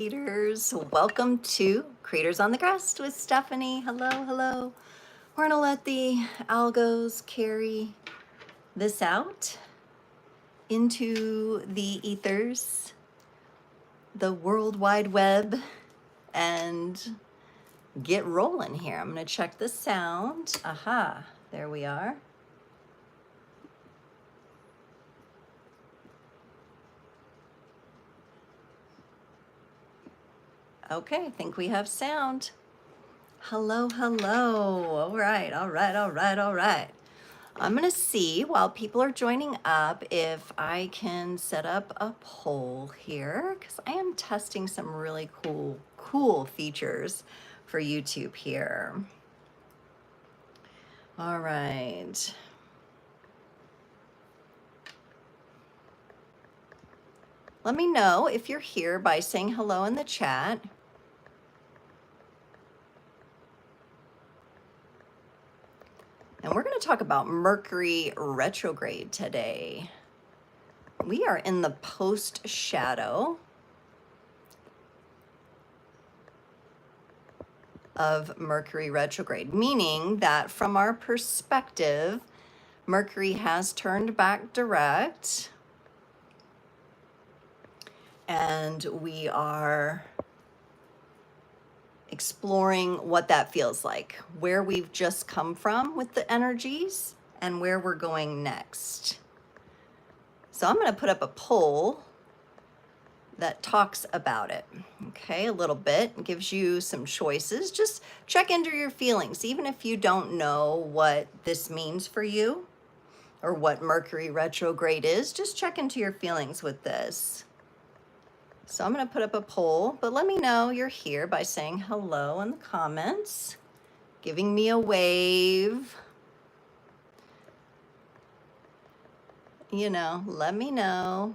Creators, welcome to Creators on the Crest with Stephanie. Hello, hello. We're gonna let the algos carry this out into the ethers, the World Wide Web, and get rolling here. I'm gonna check the sound. Aha, there we are. Okay, I think we have sound. Hello, hello. All right, all right, all right, all right. I'm gonna see while people are joining up if I can set up a poll here because I am testing some really cool features for YouTube here. All right. Let me know if you're here by saying hello in the chat. And we're going to talk about Mercury retrograde today. We are in the post shadow of Mercury retrograde, meaning that from our perspective, Mercury has turned back direct and we are exploring what that feels like, where we've just come from with the energies and where we're going next. So I'm going to put up a poll that talks about it, okay, a little bit. It gives you some choices. Just check into your feelings, even if you don't know what this means for you or what Mercury retrograde is, just check into your feelings with this. So I'm going to put up a poll, but let me know you're here by saying hello in the comments, giving me a wave. You know, let me know.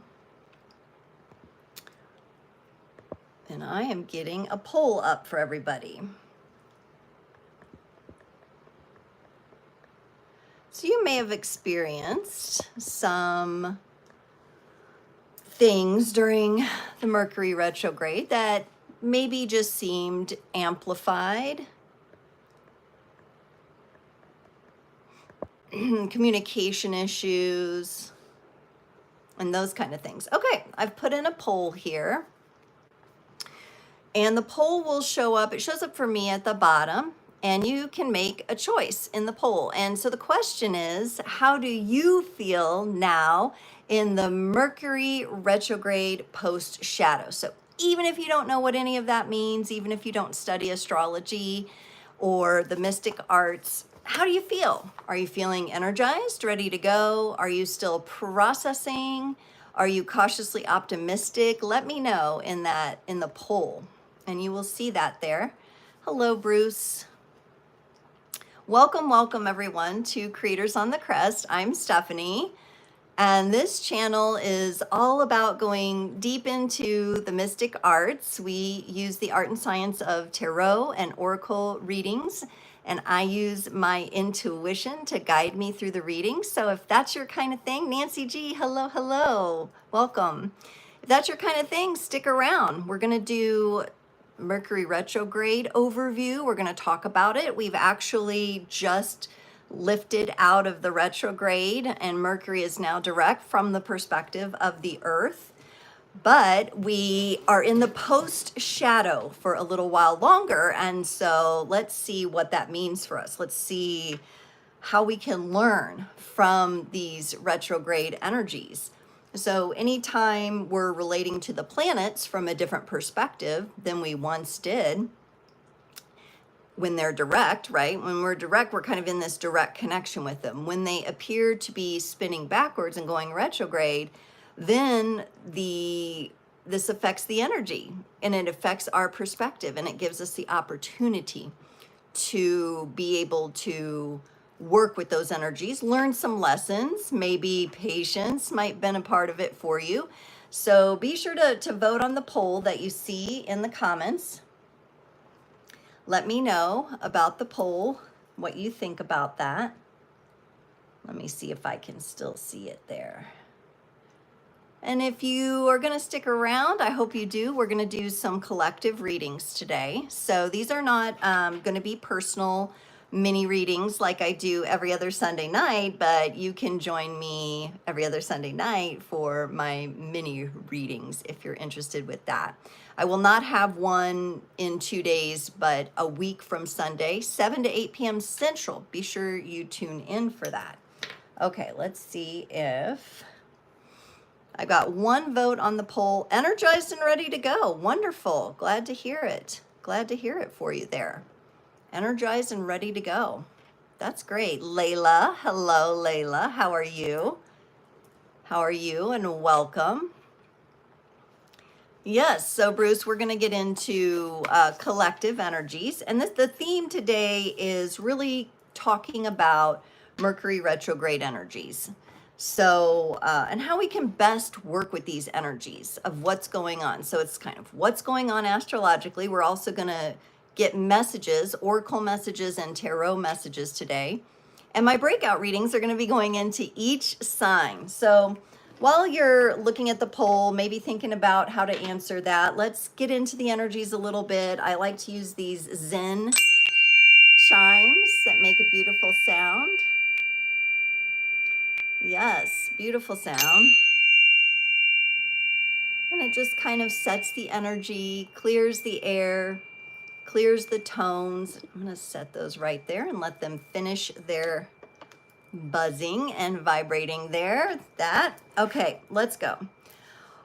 And I am getting a poll up for everybody. So you may have experienced some things during the Mercury retrograde that maybe just seemed amplified. Communication issues and those kind of things. Okay, I've put in a poll here. And the poll will show up, it shows up for me at the bottom, and you can make a choice in the poll. And so the question is, how do you feel now in the Mercury retrograde post shadow? So even if you don't know what any of that means, even if you don't study astrology or the mystic arts, how do you feel? Are you feeling energized, ready to go? Are you still processing? Are you cautiously optimistic? Let me know in the poll, and you will see that there. Hello, Bruce. Welcome, welcome everyone to Creators on the Crest. I'm Stephanie, and this channel is all about going deep into the mystic arts. We use the art and science of tarot and oracle readings, and I use my intuition to guide me through the readings. So if that's your kind of thing, Nancy G, hello, hello, welcome. If that's your kind of thing, stick around. We're gonna do Mercury retrograde overview. We're going to talk about it. We've actually just lifted out of the retrograde and Mercury is now direct from the perspective of the Earth. But we are in the post shadow for a little while longer. And so let's see what that means for us. Let's see how we can learn from these retrograde energies. So anytime we're relating to the planets from a different perspective than we once did, when they're direct, right? When we're direct, we're kind of in this direct connection with them. When they appear to be spinning backwards and going retrograde, then this affects the energy and it affects our perspective, and it gives us the opportunity to be able to work with those energies, learn some lessons, maybe patience might have been a part of it for you. So be sure to vote on the poll that you see in the comments. Let me know about the poll, what you think about that. Let me see if I can still see it there. And if you are going to stick around, I hope you do. We're going to do some collective readings today. So these are not going to be personal mini readings like I do every other Sunday night, but you can join me every other Sunday night for my mini readings if you're interested with that. I will not have one in 2 days, but a week from Sunday, 7 to 8 p.m. Central. Be sure you tune in for that. Okay, let's see if I got one vote on the poll. Energized and ready to go. Wonderful. Glad to hear it. Glad to hear it for you there. Energized and ready to go. That's great. Layla. Hello, Layla. How are you? How are you? And welcome. Yes, so Bruce, we're going to get into collective energies. And the theme today is really talking about Mercury retrograde energies. So, and how we can best work with these energies of what's going on. So it's kind of what's going on astrologically. We're also going to get messages, oracle messages and tarot messages today. And my breakout readings are going to be going into each sign. So while you're looking at the poll, maybe thinking about how to answer that, let's get into the energies a little bit. I like to use these Zen chimes that make a beautiful sound. Yes, beautiful sound. And it just kind of sets the energy, clears the air, clears the tones. I'm going to set those right there and let them finish their buzzing and vibrating there. Okay, let's go.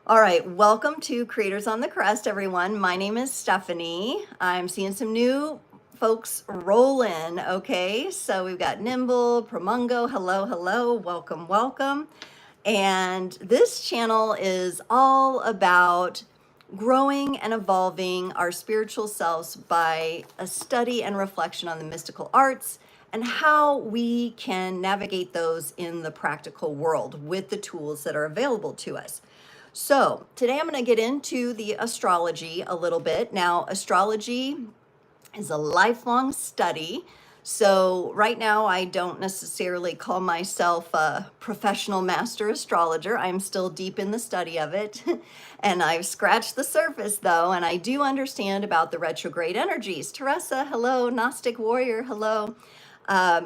All right, welcome to Creators on the Crest, everyone. My name is Stephanie. I'm seeing some new folks roll in, okay? So we've got Nimble, Promungo, hello, welcome. And this channel is all about growing and evolving our spiritual selves by a study and reflection on the mystical arts and how we can navigate those in the practical world with the tools that are available to us. So today I'm going to get into the astrology a little bit. Now, astrology is a lifelong study. So right now I don't necessarily call myself a professional master astrologer. I'm still deep in the study of it. And I've scratched the surface though, and I do understand about the retrograde energies. Teresa, hello. Gnostic Warrior, hello.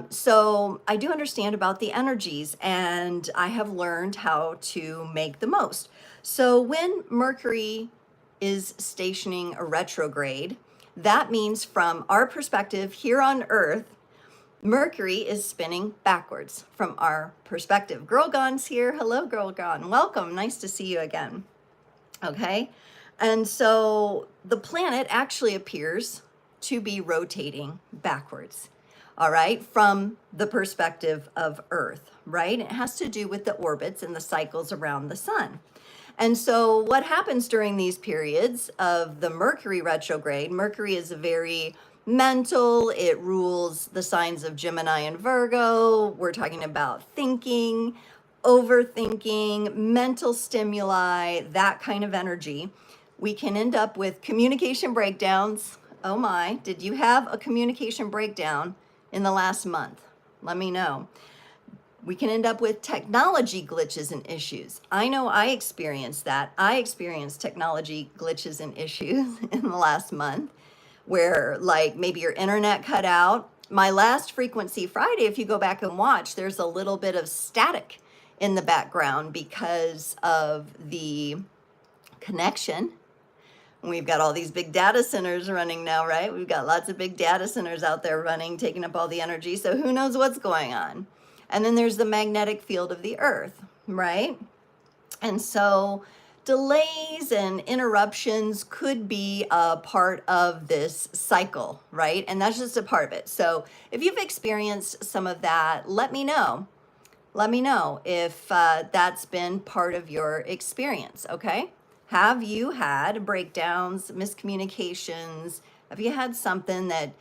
So I do understand about the energies, and I have learned how to make the most. So when Mercury is stationing a retrograde, that means from our perspective here on Earth, Mercury is spinning backwards from our perspective. Girl Gone's here. Hello, Girl Gone. Welcome. Nice to see you again. Okay. And so the planet actually appears to be rotating backwards. All right. From the perspective of Earth, right? It has to do with the orbits and the cycles around the sun. And so what happens during these periods of the Mercury retrograde, Mercury is a very mental, it rules the signs of Gemini and Virgo. We're talking about thinking, overthinking, mental stimuli, that kind of energy. We can end up with communication breakdowns. Oh my, did you have a communication breakdown in the last month? Let me know. We can end up with technology glitches and issues. I know I experienced that. I experienced technology glitches and issues in the last month where like maybe your internet cut out. My last Frequency Friday, if you go back and watch, there's a little bit of static in the background because of the connection. We've got all these big data centers running now, right? We've got lots of big data centers out there running, taking up all the energy. So who knows what's going on? And then there's the magnetic field of the Earth, right? And so delays and interruptions could be a part of this cycle, right? And that's just a part of it. So if you've experienced some of that, let me know. Let me know if that's been part of your experience, okay? Have you had breakdowns, miscommunications? Have you had something that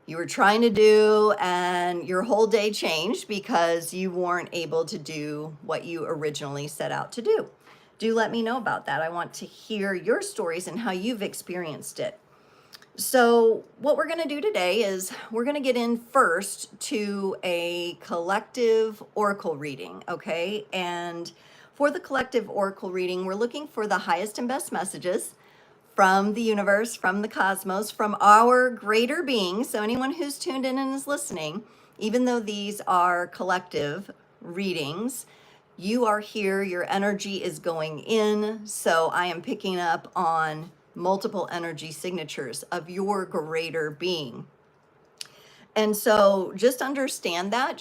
you were trying to do and your whole day changed because you weren't able to do what you originally set out to do? Do let me know about that. I want to hear your stories and how you've experienced it. So what we're going to do today is we're going to get in first to a collective oracle reading, okay? And For the collective oracle reading, we're looking for the highest and best messages from the universe, from the cosmos, from our greater being. So anyone who's tuned in and is listening, even though these are collective readings, you are here, your energy is going in. So I am picking up on multiple energy signatures of your greater being. And so just understand that,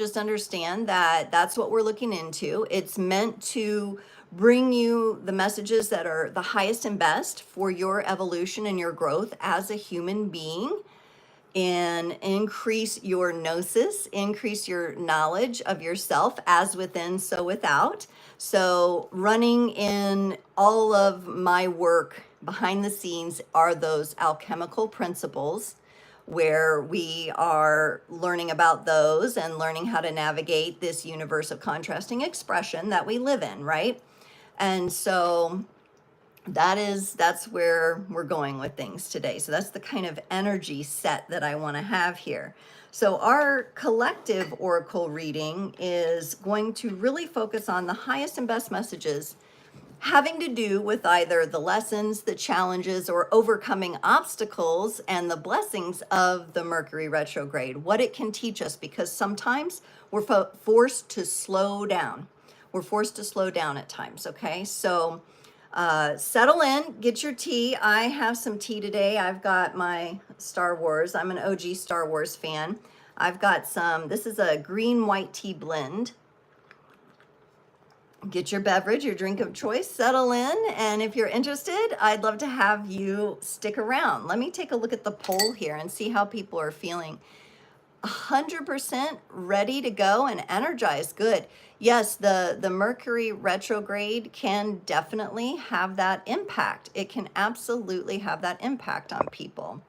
that's what we're looking into. It's meant to bring you the messages that are the highest and best for your evolution and your growth as a human being, and increase your gnosis, increase your knowledge of yourself as within, so without. So running in all of my work behind the scenes are those alchemical principles, where we are learning about those and learning how to navigate this universe of contrasting expression that we live in, right? And so that's where we're going with things today. So that's the kind of energy set that I want to have here. So our collective oracle reading is going to really focus on the highest and best messages having to do with either the lessons, the challenges, or overcoming obstacles and the blessings of the Mercury retrograde, what it can teach us, because sometimes we're forced to slow down. We're forced to slow down at times, okay? So settle in, get your tea. I have some tea today. I've got my Star Wars. I'm an OG Star Wars fan. I've got some, this is a green white tea blend. Get your beverage, your drink of choice, settle in, and if you're interested, I'd love to have you stick around. Let me take a look at the poll here and see how people are feeling. 100% ready to go and energized. Good. Yes, the Mercury retrograde can definitely have that impact. It can absolutely have that impact on people.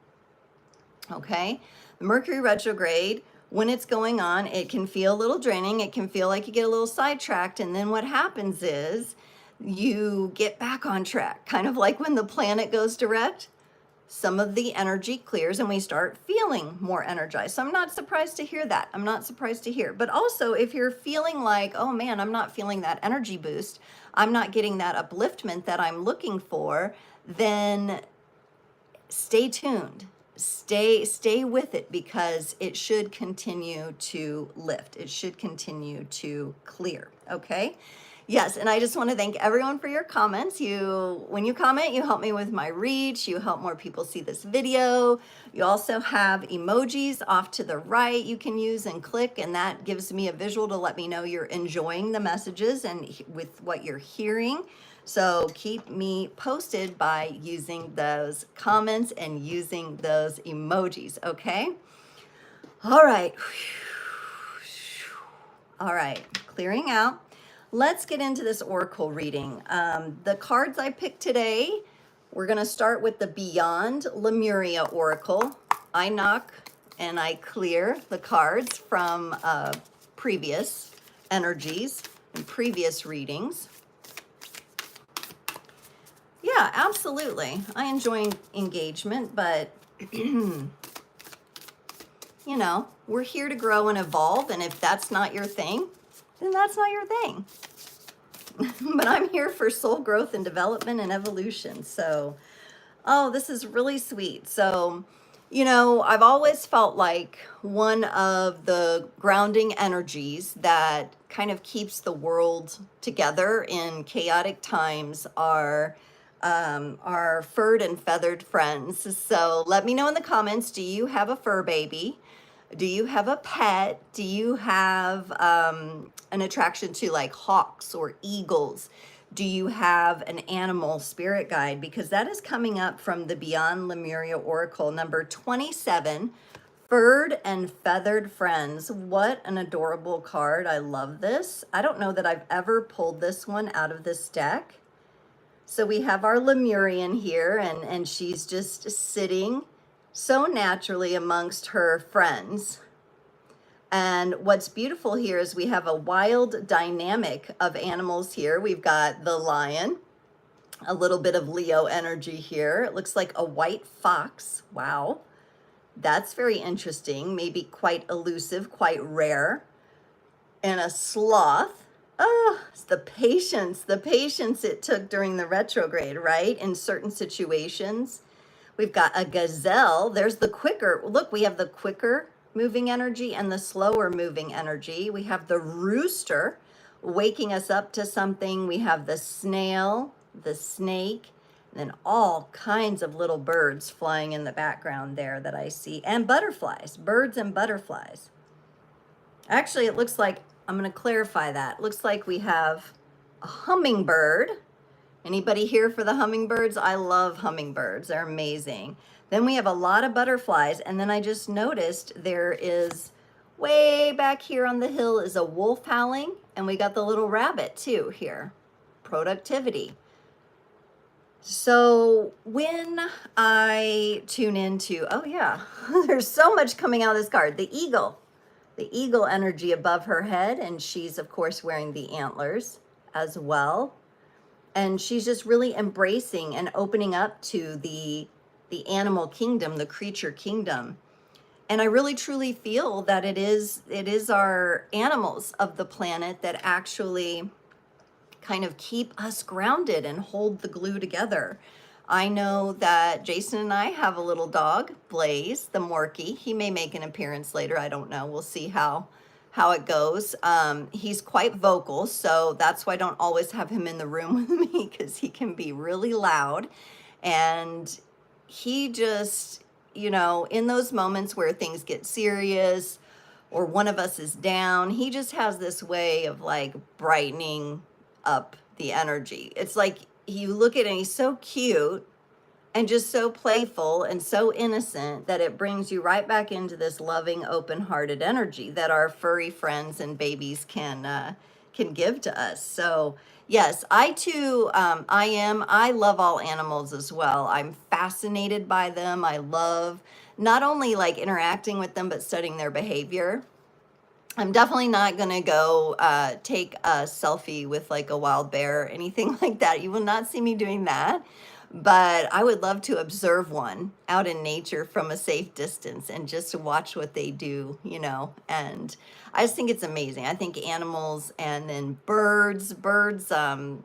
Okay? The Mercury retrograde, when it's going on, it can feel a little draining. It can feel like you get a little sidetracked. And then what happens is you get back on track, kind of like when the planet goes direct. Some of the energy clears and we start feeling more energized. So I'm not surprised to hear that. I'm not surprised to hear. But also, if you're feeling like, oh man, I'm not feeling that energy boost, I'm not getting that upliftment that I'm looking for, then stay tuned. Stay with it, because it should continue to lift. It should continue to clear. Okay? Yes, and I just want to thank everyone for your comments. When you comment, you help me with my reach. You help more people see this video. You also have emojis off to the right you can use and click, and that gives me a visual to let me know you're enjoying the messages and with what you're hearing. So keep me posted by using those comments and using those emojis, okay? All right. All right, clearing out. Let's get into this oracle reading. The cards I picked today, we're going to start with the Beyond Lemuria Oracle. I knock and I clear the cards from previous energies and previous readings. Yeah, absolutely. I enjoy engagement, but you know, we're here to grow and evolve, and if that's not your thing, then that's not your thing. But I'm here for soul growth and development and evolution. So, oh, this is really sweet. So, you know, I've always felt like one of the grounding energies that kind of keeps the world together in chaotic times are our furred and feathered friends. So let me know in the comments, do you have a fur baby? Do you have a pet? Do you have an attraction to like hawks or eagles? Do you have an animal spirit guide? Because that is coming up from the Beyond Lemuria Oracle, number 27, Furred and Feathered Friends. What an adorable card. I love this. I don't know that I've ever pulled this one out of this deck. So we have our Lemurian here, and she's just sitting so naturally amongst her friends. And what's beautiful here is we have a wild dynamic of animals here. We've got the lion, a little bit of Leo energy here. It looks like a white fox. Wow. That's very interesting, maybe quite elusive, quite rare. And a sloth. Oh, it's the patience it took during the retrograde, right? In certain situations. We've got a gazelle. There's the quicker. Look, we have the quicker moving energy and the slower moving energy. We have the rooster waking us up to something. We have the snail, the snake, and then all kinds of little birds flying in the background there that I see, and butterflies, birds and butterflies. Actually, it looks like, I'm going to clarify that. It looks like we have a hummingbird. Anybody here for the hummingbirds? I love hummingbirds. They're amazing. Then we have a lot of butterflies. And then I just noticed there is way back here on the hill is a wolf howling. And we got the little rabbit too here. Productivity. So when I tune into, oh yeah, there's so much coming out of this card. The eagle energy above her head. And she's of course wearing the antlers as well. And she's just really embracing and opening up to the animal kingdom, the creature kingdom. And I really truly feel that it is our animals of the planet that actually kind of keep us grounded and hold the glue together. I know that Jason and I have a little dog, Blaze, the Morkie. He may make an appearance later. I don't know. We'll see how it goes. He's quite vocal, so that's why I don't always have him in the room with me, because he can be really loud. And he just, you know, in those moments where things get serious or one of us is down, he just has this way of like brightening up the energy. It's like you look at it and he's so cute and just so playful and so innocent that it brings you right back into this loving, open-hearted energy that our furry friends and babies can give to us. So yes, I too, I love all animals as well. I'm fascinated by them. I love not only like interacting with them, but studying their behavior. I'm definitely not going to go take a selfie with like a wild bear or anything like that. You will not see me doing that. But I would love to observe one out in nature from a safe distance and just to watch what they do, you know. And I just think it's amazing. I think animals and then birds, the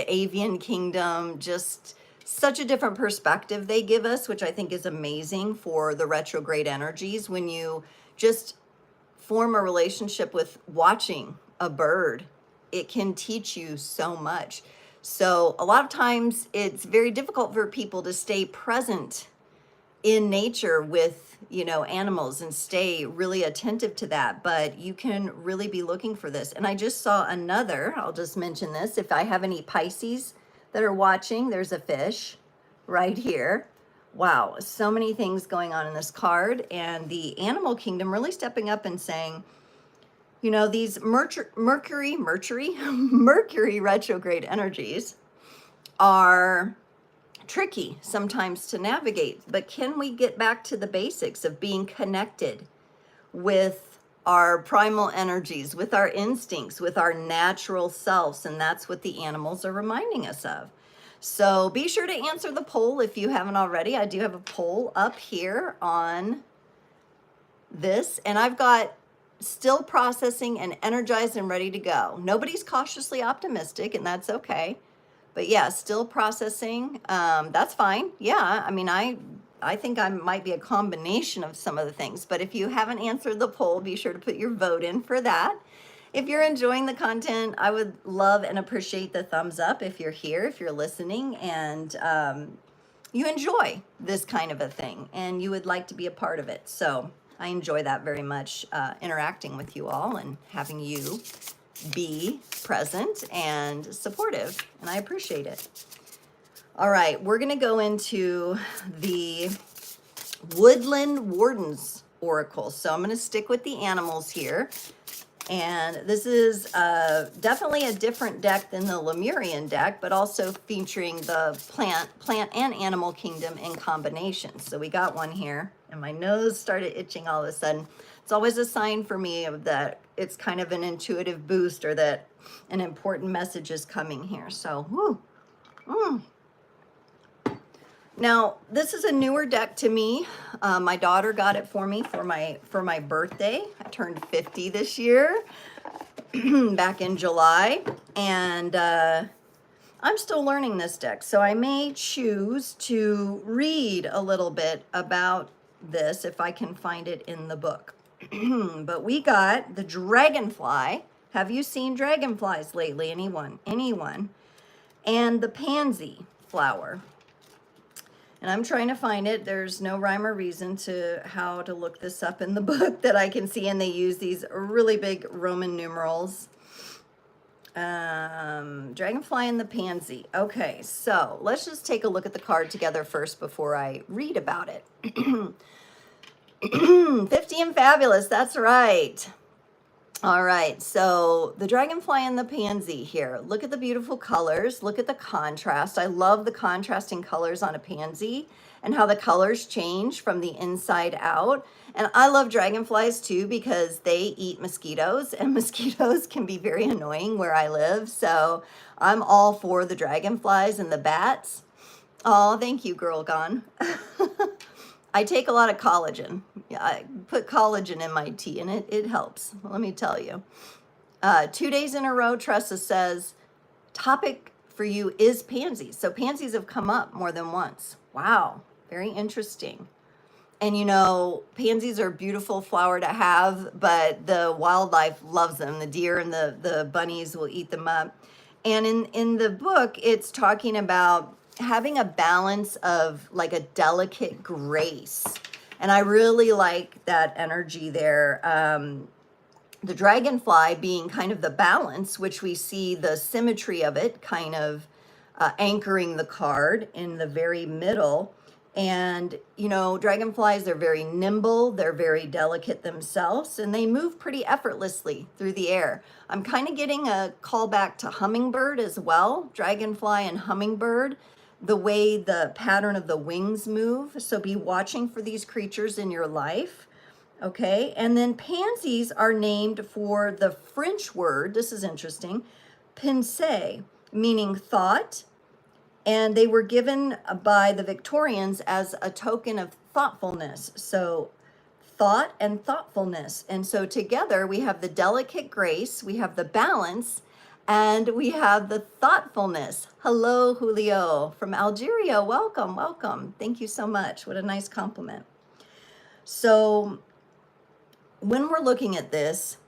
avian kingdom, just such a different perspective they give us, which I think is amazing for the retrograde energies. When you just form a relationship with watching a bird, it can teach you so much. So a lot of times it's very difficult for people to stay present in nature with, you know, animals and stay really attentive to that. But you can really be looking for this. And I just saw another, I'll just mention this. If I have any Pisces that are watching, there's a fish right here. Wow, so many things going on in this card. And the animal kingdom really stepping up and saying, you know, these Mercury retrograde energies are tricky sometimes to navigate, but can we get back to the basics of being connected with our primal energies, with our instincts, with our natural selves? And that's what the animals are reminding us of. So be sure to answer the poll if you haven't already. I do have a poll up here on this, and I've got still processing and energized and ready to go. Nobody's cautiously optimistic, and that's okay. But yeah, still processing. That's fine. Yeah, I mean, I think I might be a combination of some of the things. But if you haven't answered the poll, be sure to put your vote in for that. If you're enjoying the content, I would love and appreciate the thumbs up if you're here, if you're listening, and you enjoy this kind of a thing, and you would like to be a part of it. So I enjoy that very much, interacting with you all and having you be present and supportive, and I appreciate it. All right, we're going to go into the Woodland Wardens Oracle. So I'm going to stick with the animals here. And this is definitely a different deck than the Lemurian deck, but also featuring the plant and animal kingdom in combination. So we got one here, and my nose started itching all of a sudden. It's always a sign for me of that it's kind of an intuitive boost, or that an important message is coming here. So, whoo. Now, this is a newer deck to me. My daughter got it for me for my birthday. I turned 50 this year. back in July, and I'm still learning this deck, so I may choose to read a little bit about this if I can find it in the book. But we got the dragonfly. Have you seen dragonflies lately? Anyone? Anyone? And the pansy flower. And I'm trying to find it. There's no rhyme or reason to how to look this up in the book that I can see, and they use these really big Roman numerals. Dragonfly and the pansy. Okay, so let's just take a look at the card together first before I read about it. 50 and fabulous, that's right. All right, so the dragonfly and the pansy here. Look at the beautiful colors. Look at the contrast. I love the contrasting colors on a pansy and how the colors change from the inside out. And I love dragonflies too because they eat mosquitoes, and mosquitoes can be very annoying where I live. So I'm all for the dragonflies and the bats. Oh, thank you, Girl Gone. I take a lot of collagen. I put collagen in my tea, and it helps, let me tell you. 2 days in a row, Tressa says, topic for you is pansies. So pansies have come up more than once. Wow, very interesting. And you know, pansies are a beautiful flower to have, but the wildlife loves them. The deer and the bunnies will eat them up. And in the book, it's talking about having a balance of like a delicate grace. And I really like that energy there. The dragonfly being kind of the balance, which we see the symmetry of it kind of anchoring the card in the very middle. And, you know, dragonflies, they're very nimble, they're very delicate themselves, and they move pretty effortlessly through the air. I'm kind of getting a call back to hummingbird as well, dragonfly and hummingbird, the way the pattern of the wings move. So be watching for these creatures in your life. Okay, and then pansies are named for the French word, this is interesting, penser, meaning thought. And they were given by the Victorians as a token of thoughtfulness. So thought and thoughtfulness. And so together we have the delicate grace, we have the balance, and we have the thoughtfulness. Hello, Julio from Algeria. Welcome, welcome. Thank you so much. What a nice compliment. So when we're looking at this,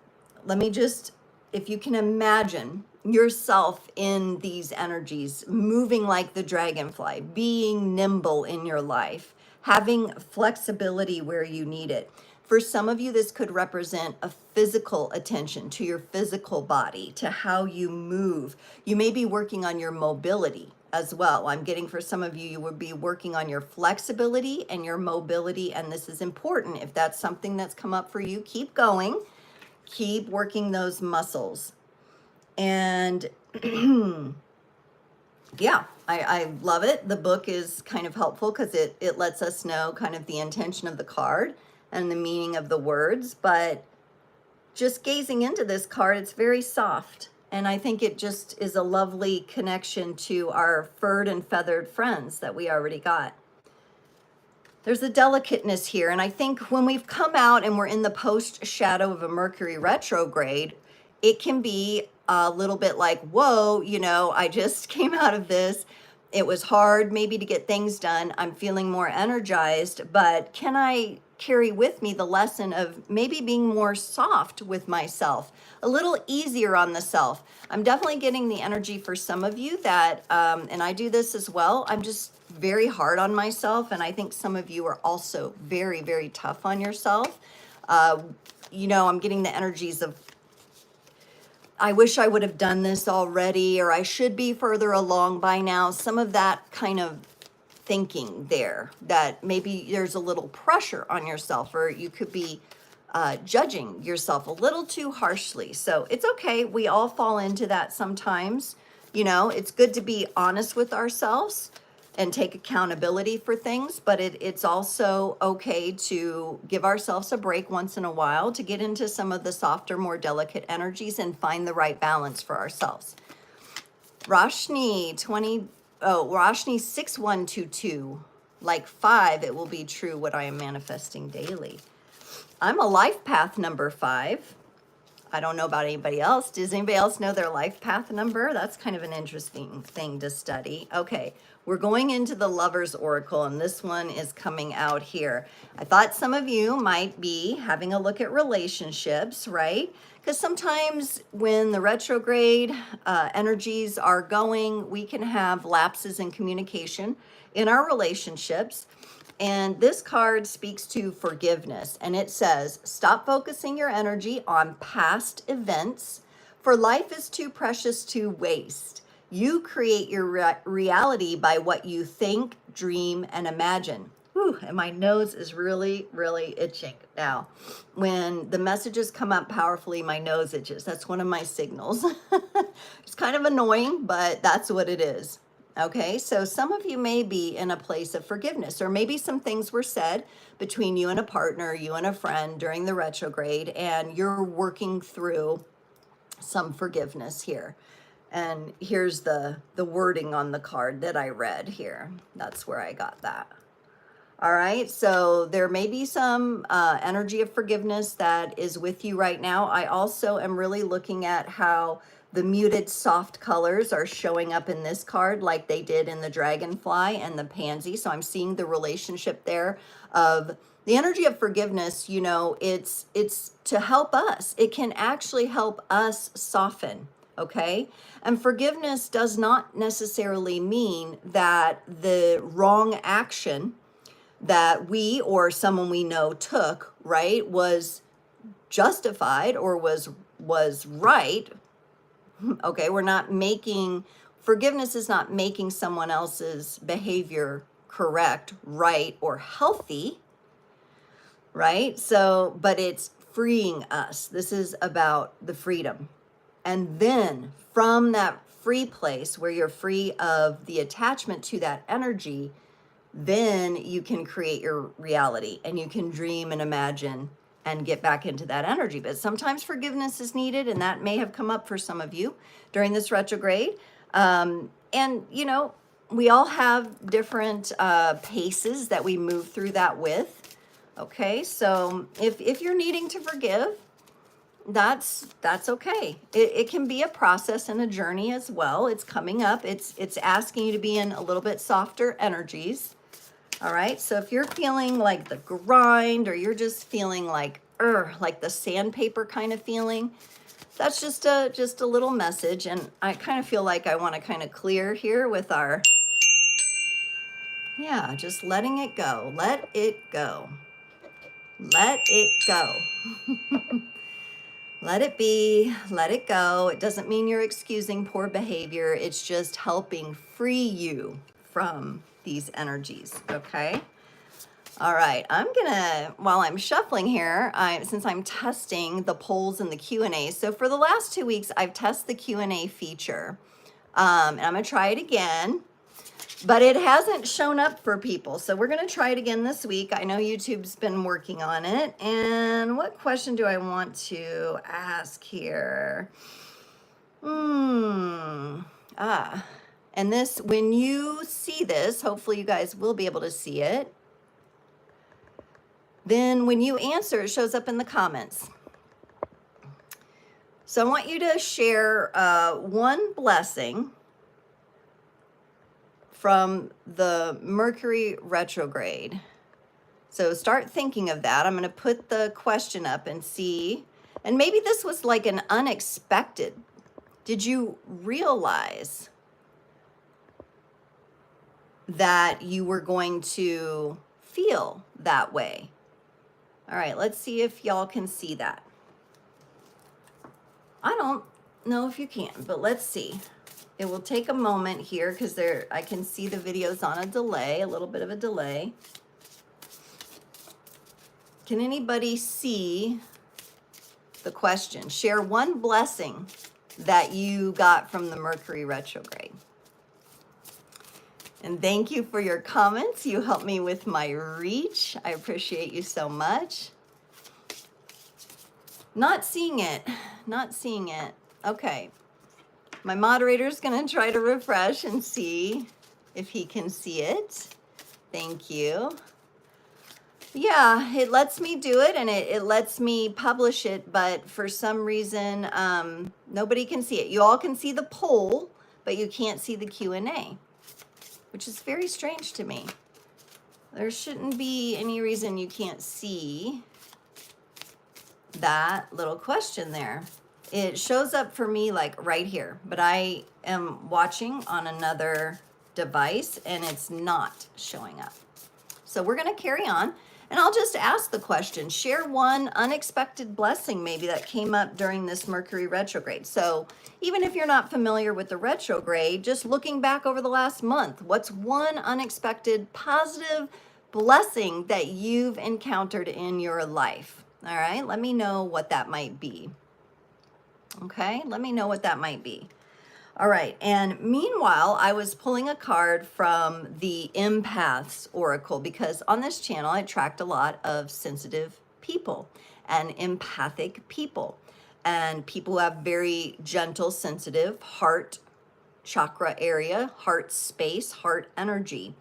let me just, if you can imagine yourself in these energies, moving like the dragonfly, being nimble in your life, having flexibility where you need it. For some of you, this could represent a physical attention to your physical body, to how you move. You may be working on your mobility as well. I'm getting for some of you, you would be working on your flexibility and your mobility, and this is important. If that's something that's come up for you, keep going. Keep working those muscles. And yeah, I love it. The book is kind of helpful because it lets us know kind of the intention of the card and the meaning of the words. But just gazing into this card, it's very soft. And I think it just is a lovely connection to our furred and feathered friends that we already got. There's a delicateness here. And I think when we've come out and we're in the post shadow of a Mercury retrograde, it can be a little bit like, whoa, you know, I just came out of this. It was hard maybe to get things done. I'm feeling more energized, but can I carry with me the lesson of maybe being more soft with myself, a little easier on the self? I'm definitely getting the energy for some of you that, and I do this as well, I'm just very hard on myself. And I think some of you are also very, very tough on yourself. You know, I'm getting the energies of, I wish I would have done this already, or I should be further along by now. Some of that kind of thinking there, that maybe there's a little pressure on yourself, or you could be judging yourself a little too harshly. So it's okay. We all fall into that sometimes. You know, it's good to be honest with ourselves and take accountability for things, but it's also okay to give ourselves a break once in a while to get into some of the softer, more delicate energies and find the right balance for ourselves. Roshni 6122, like 5, it will be true what I am manifesting daily. I'm a life path number 5. I don't know about anybody else. Does anybody else know their life path number? That's kind of an interesting thing to study. Okay, we're going into the Lover's Oracle, and this one is coming out here. I thought some of you might be having a look at relationships, right? Because sometimes when the retrograde energies are going, we can have lapses in communication in our relationships. And this card speaks to forgiveness, and it says, stop focusing your energy on past events, for life is too precious to waste. You create your reality by what you think, dream, and imagine. Whew, and my nose is really, really itching now. When the messages come up powerfully, my nose itches. That's one of my signals. It's kind of annoying, but that's what it is. Okay, so some of you may be in a place of forgiveness, or maybe some things were said between you and a partner, you and a friend during the retrograde, and you're working through some forgiveness here. And here's the wording on the card that I read here. That's where I got that. All right, so there may be some energy of forgiveness that is with you right now. I also am really looking at how the muted soft colors are showing up in this card like they did in the dragonfly and the pansy. So I'm seeing the relationship there of the energy of forgiveness. You know, it's to help us. It can actually help us soften, okay? And forgiveness does not necessarily mean that the wrong action that we or someone we know took, right, was justified or was right. Okay, we're not making, forgiveness is not making someone else's behavior correct, right, or healthy, right? So, but it's freeing us. This is about the freedom. And then from that free place where you're free of the attachment to that energy, then you can create your reality and you can dream and imagine and get back into that energy. But sometimes forgiveness is needed, and that may have come up for some of you during this retrograde. And, you know, we all have different paces that we move through that with. Okay, so if you're needing to forgive, that's okay. It can be a process and a journey as well. It's coming up. It's asking you to be in a little bit softer energies. All right, so if you're feeling like the grind, or you're just feeling like the sandpaper kind of feeling, that's just a little message. And I kind of feel like I want to kind of clear here with our, yeah, just letting it go. Let it go. Let it go. Let it be, let it go. It doesn't mean you're excusing poor behavior. It's just helping free you from these energies, okay? All right, I'm gonna, while I'm shuffling here, since I'm testing the polls and the Q&A, so for the last 2 weeks, I've tested the Q&A feature, and I'm gonna try it again, but it hasn't shown up for people, so we're gonna try it again this week. I know YouTube's been working on it, and what question do I want to ask here? And this, when you see this, hopefully you guys will be able to see it. Then when you answer, it shows up in the comments. So I want you to share one blessing from the Mercury retrograde. So start thinking of that. I'm going to put the question up and see. And maybe this was like an unexpected. Did you realize that you were going to feel that way? All right, let's see if y'all can see that. I don't know if you can, but let's see. It will take a moment here because I can see the videos on a delay, a little bit of a delay. Can anybody see the question? Share one blessing that you got from the Mercury retrograde. And thank you for your comments. You helped me with my reach. I appreciate you so much. Not seeing it. Not seeing it. Okay. My moderator's going to try to refresh and see if he can see it. Thank you. Yeah, it lets me do it, and it lets me publish it, but for some reason, nobody can see it. You all can see the poll, but you can't see the Q&A, which is very strange to me. There shouldn't be any reason you can't see that little question there. It shows up for me like right here, but I am watching on another device and it's not showing up. So we're going to carry on, and I'll just ask the question. Share one unexpected blessing maybe that came up during this Mercury retrograde. So even if you're not familiar with the retrograde, just looking back over the last month, what's one unexpected positive blessing that you've encountered in your life? All right, let me know what that might be. Okay, let me know what that might be. All right, and meanwhile, I was pulling a card from the Empaths Oracle because on this channel, I attract a lot of sensitive people and empathic people and people who have very gentle, sensitive heart chakra area, heart space, heart energy.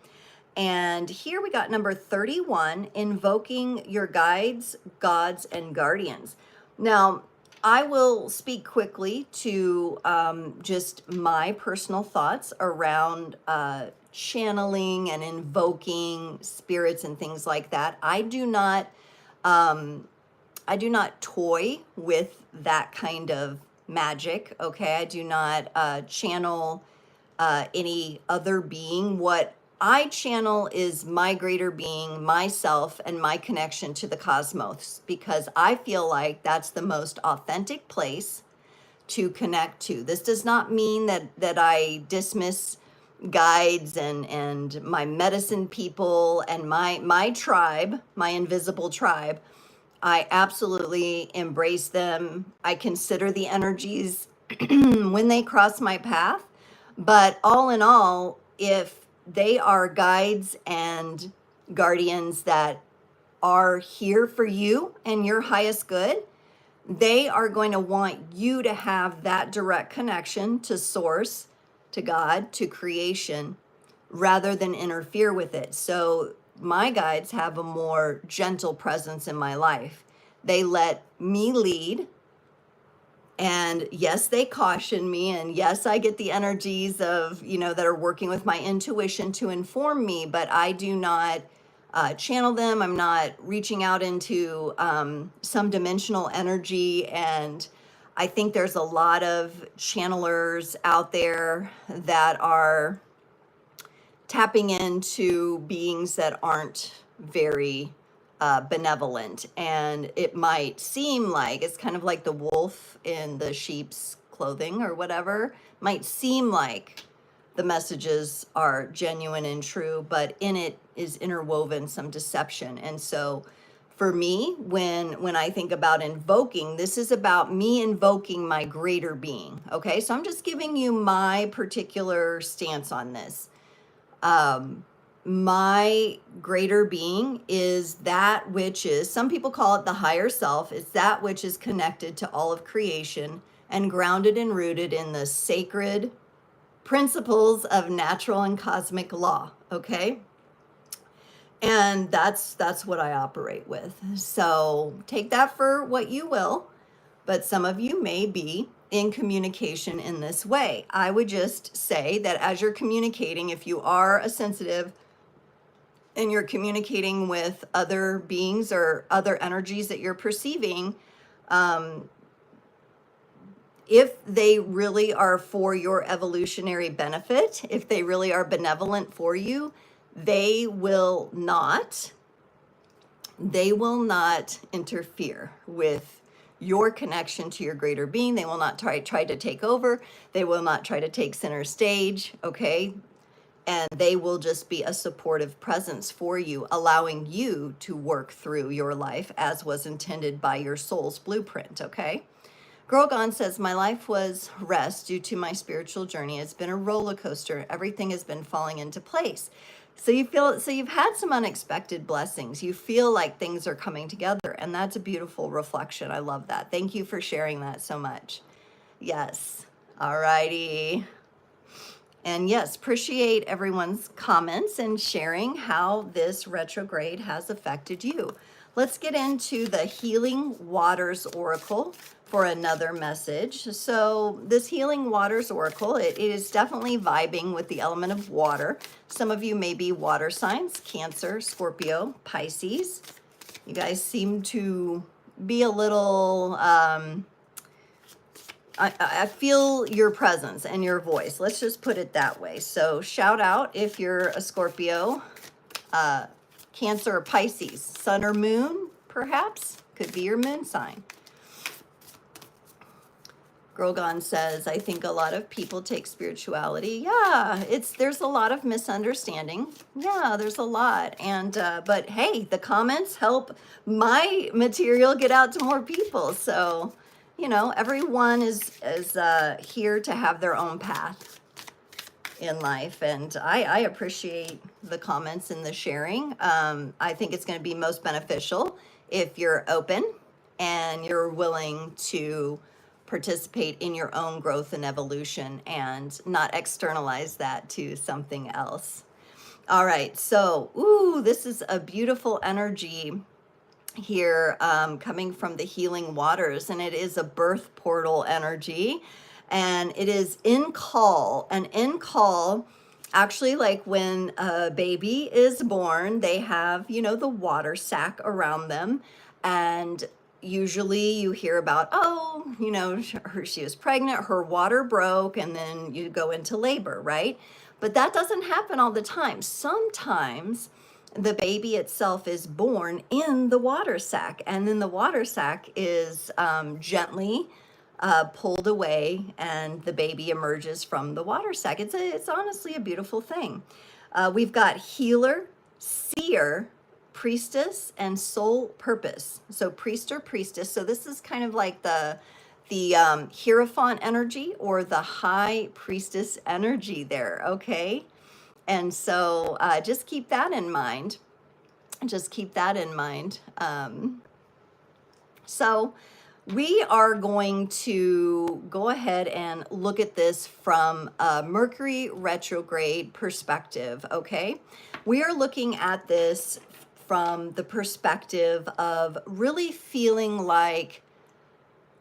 And here we got number 31, invoking your guides, gods, and guardians. Now, I will speak quickly to just my personal thoughts around channeling and invoking spirits and things like that. I do not toy with that kind of magic. Okay, I do not channel any other being. What I channel is my greater being, myself, and my connection to the cosmos, because I feel like that's the most authentic place to connect to. This does not mean that I dismiss guides and my medicine people and my tribe, my invisible tribe. I absolutely embrace them. I consider the energies when they cross my path. But all in all, if they are guides and guardians that are here for you and your highest good, they are going to want you to have that direct connection to source, to God, to creation, rather than interfere with it. So my guides have a more gentle presence in my life. They let me lead. And yes, they caution me. And yes, I get the energies of, that are working with my intuition to inform me, but I do not channel them. I'm not reaching out into some dimensional energy. And I think there's a lot of channelers out there that are tapping into beings that aren't very benevolent, and it might seem like it's kind of like the wolf in the sheep's clothing or whatever. Might seem like the messages are genuine and true, but in it is interwoven some deception. And so for me, when I think about invoking, this is about me invoking my greater being. Okay, so I'm just giving you my particular stance on this. My greater being is that which is, some people call it the higher self. It's that which is connected to all of creation and grounded and rooted in the sacred principles of natural and cosmic law. Okay. And that's what I operate with. So take that for what you will, but some of you may be in communication in this way. I would just say that as you're communicating, if you are a sensitive and you're communicating with other beings or other energies that you're perceiving, if they really are for your evolutionary benefit, if they really are benevolent for you, they will not interfere with your connection to your greater being. They will not try to take over. They will not try to take center stage, okay? And they will just be a supportive presence for you, allowing you to work through your life as was intended by your soul's blueprint, okay? Girl Gone says, my life was rest due to my spiritual journey. It's been a roller coaster. Everything has been falling into place. So you've had some unexpected blessings. You feel like things are coming together, and that's a beautiful reflection. I love that. Thank you for sharing that so much. Yes. All righty. And yes, appreciate everyone's comments and sharing how this retrograde has affected you. Let's get into the Healing Waters Oracle for another message. So this Healing Waters Oracle, it is definitely vibing with the element of water. Some of you may be water signs, Cancer, Scorpio, Pisces. You guys seem to be a little, I feel your presence and your voice. Let's just put it that way. So shout out if you're a Scorpio, Cancer or Pisces, sun or moon, perhaps, could be your moon sign. Grogan says, I think a lot of people take spirituality. Yeah, there's a lot of misunderstanding. Yeah, there's a lot. And, but hey, the comments help my material get out to more people. So, you know, everyone is here to have their own path in life. And I appreciate the comments and the sharing. I think it's going to be most beneficial if you're open and you're willing to participate in your own growth and evolution and not externalize that to something else. All right, so, ooh, this is a beautiful energy here coming from the Healing Waters, and it is a birth portal energy, and it is in call. And in call, actually, like when a baby is born, they have, you know, the water sac around them, and usually you hear about, oh, you know, she was pregnant, her water broke, and then you go into labor, right? But that doesn't happen all the time. Sometimes the baby itself is born in the water sac, and then the water sac is gently pulled away, and the baby emerges from the water sac. It's honestly a beautiful thing. We've got healer, seer, priestess, and soul purpose. So priest or priestess. So this is kind of like the Hierophant energy or the high priestess energy there, okay? And so just keep that in mind. Just keep that in mind. So we are going to go ahead and look at this from a Mercury retrograde perspective, okay? We are looking at this from the perspective of really feeling like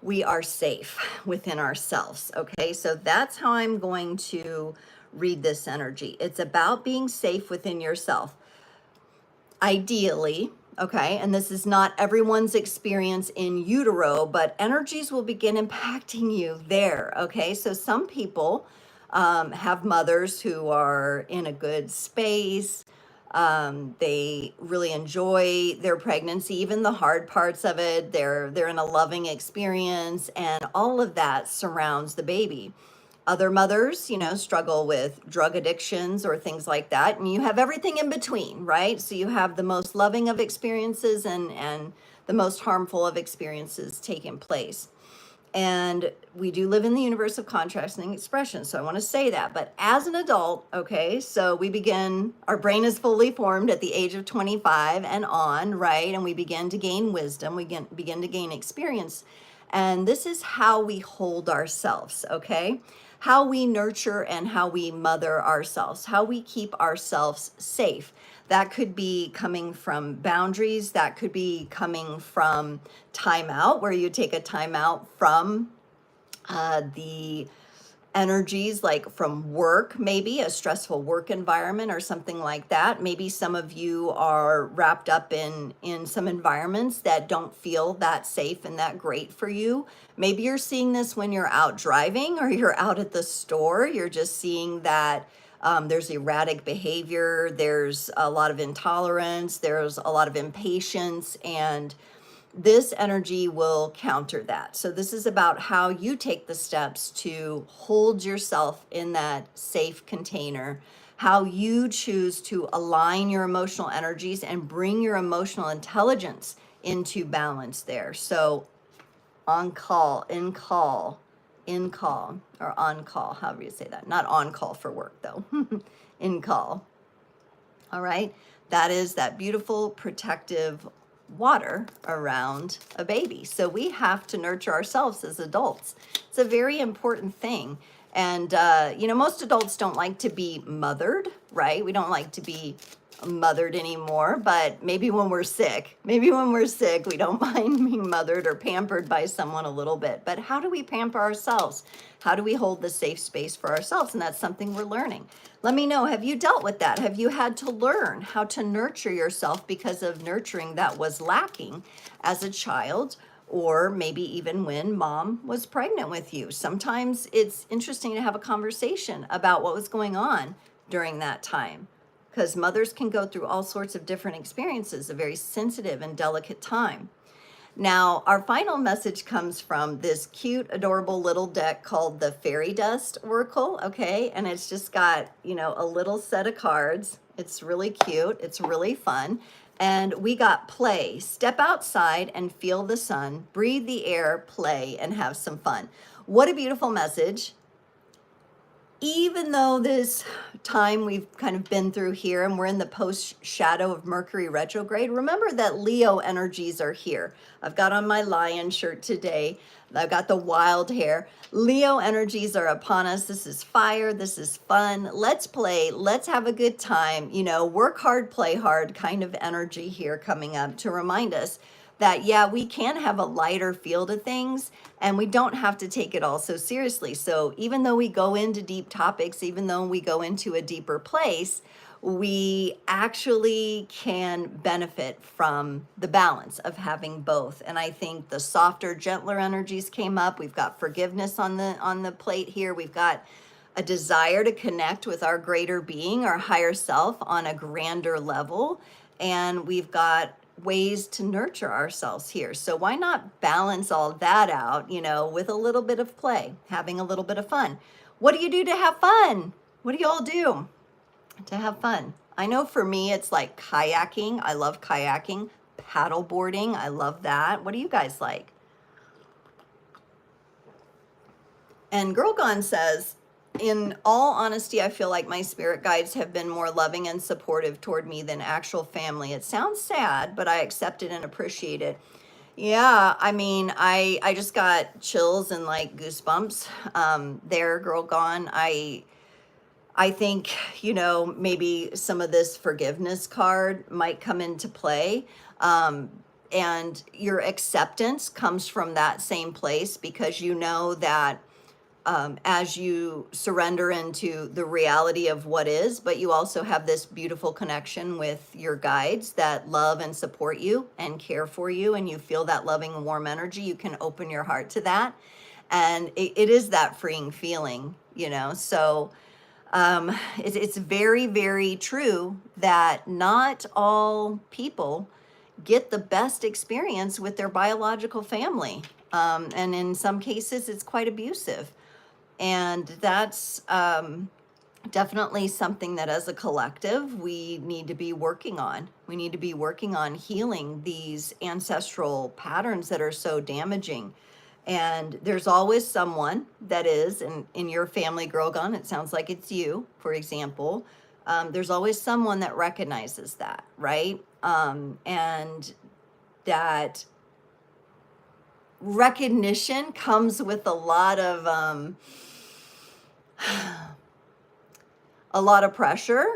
we are safe within ourselves, okay? So that's how I'm going to read this energy. It's about being safe within yourself. Ideally, okay, and this is not everyone's experience in utero, but energies will begin impacting you there, okay? So some people have mothers who are in a good space. They really enjoy their pregnancy, even the hard parts of it. They're in a loving experience, and all of that surrounds the baby. Other mothers, you know, struggle with drug addictions or things like that, and you have everything in between, right? So you have the most loving of experiences and the most harmful of experiences taking place. And we do live in the universe of contrasting expression, so I want to say that. But as an adult, okay, so we begin, our brain is fully formed at the age of 25 and on, right? And we begin to gain wisdom, we begin to gain experience. And this is how we hold ourselves, okay? How we nurture and how we mother ourselves, how we keep ourselves safe. That could be coming from boundaries. That could be coming from timeout, where you take a timeout from the energies, like from work, maybe a stressful work environment or something like that. Maybe some of you are wrapped up in some environments that don't feel that safe and that great for you. Maybe you're seeing this when you're out driving or you're out at the store. You're just seeing that there's erratic behavior, there's a lot of intolerance, there's a lot of impatience, and this energy will counter that. So this is about how you take the steps to hold yourself in that safe container, how you choose to align your emotional energies and bring your emotional intelligence into balance there. So on call, in call, or on call, however you say that. Not on call for work though, in call. All right, that is that beautiful protective water around a baby. So we have to nurture ourselves as adults. It's a very important thing. And, you know, most adults don't like to be mothered, right? We don't like to be mothered anymore, but maybe when we're sick, we don't mind being mothered or pampered by someone a little bit. But how do we pamper ourselves? How do we hold the safe space for ourselves? And that's something we're learning. Let me know, have you dealt with that? Have you had to learn how to nurture yourself because of nurturing that was lacking as a child? Or maybe even when mom was pregnant with you. Sometimes it's interesting to have a conversation about what was going on during that time, because mothers can go through all sorts of different experiences, a very sensitive and delicate time. Now, our final message comes from this cute, adorable little deck called the Fairy Dust Oracle, okay? And it's just got, you know, a little set of cards. It's really cute. It's really fun. And we got play, step outside and feel the sun, breathe the air, play, and have some fun. What a beautiful message. Even though this time we've kind of been through here and we're in the post shadow of Mercury retrograde, remember that Leo energies are here. I've got on my lion shirt today. I've got the wild hair. Leo energies are upon us. This is fire. This is fun. Let's play. Let's have a good time. You know, work hard, play hard kind of energy here coming up to remind us that, yeah, we can have a lighter feel to things and we don't have to take it all so seriously. So even though we go into deep topics, even though we go into a deeper place, we actually can benefit from the balance of having both. And I think the softer, gentler energies came up. We've got forgiveness on the plate here. We've got a desire to connect with our greater being, our higher self on a grander level. And we've got ways to nurture ourselves here. So why not balance all that out, you know, with a little bit of play, having a little bit of fun. What do you do to have fun? What do y'all do to have fun? I know for me, it's like kayaking. I love kayaking. Paddle boarding. I love that. What do you guys like? And Girl Gone says, in all honesty, I feel like my spirit guides have been more loving and supportive toward me than actual family. It sounds sad, but I accept it and appreciate it. Yeah, I mean, I just got chills and like goosebumps there, Girl Gone. I think, you know, maybe some of this forgiveness card might come into play. And your acceptance comes from that same place because you know that as you surrender into the reality of what is, but you also have this beautiful connection with your guides that love and support you and care for you, and you feel that loving, warm energy. You can open your heart to that. And it is that freeing feeling, you know? So it's very, very true that not all people get the best experience with their biological family. And in some cases, it's quite abusive. And that's definitely something that as a collective, we need to be working on. We need to be working on healing these ancestral patterns that are so damaging. And there's always someone that is, and in your family, Girl Gone, it sounds like it's you, for example. There's always someone that recognizes that, right? And that recognition comes with a lot of pressure.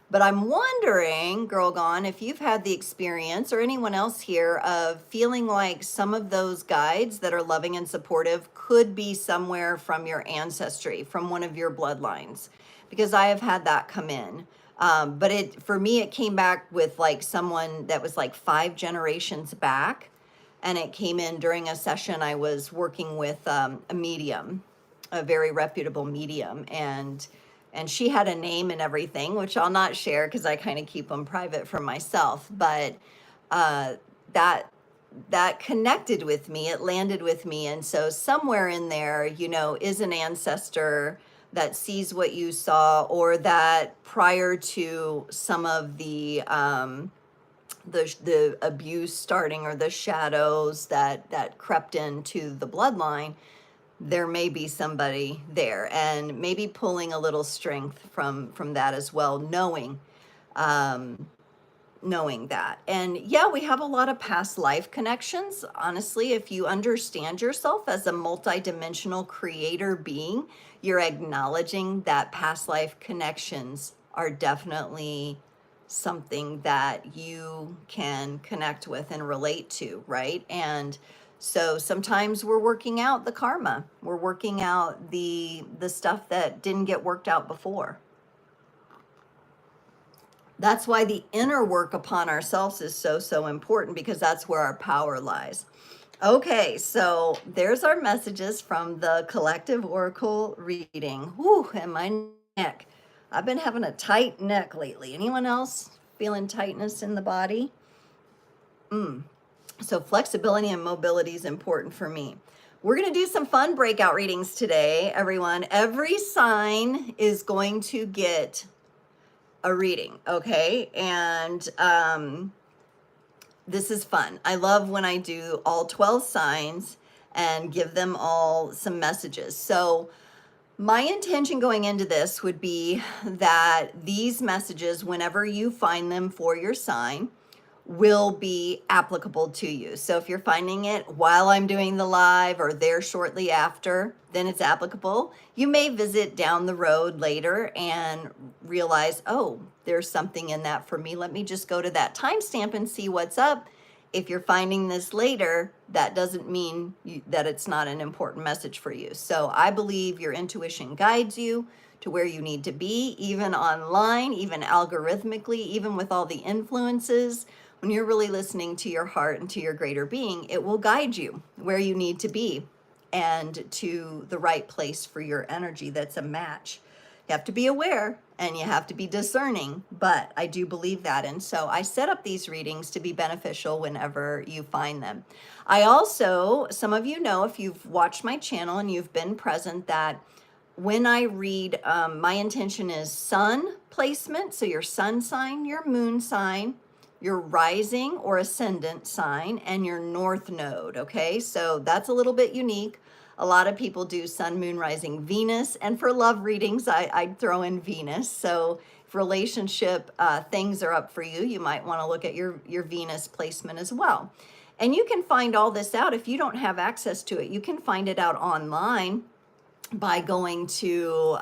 But I'm wondering, Girl Gone, if you've had the experience, or anyone else here, of feeling like some of those guides that are loving and supportive could be somewhere from your ancestry, from one of your bloodlines, because I have had that come in. But for me, it came back with like someone that was like 5 generations back. And it came in during a session I was working with a medium, a very reputable medium. And she had a name and everything, which I'll not share because I kind of keep them private for myself. But that connected with me. It landed with me. And so somewhere in there, you know, is an ancestor that sees what you saw, or that prior to some of the abuse starting, or the shadows that crept into the bloodline, there may be somebody there, and maybe pulling a little strength from that as well, knowing knowing that. And yeah, we have a lot of past life connections. Honestly, if you understand yourself as a multidimensional creator being, you're acknowledging that past life connections are definitely something that you can connect with and relate to, right? And so sometimes we're working out the karma. We're working out the stuff that didn't get worked out before. That's why the inner work upon ourselves is so important, because that's where our power lies. Okay, so there's our messages from the collective oracle reading. Whew, and my neck. I've been having a tight neck lately. Anyone else feeling tightness in the body? So flexibility and mobility is important for me. We're going to do some fun breakout readings today, everyone. Every sign is going to get a reading, okay? And this is fun. I love when I do all 12 signs and give them all some messages. So my intention going into this would be that these messages, whenever you find them for your sign, will be applicable to you. So if you're finding it while I'm doing the live or there shortly after, then it's applicable. You may visit down the road later and realize, oh, there's something in that for me. Let me just go to that timestamp and see what's up. If you're finding this later, that doesn't mean that it's not an important message for you. So I believe your intuition guides you to where you need to be, even online, even algorithmically, even with all the influences. When you're really listening to your heart and to your greater being, it will guide you where you need to be and to the right place for your energy that's a match. You have to be aware and you have to be discerning, but I do believe that. And so I set up these readings to be beneficial whenever you find them. I also, some of you know, if you've watched my channel and you've been present, that when I read, my intention is sun placement. So your sun sign, your moon sign, your rising or ascendant sign, and your north node, okay? So that's a little bit unique. A lot of people do sun, moon, rising, Venus, and for love readings, I'd throw in Venus. So if relationship things are up for you, you might wanna look at your Venus placement as well. And you can find all this out if you don't have access to it. You can find it out online by going to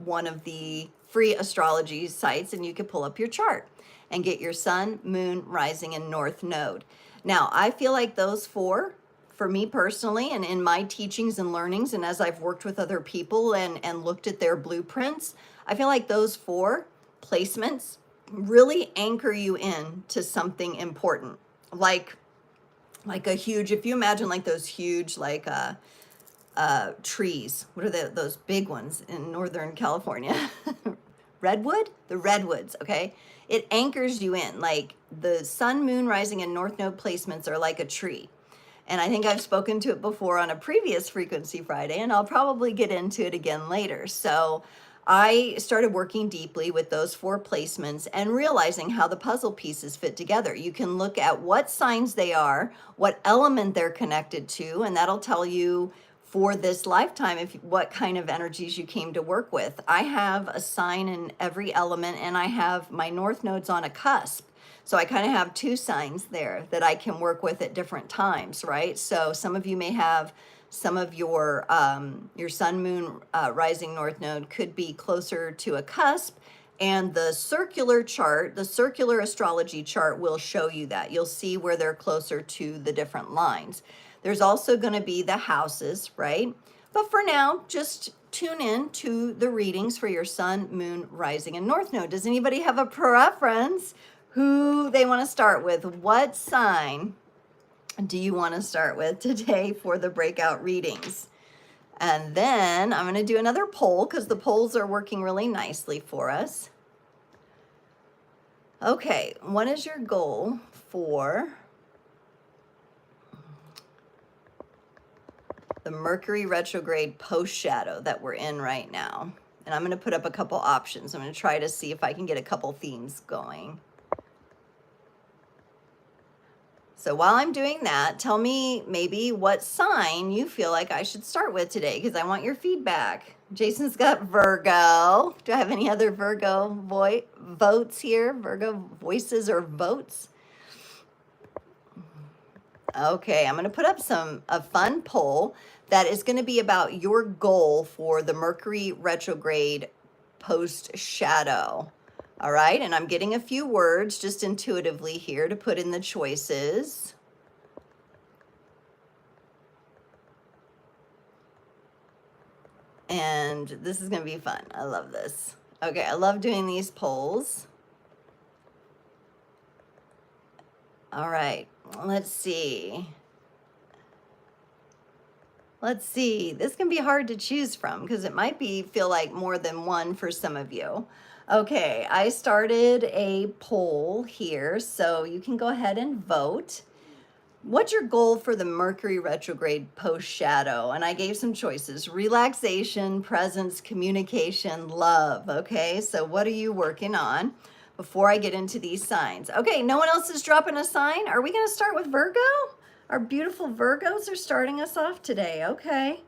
one of the free astrology sites, and you can pull up your chart and get your sun, moon, rising, and north node. Now, I feel like those four, for me personally, and in my teachings and learnings, and as I've worked with other people and looked at their blueprints, I feel like those four placements really anchor you in to something important. Like a huge, if you imagine like those huge, like trees, what are those big ones in Northern California? Redwood? The redwoods, okay? It anchors you in. Like the sun, moon, rising, and north node placements are like a tree. And I think I've spoken to it before on a previous Frequency Friday, and I'll probably get into it again later. So I started working deeply with those four placements and realizing how the puzzle pieces fit together. You can look at what signs they are, what element they're connected to, and that'll tell you for this lifetime what kind of energies you came to work with. I have a sign in every element, and I have my north nodes on a cusp. So I kind of have two signs there that I can work with at different times, right? So some of you may have some of your sun, moon, rising north node could be closer to a cusp, and the circular chart, the circular astrology chart will show you that. You'll see where they're closer to the different lines. There's also going to be the houses, right? But for now, just tune in to the readings for your sun, moon, rising, and north node. Does anybody have a preference who they want to start with? What sign do you want to start with today for the breakout readings? And then I'm going to do another poll because the polls are working really nicely for us. Okay, what is your goal for the Mercury retrograde post shadow that we're in right now? And I'm going to put up a couple options. I'm going to try to see if I can get a couple themes going. So while I'm doing that, tell me maybe what sign you feel like I should start with today, because I want your feedback. Jason's got Virgo. Do I have any other Virgo votes here? Virgo voices or votes? Okay, I'm going to put up a fun poll that is going to be about your goal for the Mercury retrograde post shadow. All right, and I'm getting a few words just intuitively here to put in the choices. And this is going to be fun. I love this. Okay, I love doing these polls. All right, let's see. Let's see. This can be hard to choose from because it might feel like more than one for some of you. Okay, I started a poll here, so you can go ahead and vote. What's your goal for the Mercury retrograde post shadow? And I gave some choices: relaxation, presence, communication, love. Okay, so what are you working on before I get into these signs? Okay, no one else is dropping a sign. Are we going to start with Virgo? Our beautiful Virgos are starting us off today. Okay,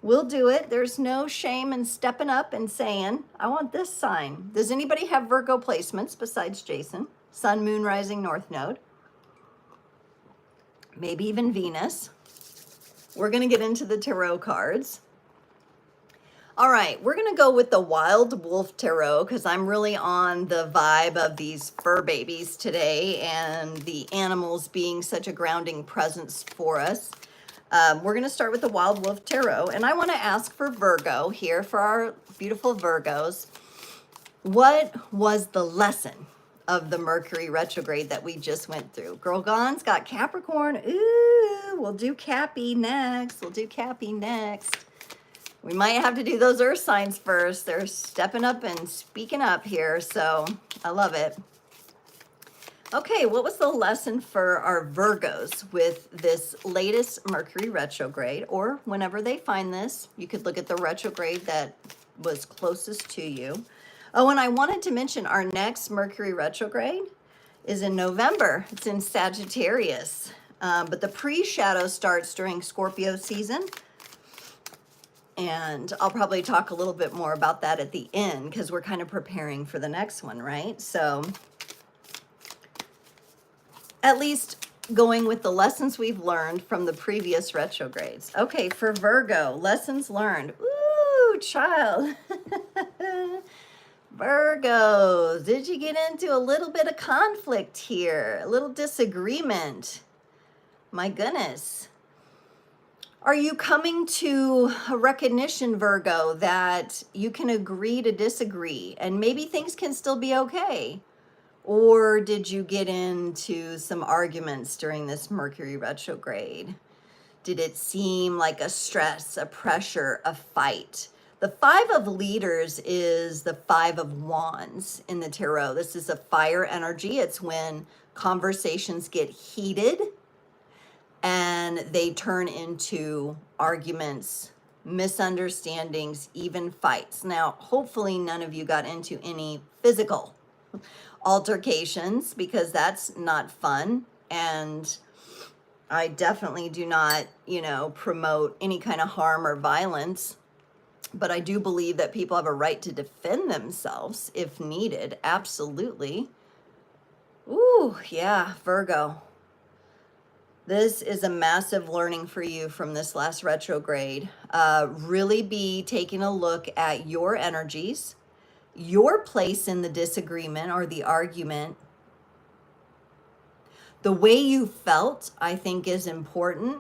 we'll do it. There's no shame in stepping up and saying, I want this sign. Does anybody have Virgo placements besides Jason? Sun, Moon, Rising, North Node. Maybe even Venus. We're going to get into the tarot cards. All right, we're going to go with the Wild Wolf Tarot because I'm really on the vibe of these fur babies today and the animals being such a grounding presence for us. We're going to start with the Wild Wolf Tarot, and I want to ask for Virgo here, for our beautiful Virgos. What was the lesson of the Mercury retrograde that we just went through? Girl Gone's got Capricorn. Ooh, we'll do Cappy next. We might have to do those earth signs first. They're stepping up and speaking up here, so I love it. Okay, what was the lesson for our Virgos with this latest Mercury retrograde? Or whenever they find this, you could look at the retrograde that was closest to you. Oh, and I wanted to mention our next Mercury retrograde is in November. It's in Sagittarius, but the pre-shadow starts during Scorpio season. And I'll probably talk a little bit more about that at the end because we're kind of preparing for the next one, right? So at least going with the lessons we've learned from the previous retrogrades. Okay, for Virgo, lessons learned. Ooh, child. Virgos, did you get into a little bit of conflict here? A little disagreement? My goodness. Are you coming to a recognition, Virgo, that you can agree to disagree and maybe things can still be okay? Or did you get into some arguments during this Mercury retrograde? Did it seem like a stress, a pressure, a fight? The Five of Leaders is the Five of Wands in the tarot. This is a fire energy. It's when conversations get heated and they turn into arguments, misunderstandings, even fights. Now, hopefully none of you got into any physical altercations because that's not fun. And I definitely do not, promote any kind of harm or violence. But I do believe that people have a right to defend themselves if needed. Absolutely. Ooh, yeah, Virgo. This is a massive learning for you from this last retrograde. Really be taking a look at your energies, your place in the disagreement or the argument. The way you felt, I think, is important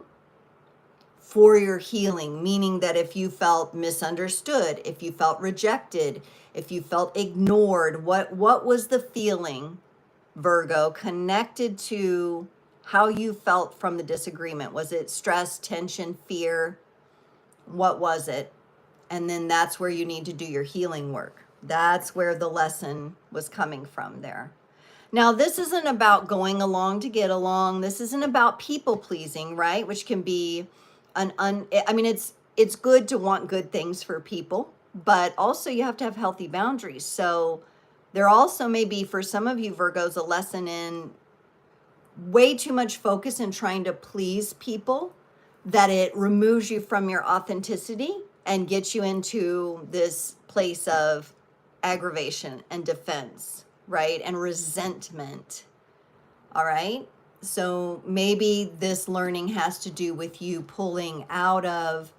for your healing, meaning that if you felt misunderstood, if you felt rejected, if you felt ignored, what was the feeling, Virgo, connected to how you felt from the disagreement? Was it stress, tension, fear? What was it? And then that's where you need to do your healing work. That's where the lesson was coming from there. Now, this isn't about going along to get along. This isn't about people pleasing, right? Which can be it's good to want good things for people, but also you have to have healthy boundaries. So there also may be, for some of you Virgos, a lesson in way too much focus in trying to please people that it removes you from your authenticity and gets you into this place of aggravation and defense, right? And resentment. All right. So maybe this learning has to do with you pulling out of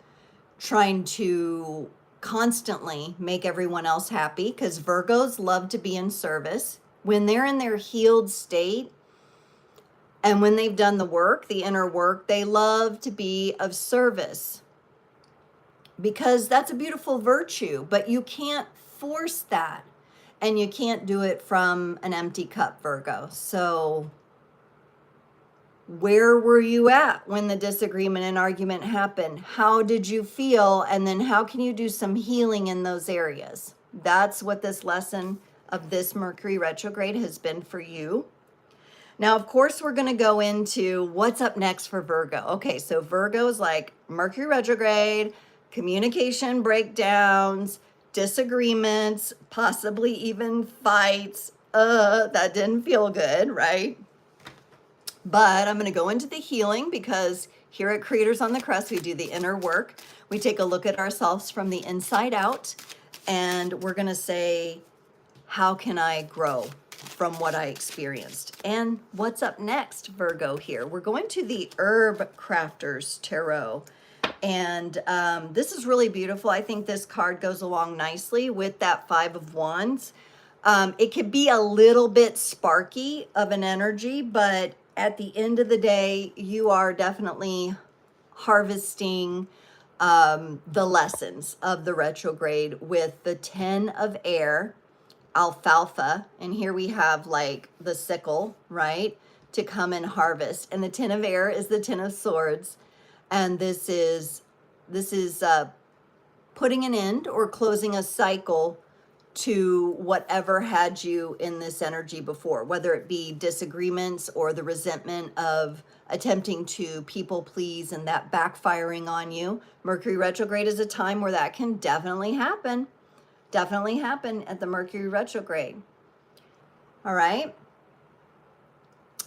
trying to constantly make everyone else happy, because Virgos love to be in service. When they're in their healed state and when they've done the work, the inner work, they love to be of service, because that's a beautiful virtue, but you can't force that, and you can't do it from an empty cup, Virgo. So where were you at when the disagreement and argument happened? How did you feel? And then how can you do some healing in those areas? That's what this lesson of this Mercury retrograde has been for you. Now, of course, we're going to go into what's up next for Virgo. Okay, so Virgo is like Mercury retrograde, communication breakdowns, disagreements, possibly even fights. That didn't feel good, right? But I'm going to go into the healing, because here at Creators on the Crest, we do the inner work. We take a look at ourselves from the inside out, and we're going to say, how can I grow from what I experienced? And what's up next, Virgo, here? We're going to the Herb Crafters Tarot. And this is really beautiful. I think this card goes along nicely with that Five of Wands. It could be a little bit sparky of an energy, but at the end of the day, you are definitely harvesting the lessons of the retrograde with the 10 of air, alfalfa, and here we have like the sickle, right, to come and harvest. And the 10 of air is the 10 of swords, and this is putting an end or closing a cycle to whatever had you in this energy before, whether it be disagreements or the resentment of attempting to people please and that backfiring on you. Mercury retrograde is a time where that can definitely happen at the Mercury retrograde. All right.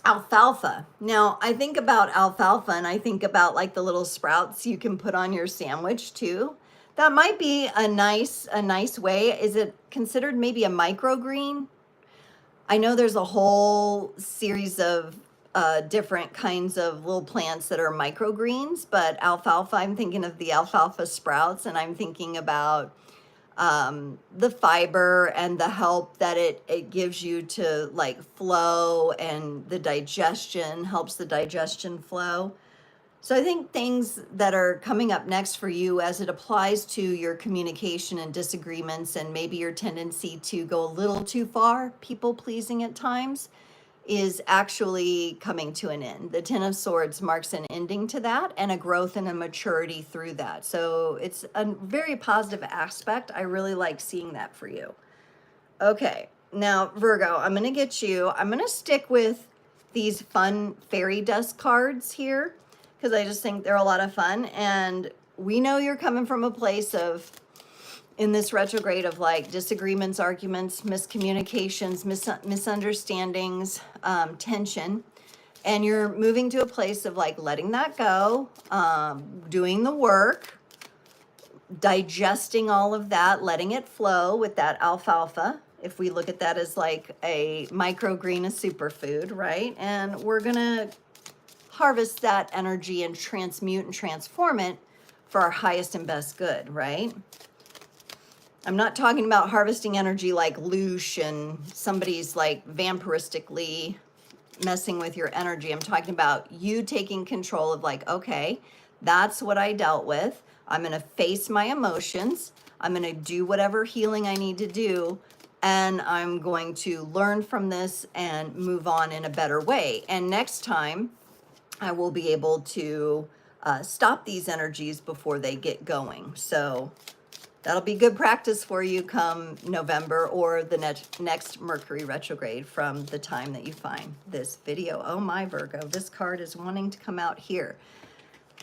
Alfalfa. Now, I think about alfalfa and I think about like the little sprouts you can put on your sandwich too. That might be a nice way. Is it considered maybe a microgreen? I know there's a whole series of different kinds of little plants that are microgreens, but alfalfa, I'm thinking of the alfalfa sprouts, and I'm thinking about the fiber and the help that it gives you to like flow, and the digestion, helps the digestion flow. So I think things that are coming up next for you as it applies to your communication and disagreements, and maybe your tendency to go a little too far, people pleasing at times, is actually coming to an end. The 10 of Swords marks an ending to that and a growth and a maturity through that. So it's a very positive aspect. I really like seeing that for you. Okay, now Virgo, I'm going to stick with these fun fairy dust cards here, because I just think they're a lot of fun. And we know you're coming from a place of, in this retrograde, of like disagreements, arguments, miscommunications, misunderstandings, tension. And you're moving to a place of like letting that go, doing the work, digesting all of that, letting it flow with that alfalfa. If we look at that as like a microgreen, a superfood, right? And we're gonna harvest that energy and transmute and transform it for our highest and best good, right? I'm not talking about harvesting energy like loosh and somebody's like vampiristically messing with your energy. I'm talking about you taking control of like, okay, that's what I dealt with. I'm going to face my emotions. I'm going to do whatever healing I need to do. And I'm going to learn from this and move on in a better way. And next time I will be able to stop these energies before they get going. So that'll be good practice for you come November or the next Mercury retrograde from the time that you find this video. Oh my, Virgo, this card is wanting to come out here.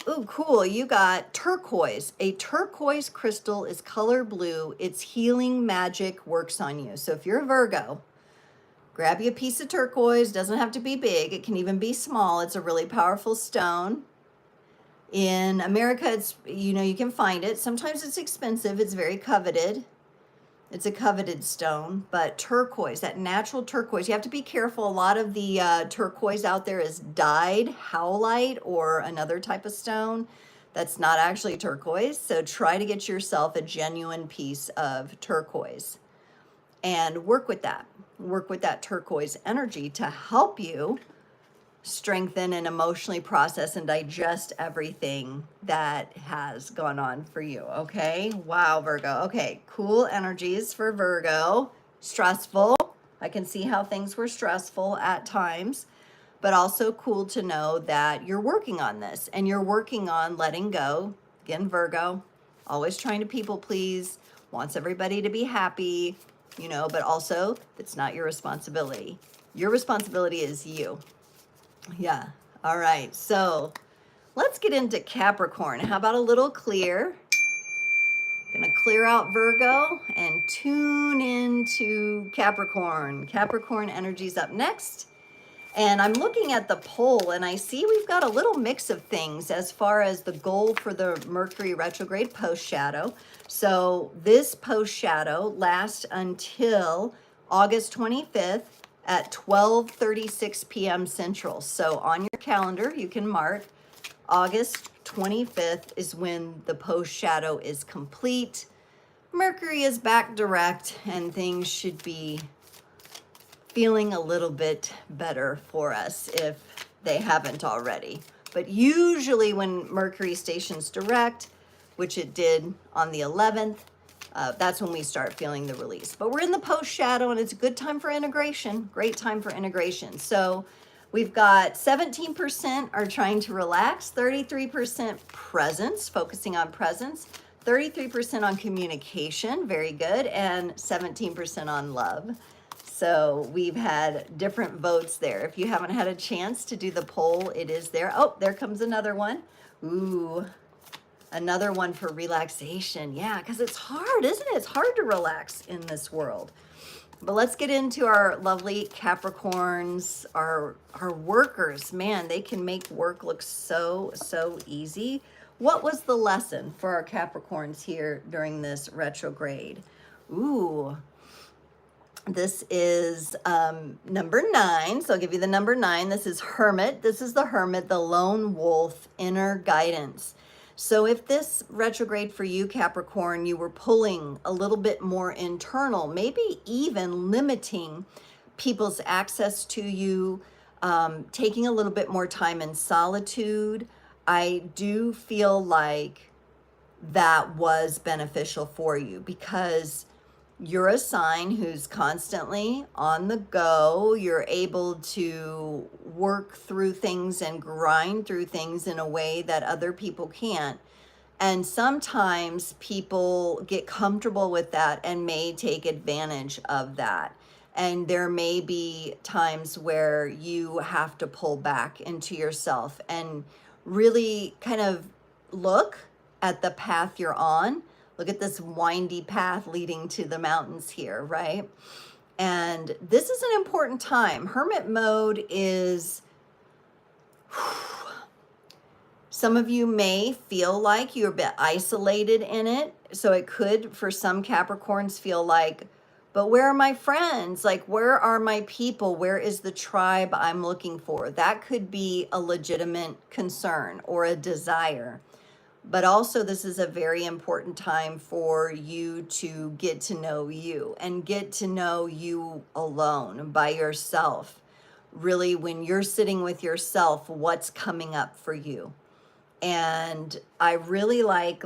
Ooh, cool. You got turquoise. A turquoise crystal is color blue. Its healing magic works on you. So if you're a Virgo, Grab you a piece of turquoise. Doesn't have to be big. It can even be small. It's a really powerful stone. In America, it's, you know, you can find it. Sometimes it's expensive. It's very coveted. It's a coveted stone, but turquoise, that natural turquoise, you have to be careful. A lot of the turquoise out there is dyed howlite or another type of stone that's not actually turquoise. So try to get yourself a genuine piece of turquoise and work with that. Work with that turquoise energy to help you strengthen and emotionally process and digest everything that has gone on for you. Okay. Wow, Virgo. Okay. Cool energies for Virgo. Stressful. I can see how things were stressful at times, but also cool to know that you're working on this and you're working on letting go. Again, Virgo, always trying to people please, wants everybody to be happy, you know, but also it's not your responsibility. Your responsibility is you. Yeah. All right. So let's get into Capricorn. How about a little clear? Gonna clear out Virgo and tune into Capricorn. Capricorn energy's up next. And I'm looking at the poll and I see we've got a little mix of things as far as the goal for the Mercury retrograde post shadow. So this post shadow lasts until August 25th at 12:36 p.m. Central. So on your calendar, you can mark August 25th is when the post shadow is complete. Mercury is back direct and things should be feeling a little bit better for us if they haven't already. But usually when Mercury stations direct, which it did on the 11th, that's when we start feeling the release. But we're in the post shadow and it's a good time for integration, great time for integration. So we've got 17% are trying to relax, 33% presence, focusing on presence, 33% on communication, very good, and 17% on love. So we've had different votes there. If you haven't had a chance to do the poll, it is there. Oh, there comes another one. Ooh. Another one for relaxation. Yeah, because it's hard, isn't it? It's hard to relax in this world. But let's get into our lovely Capricorns, our workers. Man, they can make work look so easy. What was the lesson for our Capricorns here during this retrograde? Ooh, this is number 9. So I'll give you the number 9. This is Hermit. This is the Hermit, the lone wolf, inner guidance. So if this retrograde for you, Capricorn, you were pulling a little bit more internal, maybe even limiting people's access to you, taking a little bit more time in solitude, I do feel like that was beneficial for you because you're a sign who's constantly on the go. You're able to work through things and grind through things in a way that other people can't. And sometimes people get comfortable with that and may take advantage of that. And there may be times where you have to pull back into yourself and really kind of look at the path you're on. Look at this windy path leading to the mountains here, right? And this is an important time. Hermit mode is, some of you may feel like you're a bit isolated in it. So it could, for some Capricorns, feel like, but where are my friends? Like, where are my people? Where is the tribe I'm looking for? That could be a legitimate concern or a desire. But also this is a very important time for you to get to know you and get to know you alone by yourself. Really, when you're sitting with yourself, what's coming up for you? And I really like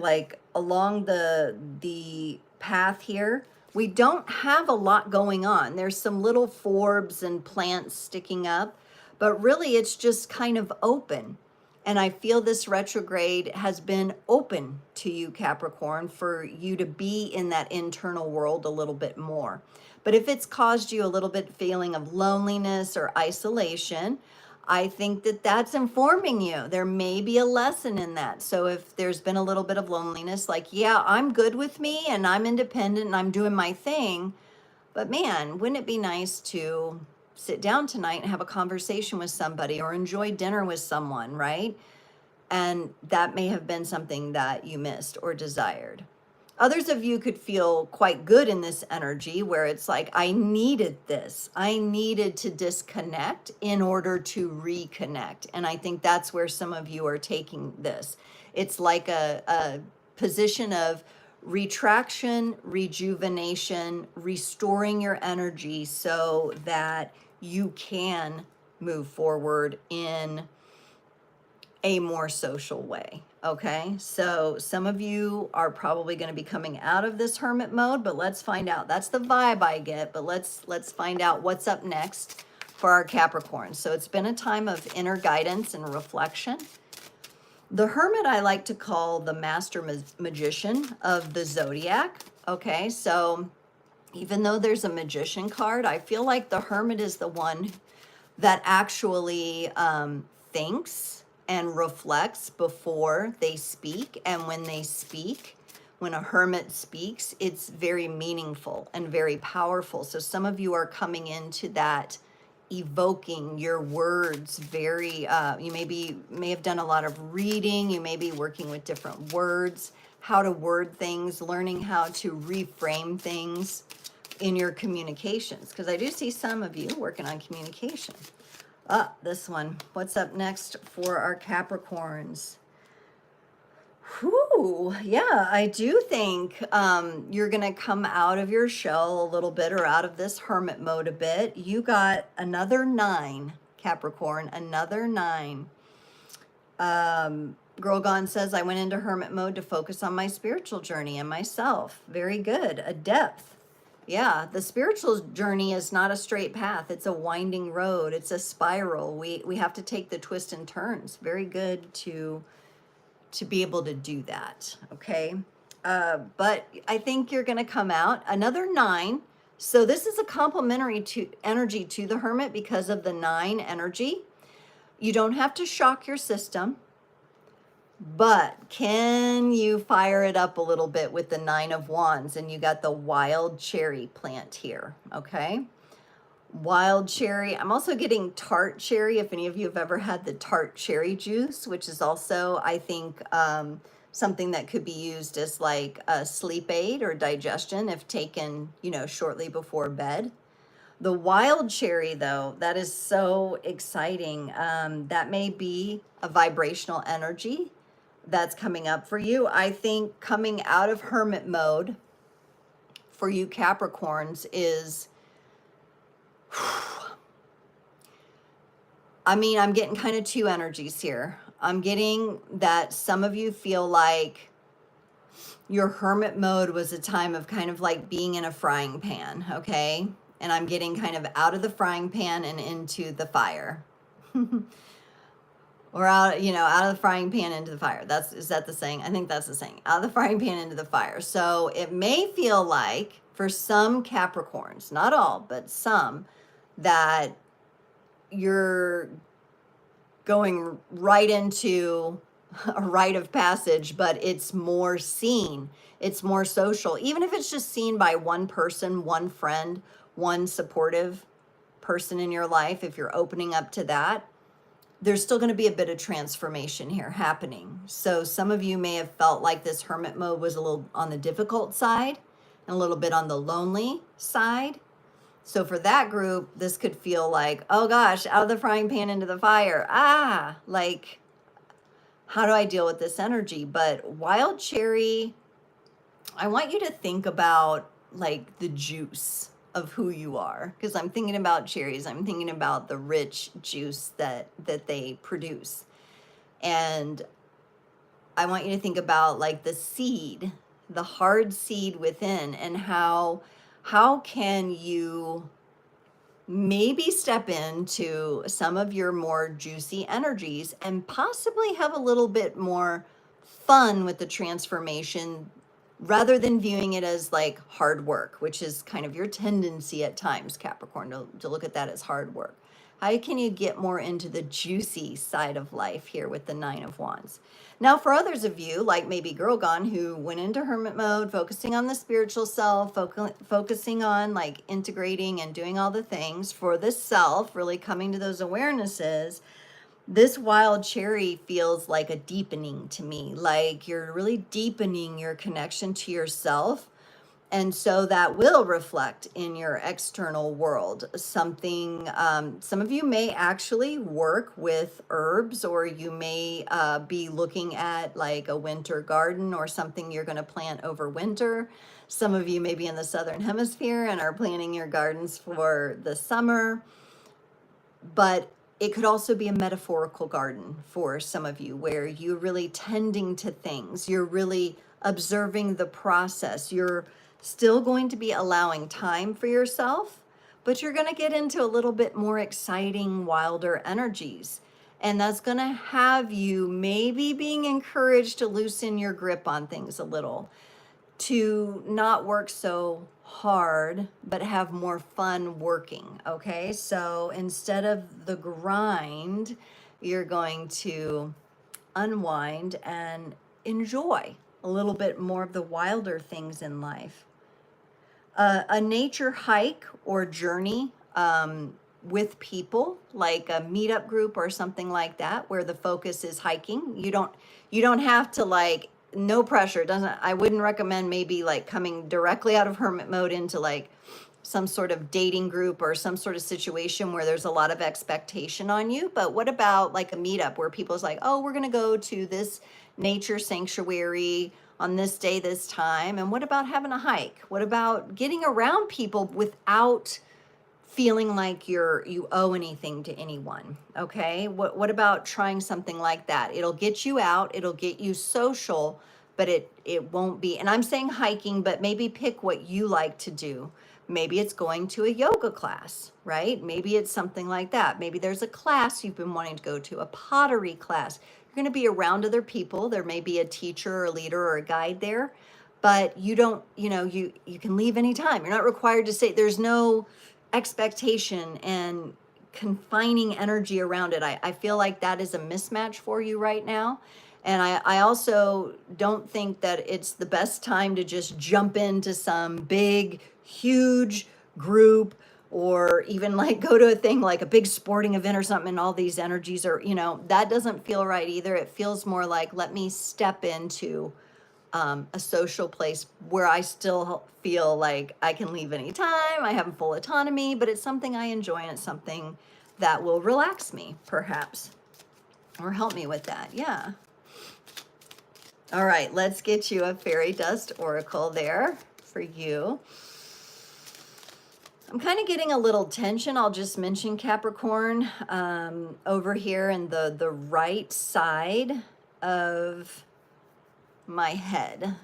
along the path here, we don't have a lot going on. There's some little forbs and plants sticking up, but really it's just kind of open. And I feel this retrograde has been open to you, Capricorn, for you to be in that internal world a little bit more. But if it's caused you a little bit feeling of loneliness or isolation, I think that that's informing you. There may be a lesson in that. So if there's been a little bit of loneliness, like, yeah, I'm good with me and I'm independent and I'm doing my thing, but man, wouldn't it be nice to sit down tonight and have a conversation with somebody or enjoy dinner with someone, right? And that may have been something that you missed or desired. Others of you could feel quite good in this energy where it's like, I needed this. I needed to disconnect in order to reconnect. And I think that's where some of you are taking this. It's like a position of retraction, rejuvenation, restoring your energy so that you can move forward in a more social way. Okay, so some of you are probably going to be coming out of this hermit mode, but let's find out. That's the vibe I get, but let's find out what's up next for our Capricorn. So it's been a time of inner guidance and reflection. The hermit I like to call the master magician of the zodiac. Okay, so even though there's a magician card, I feel like the hermit is the one that actually thinks and reflects before they speak. And when they speak, when a hermit speaks, it's very meaningful and very powerful. So some of you are coming into that, evoking your words very, you may have done a lot of reading, you may be working with different words, how to word things, learning how to reframe things in your communications. Because I do see some of you working on communication. This one. What's up next for our Capricorns? Whew, yeah, I do think you're going to come out of your shell a little bit or out of this hermit mode a bit. You got another 9, Capricorn, another 9. Girl Gone says, I went into hermit mode to focus on my spiritual journey and myself. Very good. A depth. Yeah, the spiritual journey is not a straight path. It's a winding road. It's a spiral. We have to take the twists and turns. Very good to be able to do that, okay? But I think you're going to come out another 9. So this is a complementary energy to the hermit because of the 9 energy. You don't have to shock your system. But can you fire it up a little bit with the 9 of Wands? And you got the wild cherry plant here, okay? Wild cherry. I'm also getting tart cherry, if any of you have ever had the tart cherry juice, which is also, I think, something that could be used as like a sleep aid or digestion if taken, you know, shortly before bed. The wild cherry, though, that is so exciting. That may be a vibrational energy that's coming up for you. I think coming out of hermit mode for you Capricorns is, I mean, I'm getting kind of 2 energies here. I'm getting that some of you feel like your hermit mode was a time of kind of like being in a frying pan, okay? And I'm getting kind of out of the frying pan and into the fire. Or out, you know, out of the frying pan into the fire. Is that the saying? I think that's the saying. Out of the frying pan into the fire. So it may feel like for some Capricorns, not all, but some, that you're going right into a rite of passage, but it's more seen. It's more social. Even if it's just seen by one person, one friend, one supportive person in your life, if you're opening up to that, there's still going to be a bit of transformation here happening. So some of you may have felt like this hermit mode was a little on the difficult side and a little bit on the lonely side. So for that group, this could feel like, oh gosh, out of the frying pan into the fire. Like, how do I deal with this energy? But wild cherry, I want you to think about like the juice of who you are, because I'm thinking about cherries. I'm thinking about the rich juice that they produce. And I want you to think about like the seed, the hard seed within, and how can you maybe step into some of your more juicy energies and possibly have a little bit more fun with the transformation rather than viewing it as like hard work, which is kind of your tendency at times, Capricorn, to look at that as hard work. How can you get more into the juicy side of life here with the Nine of Wands? Now, for others of you, like maybe Girl Gone, who went into hermit mode, focusing on the spiritual self, focusing on like integrating and doing all the things for the self, really coming to those awarenesses, this wild cherry feels like a deepening to me, like you're really deepening your connection to yourself. And so that will reflect in your external world. Something, some of you may actually work with herbs, or you may be looking at like a winter garden or something you're going to plant over winter. Some of you may be in the Southern Hemisphere and are planting your gardens for the summer. But it could also be a metaphorical garden for some of you, where you're really tending to things. You're really observing the process. You're still going to be allowing time for yourself, but you're going to get into a little bit more exciting, wilder energies. And that's going to have you maybe being encouraged to loosen your grip on things a little, to not work so hard, but have more fun working. Okay, so instead of the grind, you're going to unwind and enjoy a little bit more of the wilder things in life. A nature hike or journey with people, like a meetup group or something like that, where the focus is hiking. You don't have to, like, no pressure. I wouldn't recommend maybe like coming directly out of hermit mode into like some sort of dating group or some sort of situation where there's a lot of expectation on you. But what about like a meetup where people's like, oh, we're going to go to this nature sanctuary on this day, this time. And what about having a hike? What about getting around people without feeling like you owe anything to anyone? Okay, what about trying something like that? It'll get you out, it'll get you social, but it won't be, and I'm saying hiking, but maybe pick what you like to do. Maybe it's going to a yoga class, right? Maybe it's something like that. Maybe there's a class you've been wanting to go to, a pottery class. You're going to be around other people. There may be a teacher or a leader or a guide there, but you don't, you can leave anytime. You're not required to stay. There's no expectation and confining energy around it. I feel like that is a mismatch for you right now. And I also don't think that it's the best time to just jump into some big, huge group, or even like go to a thing like a big sporting event or something, and all these energies are, that doesn't feel right either. It feels more like, let me step into a social place where I still feel like I can leave anytime, I have full autonomy, but it's something I enjoy, and it's something that will relax me, perhaps, or help me with that. Yeah. All right, let's get you a fairy dust oracle there for you. I'm kind of getting a little tension. I'll just mention Capricorn over here in the right side of my head.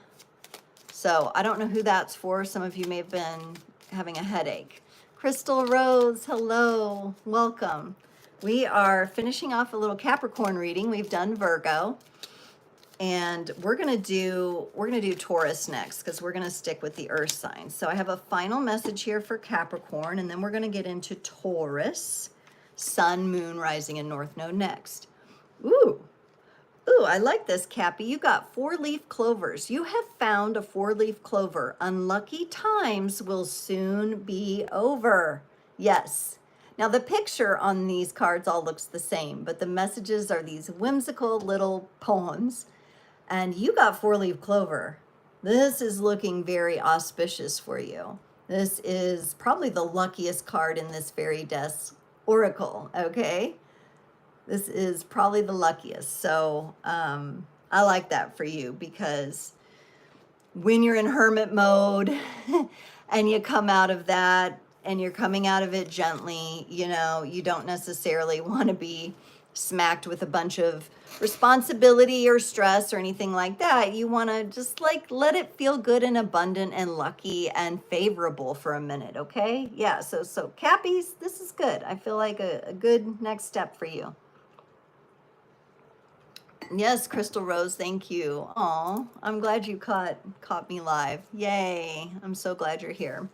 So I don't know who that's for. Some of you may have been having a headache. Crystal Rose, hello, welcome. We are finishing off a little Capricorn reading. We've done Virgo, and we're gonna do Taurus next, because we're gonna stick with the earth signs. So I have a final message here for Capricorn, and then we're gonna get into Taurus, Sun, Moon, Rising, and North Node next. Ooh, I like this, Cappy. You got 4-leaf clovers. You have found a 4-leaf clover. Unlucky times will soon be over. Yes. Now the picture on these cards all looks the same, but the messages are these whimsical little poems. And you got 4-leaf clover. This is looking very auspicious for you. This is probably the luckiest card in this fairy dust oracle, okay? This is probably the luckiest. So I like that for you, because when you're in hermit mode and you come out of that, and you're coming out of it gently, you don't necessarily want to be smacked with a bunch of responsibility or stress or anything like that. You want to just like let it feel good and abundant and lucky and favorable for a minute, okay? Yeah, so Cappies, this is good. I feel like a good next step for you. Yes, Crystal Rose, thank you. Oh, I'm glad you caught me live. Yay, I'm so glad you're here.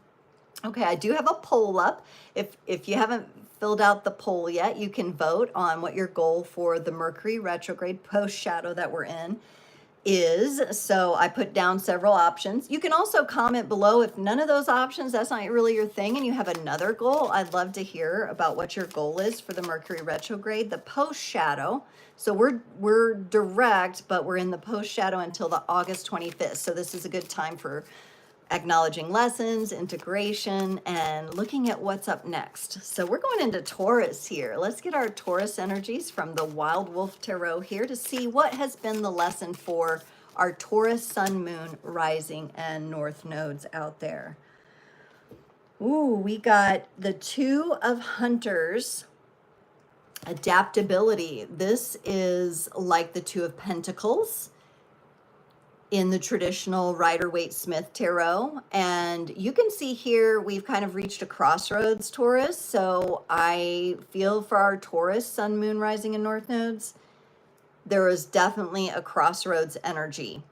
Okay, I do have a poll up. If you haven't filled out the poll yet, you can vote on what your goal for the Mercury retrograde post shadow that we're in is. So I put down several options. You can also comment below if none of those options, that's not really your thing, and you have another goal. I'd love to hear about what your goal is for the Mercury retrograde, the post shadow. So we're direct, but we're in the post shadow until the August 25th. So this is a good time for acknowledging lessons, integration, and looking at what's up next. So we're going into Taurus here. Let's get our Taurus energies from the Wild Wolf Tarot here to see what has been the lesson for our Taurus Sun, Moon, Rising, and North nodes out there. Ooh, we got the Two of Hunters. Adaptability. This is like the Two of Pentacles in the traditional Rider-Waite-Smith tarot. And you can see here, we've kind of reached a crossroads, Taurus. So I feel for our Taurus Sun, Moon, Rising, and North nodes, there is definitely a crossroads energy.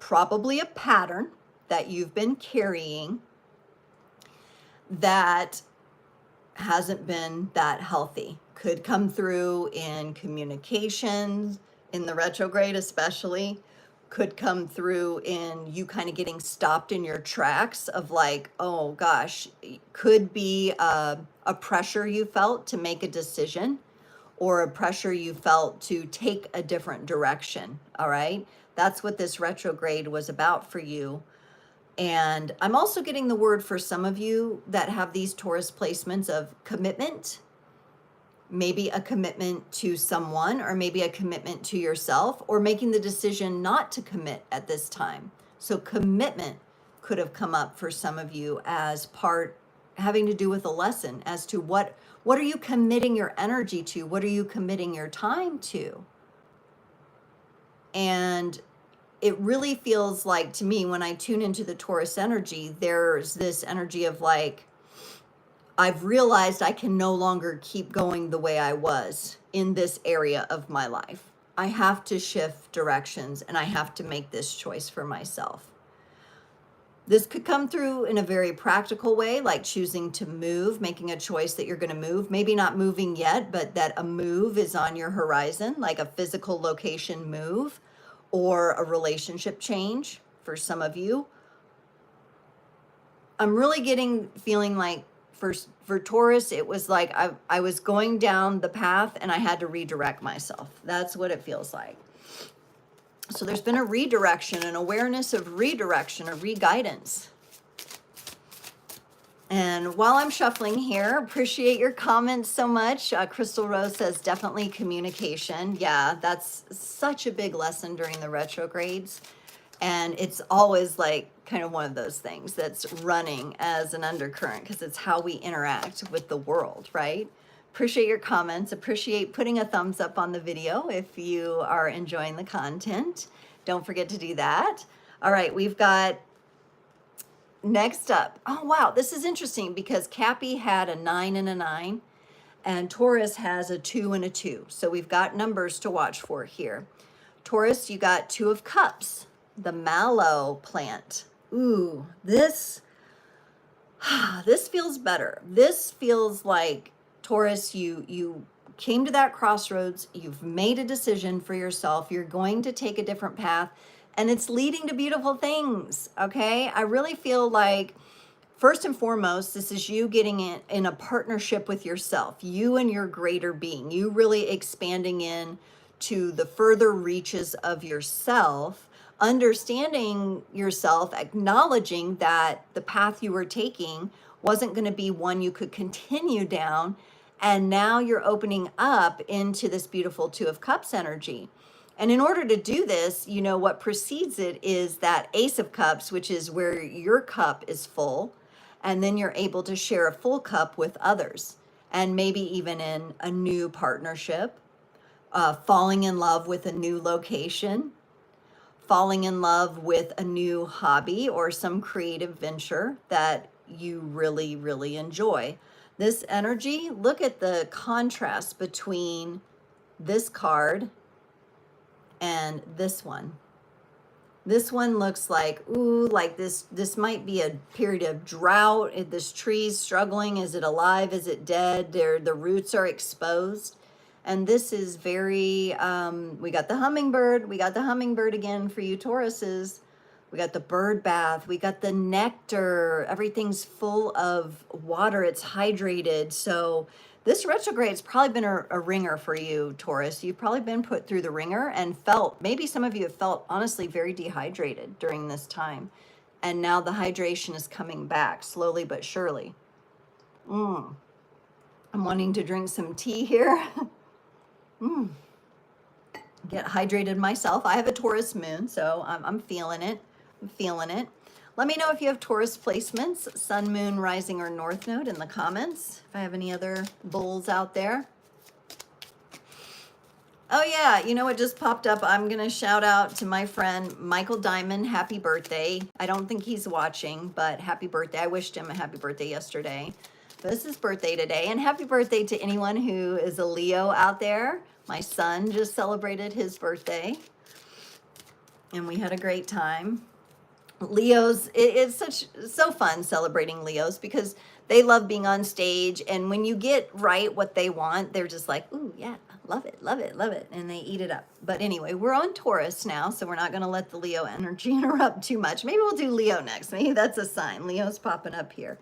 Probably a pattern that you've been carrying that hasn't been that healthy. Could come through in communication, in the retrograde especially. Could come through in you kind of getting stopped in your tracks of like, oh gosh, could be a pressure you felt to make a decision, or a pressure you felt to take a different direction. All right. That's what this retrograde was about for you. And I'm also getting the word for some of you that have these Taurus placements of commitment, maybe a commitment to someone, or maybe a commitment to yourself, or making the decision not to commit at this time. So commitment could have come up for some of you as part having to do with a lesson as to what are you committing your energy to? What are you committing your time to? And it really feels like to me when I tune into the Taurus energy, there's this energy of like, I've realized I can no longer keep going the way I was in this area of my life. I have to shift directions and I have to make this choice for myself. This could come through in a very practical way, like choosing to move, making a choice that you're going to move, maybe not moving yet, but that a move is on your horizon, like a physical location move or a relationship change for some of you. I'm really feeling like for Taurus, it was like I was going down the path and I had to redirect myself. That's what it feels like. So there's been a redirection, an awareness of redirection, a re-guidance. And while I'm shuffling here, appreciate your comments so much. Crystal Rose says definitely communication. Yeah, that's such a big lesson during the retrogrades. And it's always like kind of one of those things that's running as an undercurrent because it's how we interact with the world, right? Appreciate your comments. Appreciate putting a thumbs up on the video if you are enjoying the content. Don't forget to do that. All right, we've got next up. Oh, wow, this is interesting because Cappy had a 9 and a 9 and Taurus has a 2 and a 2. So we've got numbers to watch for here. Taurus, you got 2 of Cups, the mallow plant. Ooh, this feels better. This feels like Taurus, you came to that crossroads, you've made a decision for yourself, you're going to take a different path, and it's leading to beautiful things, okay? I really feel like, first and foremost, this is you getting in a partnership with yourself, you and your greater being, you really expanding in to the further reaches of yourself, understanding yourself, acknowledging that the path you were taking wasn't going to be one you could continue down. And now you're opening up into this beautiful 2 of Cups energy. And in order to do this, you know, what precedes it is that Ace of Cups, which is where your cup is full. And then you're able to share a full cup with others. And maybe even in a new partnership, falling in love with a new location, falling in love with a new hobby or some creative venture that you really, really enjoy. This energy, look at the contrast between this card and this one. This one looks like, ooh, like this might be a period of drought. This tree's struggling. Is it alive? Is it dead? The roots are exposed. And this is very, we got the hummingbird. We got the hummingbird again for you Tauruses. We got the bird bath. We got the nectar. Everything's full of water. It's hydrated. So this retrograde's probably been a ringer for you, Taurus. You've probably been put through the ringer and felt, maybe some of you have felt honestly very dehydrated during this time. And now the hydration is coming back slowly but surely. I'm wanting to drink some tea here. Get hydrated myself. I have a Taurus moon, so I'm feeling it. I'm feeling it. Let me know if you have Taurus placements, sun, moon, rising, or north node in the comments. If I have any other bulls out there. Oh yeah, you know what just popped up? I'm gonna shout out to my friend Michael Diamond. Happy birthday. I don't think he's watching, but happy birthday. I wished him a happy birthday yesterday. But this is his birthday today, and happy birthday to anyone who is a Leo out there. My son just celebrated his birthday, and we had a great time. Leos, it's so fun celebrating Leos because they love being on stage, and when you get right what they want, they're just like, ooh, yeah, love it, love it, love it, and they eat it up. But anyway, we're on Taurus now, so we're not going to let the Leo energy interrupt too much. Maybe we'll do Leo next. Maybe that's a sign. Leo's popping up here.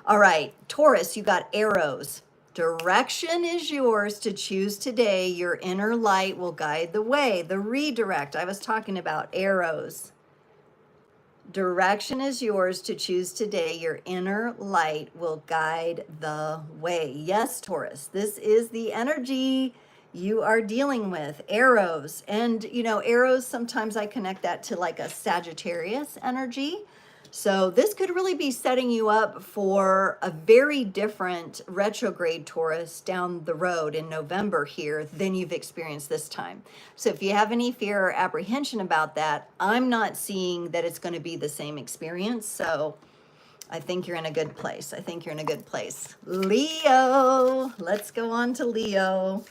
All right, Taurus, you got arrows. Direction is yours to choose today. Your inner light will guide the way. The redirect, I was talking about arrows. Direction is yours to choose today. Your inner light will guide the way. Yes, Taurus, this is the energy you are dealing with. Arrows. And, you know, arrows, sometimes I connect that to like a Sagittarius energy. So this could really be setting you up for a very different retrograde Taurus down the road in November here than you've experienced this time. So if you have any fear or apprehension about that, I'm not seeing that it's going to be the same experience. So I think you're in a good place. I think you're in a good place. Leo, let's go on to Leo.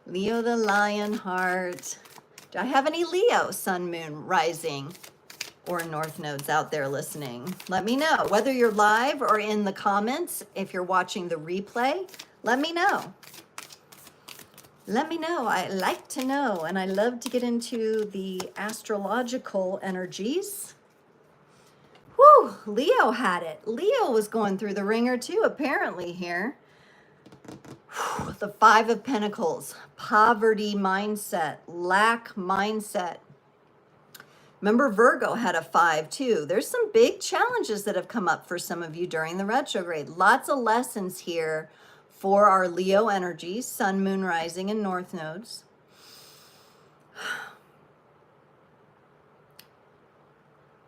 Leo the lion heart. Do I have any Leo sun, moon, rising, or north nodes out there listening? Let me know, whether you're live or in the comments. If you're watching the replay, let me know. Let me know. I like to know, and I love to get into the astrological energies. Whew, Leo had it. Leo was going through the ringer too, apparently here. Whew, the Five of Pentacles, poverty mindset, lack mindset. Remember, Virgo had a 5 too. There's some big challenges that have come up for some of you during the retrograde. Lots of lessons here for our Leo energies, sun, moon, rising, and north nodes.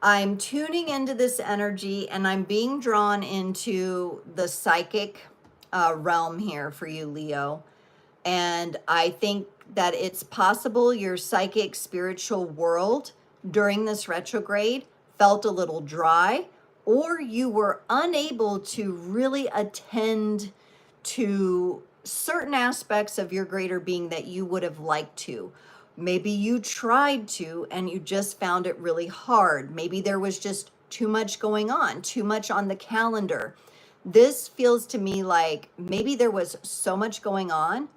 I'm tuning into this energy and I'm being drawn into the psychic realm here for you, Leo. And I think that it's possible your psychic spiritual world during this retrograde felt a little dry, or you were unable to really attend to certain aspects of your greater being that you would have liked to. Maybe you tried to and you just found it really hard. Maybe there was just too much going on, too much on the calendar. This feels to me like maybe there was so much going on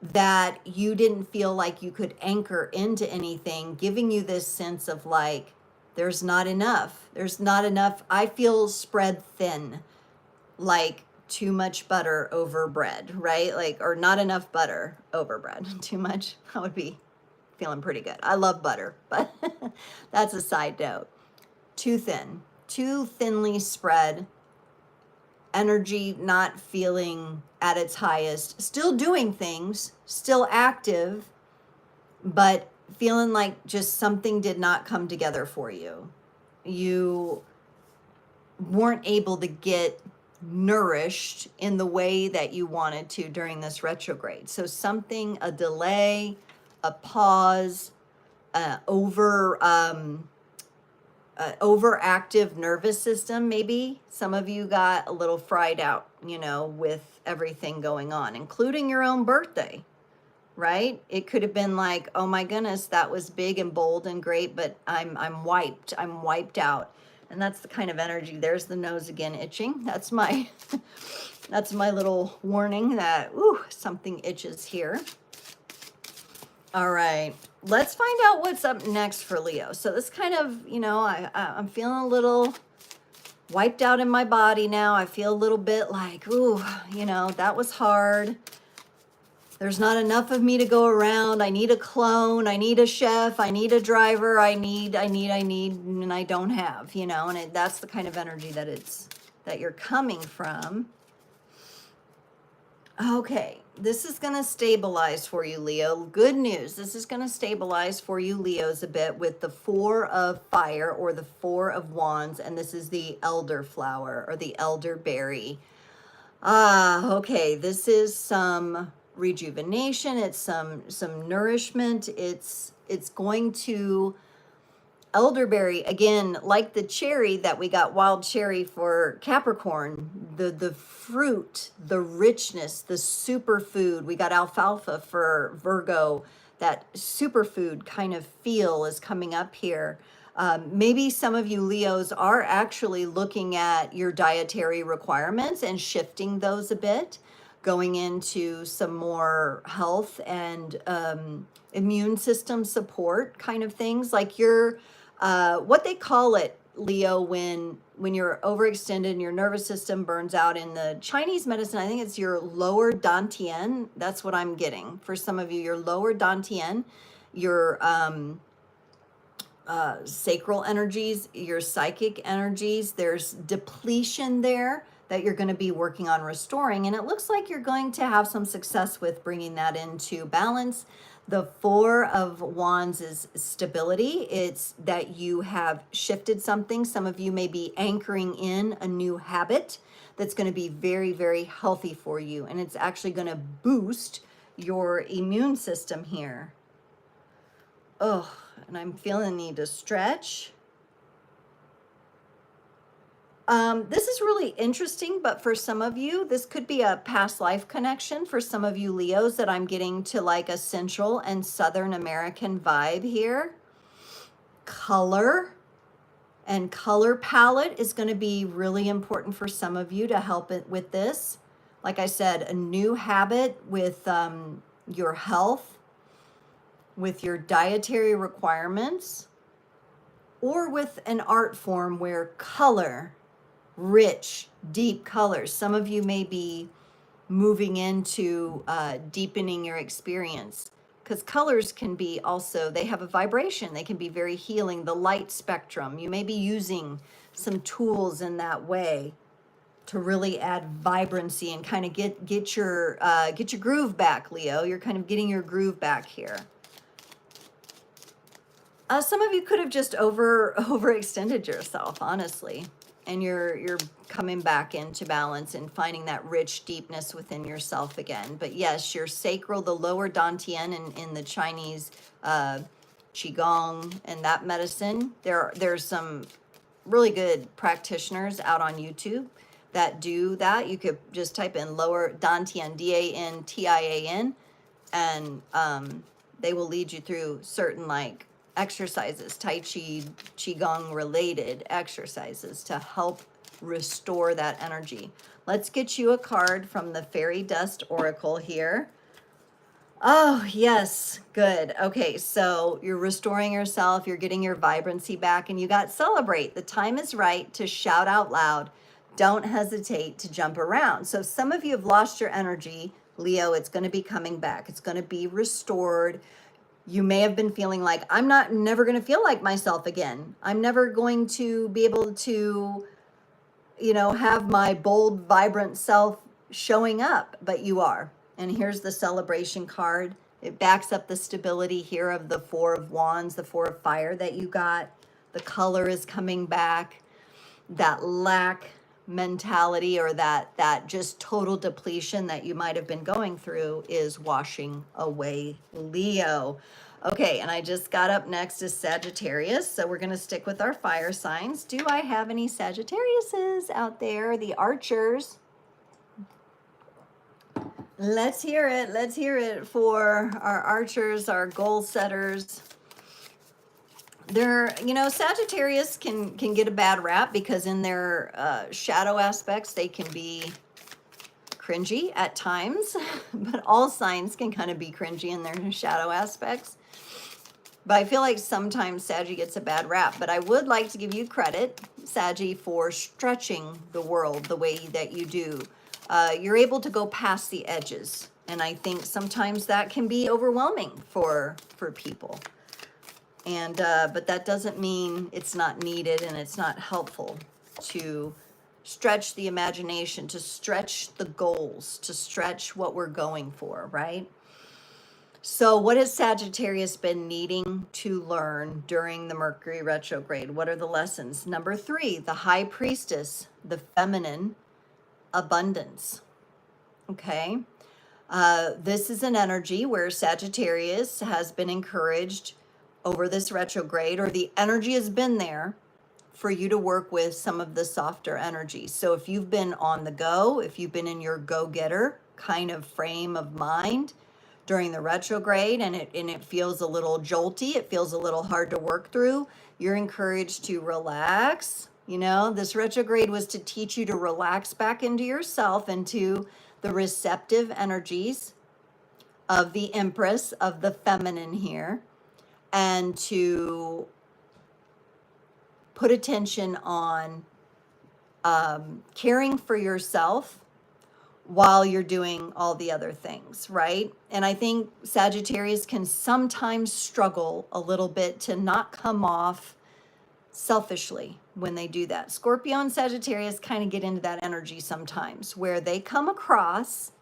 that you didn't feel like you could anchor into anything, giving you this sense of like, there's not enough. There's not enough. I feel spread thin, like too much butter over bread, right? Like, or not enough butter over bread. Too much, I would be feeling pretty good. I love butter, but that's a side note. Too thin, too thinly spread. Energy not feeling at its highest, still doing things, still active, but feeling like just something did not come together for you. You weren't able to get nourished in the way that you wanted to during this retrograde. So something, a delay, a pause, overactive nervous system, maybe. Some of you got a little fried out, you know, with everything going on, including your own birthday, right? It could have been like, oh my goodness, that was big and bold and great, but I'm wiped out. And that's the kind of energy. There's the nose again itching. That's my that's my little warning that ooh, something itches here. All right, let's find out what's up next for Leo. So this kind of, you know, I'm feeling a little wiped out in my body now. I feel a little bit like, ooh, you know, that was hard. There's not enough of me to go around. I need a clone. I need a chef. I need a driver. I need, and I don't have, you know, and that's the kind of energy that you're coming from. Okay, this is going to stabilize for you, Leo. Good news. This is going to stabilize for you, Leos, a bit with the 4 of fire or the 4 of wands. And this is the elderflower or the elderberry. Okay. This is some rejuvenation. It's some nourishment. It's going to elderberry again, like the cherry that we got, wild cherry for Capricorn, the fruit, the richness, the superfood. We got alfalfa for Virgo. That superfood kind of feel is coming up here. Maybe some of you Leos are actually looking at your dietary requirements and shifting those a bit, going into some more health and immune system support kind of things, like your what they call it, Leo, when you're overextended and your nervous system burns out. In the Chinese medicine, I think it's your lower dantian. That's what I'm getting for some of you. Your lower dantian, your sacral energies, your psychic energies. There's depletion there that you're going to be working on restoring. And it looks like you're going to have some success with bringing that into balance. The 4 of wands is stability. It's that you have shifted something. Some of you may be anchoring in a new habit that's going to be very, very healthy for you. And it's actually going to boost your immune system here. Oh, and I'm feeling the need to stretch. This is really interesting, but for some of you, this could be a past life connection. For some of you Leos, that I'm getting to like a Central and Southern American vibe here. Color and color palette is going to be really important for some of you to help it with this. Like I said, a new habit with your health, with your dietary requirements, or with an art form where color, rich, deep colors. Some of you may be moving into deepening your experience, because colors can be also, they have a vibration. They can be very healing. The light spectrum, you may be using some tools in that way to really add vibrancy and kind of get your groove back, Leo. You're kind of getting your groove back here. Some of you could have just overextended yourself, honestly. And you're coming back into balance and finding that rich deepness within yourself again. But yes, your sacral, the lower dantian in the Chinese Qigong and that medicine, there's some really good practitioners out on YouTube that do that. You could just type in lower dantian, dantian, and they will lead you through certain like exercises, Tai Chi, Qigong related exercises to help restore that energy. Let's get you a card from the Fairy Dust Oracle here. Oh, yes. Good. Okay. So you're restoring yourself. You're getting your vibrancy back, and you got celebrate. The time is right to shout out loud. Don't hesitate to jump around. So some of you have lost your energy, Leo. It's going to be coming back. It's going to be restored. You may have been feeling like, I'm never going to feel like myself again. I'm never going to be able to, you know, have my bold, vibrant self showing up, but you are. And here's the celebration card. It backs up the stability here of the 4 of wands, the 4 of fire that you got. The color is coming back. That lack mentality, or that just total depletion that you might have been going through, is washing away, Leo. Okay, and I just got up next is Sagittarius, so we're going to stick with our fire signs. Do I have any Sagittariuses out there? The archers. Let's hear it. Let's hear it for our archers, our goal setters. They're, you know, Sagittarius can get a bad rap because in their shadow aspects, they can be cringy at times, but all signs can kind of be cringy in their shadow aspects. But I feel like sometimes Saggy gets a bad rap, but I would like to give you credit, Saggy, for stretching the world the way that you do. You're able to go past the edges. And I think sometimes that can be overwhelming for people. And, but that doesn't mean it's not needed and it's not helpful to stretch the imagination, to stretch the goals, to stretch what we're going for, right? So what has Sagittarius been needing to learn during the Mercury retrograde? What are the lessons? Number 3, the High Priestess, the feminine abundance. Okay. This is an energy where Sagittarius has been encouraged over this retrograde, or the energy has been there for you to work with some of the softer energies. So if you've been on the go, if you've been in your go-getter kind of frame of mind during the retrograde, and it feels a little jolty, it feels a little hard to work through, you're encouraged to relax. You know, this retrograde was to teach you to relax back into yourself, into the receptive energies of the Empress, of the feminine here, and to put attention on caring for yourself while you're doing all the other things, right? And I think Sagittarius can sometimes struggle a little bit to not come off selfishly when they do that. Scorpio and Sagittarius kind of get into that energy sometimes where they come across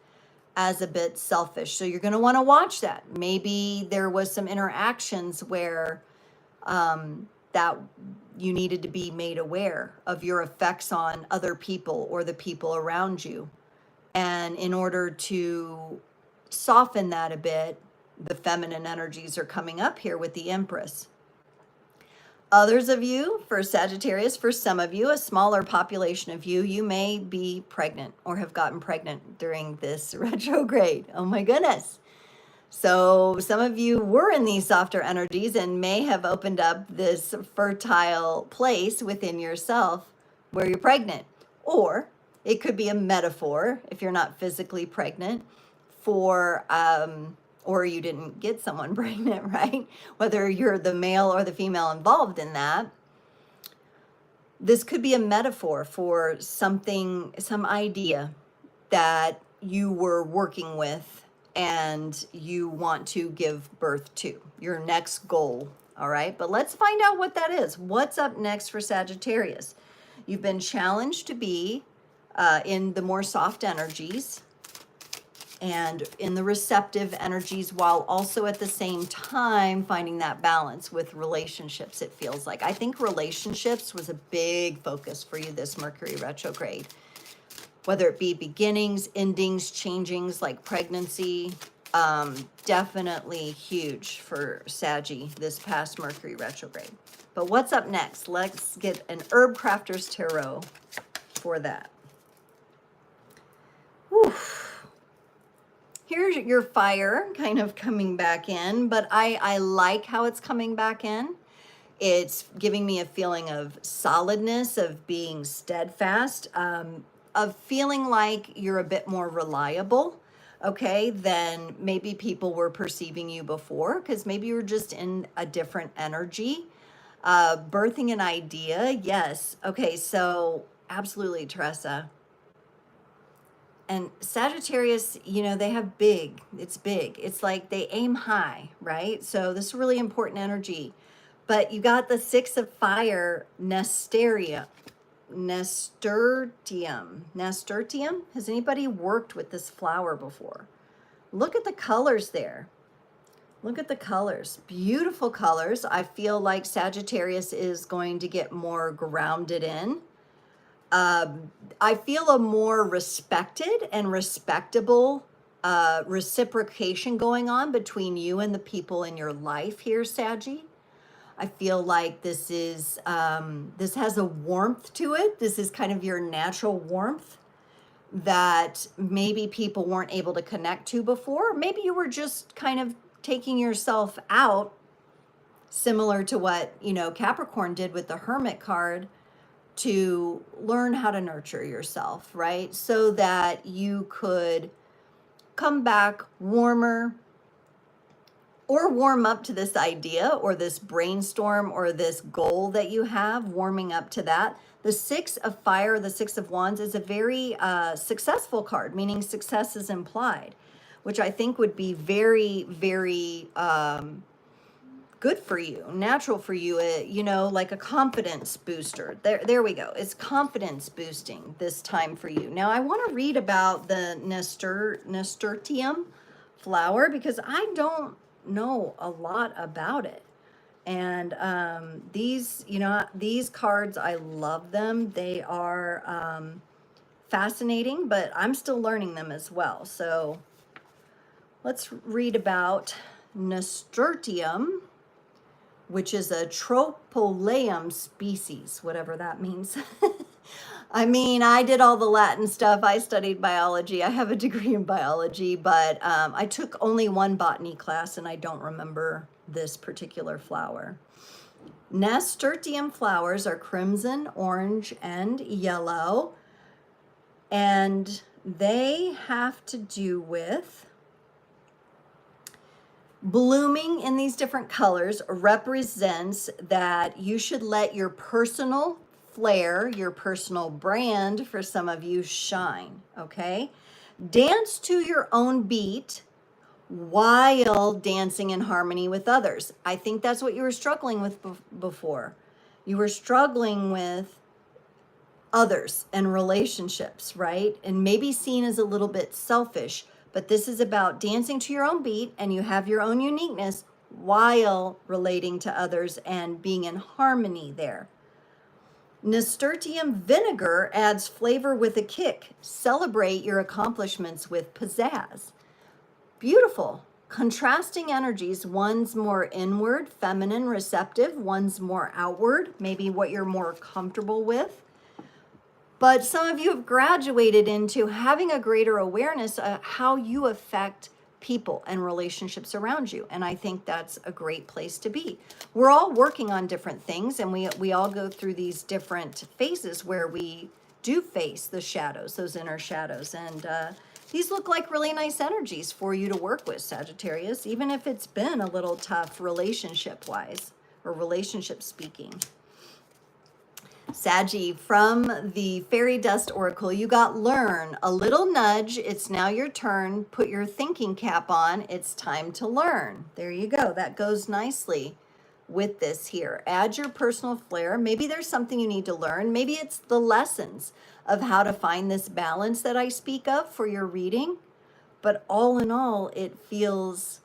as a bit selfish. So you're going to want to watch that. Maybe there was some interactions where that you needed to be made aware of your effects on other people or the people around you. And in order to soften that a bit, the feminine energies are coming up here with the Empress. Others of you, for Sagittarius, for some of you, a smaller population of you, you may be pregnant or have gotten pregnant during this retrograde. Oh my goodness. So some of you were in these softer energies and may have opened up this fertile place within yourself where you're pregnant. Or it could be a metaphor, if you're not physically pregnant, for or you didn't get someone pregnant, right? Whether you're the male or the female involved in that. This could be a metaphor for something, some idea that you were working with and you want to give birth to, your next goal, all right? But let's find out what that is. What's up next for Sagittarius? You've been challenged to be in the more soft energies and in the receptive energies, while also at the same time finding that balance with relationships, it feels like. I think relationships was a big focus for you this Mercury retrograde, whether it be beginnings, endings, changings like pregnancy. Definitely huge for Saggy this past Mercury retrograde. But what's up next? Let's get an Herb Crafter's Tarot for that. Whew. Here's your fire kind of coming back in, but I like how it's coming back in. It's giving me a feeling of solidness, of being steadfast, of feeling like you're a bit more reliable, okay, than maybe people were perceiving you before, because maybe you were just in a different energy. Birthing an idea, yes. Okay, so absolutely, Teresa. And Sagittarius, you know, they have big, it's big. It's like they aim high, right? So this is really important energy. But you got the 6 of Fire, Nasturtium. Has anybody worked with this flower before? Look at the colors there. Look at the colors. Beautiful colors. I feel like Sagittarius is going to get more grounded in. I feel a more respected and respectable reciprocation going on between you and the people in your life here, Saggy. I feel like this is this has a warmth to it. This is kind of your natural warmth. that maybe people weren't able to connect to before. Maybe you were just kind of taking yourself out, similar to what, you know, Capricorn did with the Hermit card, to learn how to nurture yourself, right? So that you could come back warmer, or warm up to this idea or this brainstorm or this goal that you have, warming up to that. The Six of Fire, the Six of Wands, is a very successful card, meaning success is implied, which I think would be very, very good for you, natural for you, you know, like a confidence booster. There we go. It's confidence boosting this time for you. Now, I want to read about the nasturtium flower because I don't know a lot about it. And these, you know, these cards, I love them. They are fascinating, but I'm still learning them as well. So let's read about nasturtium, which is a Tropolaeum species, whatever that means. I mean, I did all the Latin stuff. I studied biology. I have a degree in biology, but I took only one botany class and I don't remember this particular flower. Nasturtium flowers are crimson, orange, and yellow, and they have to do with blooming in these different colors. Represents that you should let your personal flair, your personal brand, for some of you, shine, okay? Dance to your own beat while dancing in harmony with others. I think that's what you were struggling with before. You were struggling with others and relationships, right? And maybe seen as a little bit selfish, but this is about dancing to your own beat, and you have your own uniqueness while relating to others and being in harmony there. Nasturtium vinegar adds flavor with a kick. Celebrate your accomplishments with pizzazz. Beautiful. Contrasting energies. One's more inward, feminine, receptive. One's more outward, maybe what you're more comfortable with. But some of you have graduated into having a greater awareness of how you affect people and relationships around you. And I think that's a great place to be. We're all working on different things, and we all go through these different phases where we do face the shadows, those inner shadows. And these look like really nice energies for you to work with, Sagittarius, even if it's been a little tough relationship-wise or relationship speaking. Saggy, from the Fairy Dust Oracle, you got learn. A little nudge. It's now your turn. Put your thinking cap on. It's time to learn. There you go. That goes nicely with this here. Add your personal flair. Maybe there's something you need to learn. Maybe it's the lessons of how to find this balance that I speak of for your reading. But all in all, it feels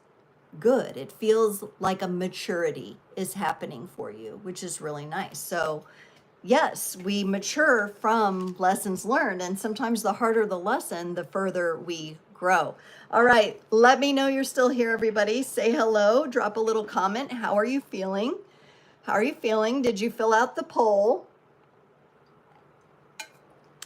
good. It feels like a maturity is happening for you, which is really nice. So yes, we mature from lessons learned, and sometimes the harder the lesson, the further we grow. All right, let me know you're still here, everybody. Say hello, drop a little comment. How are you feeling? How are you feeling? Did you fill out the poll?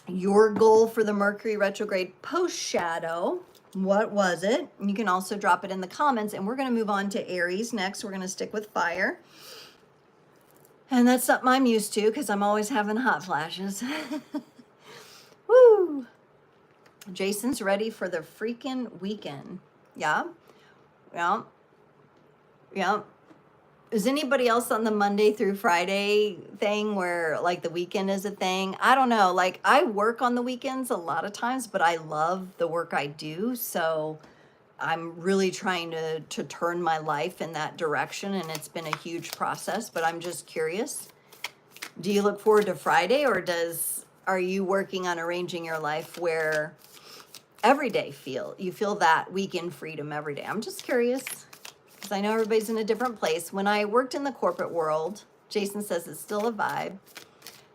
Your goal for the Mercury retrograde post-shadow, what was it? You can also drop it in the comments, and we're going to move on to Aries next. We're going to stick with fire. And that's something I'm used to because I'm always having hot flashes. Woo! Jason's ready for the freaking weekend. Yeah? Yeah. Yeah. Is anybody else on the Monday through Friday thing where like the weekend is a thing? I don't know. Like I work on the weekends a lot of times, but I love the work I do. So I'm really trying to turn my life in that direction, and it's been a huge process, but I'm just curious. Do you look forward to Friday, or are you working on arranging your life where every day you feel that weekend freedom every day? I'm just curious because I know everybody's in a different place. When I worked in the corporate world, Jason says it's still a vibe.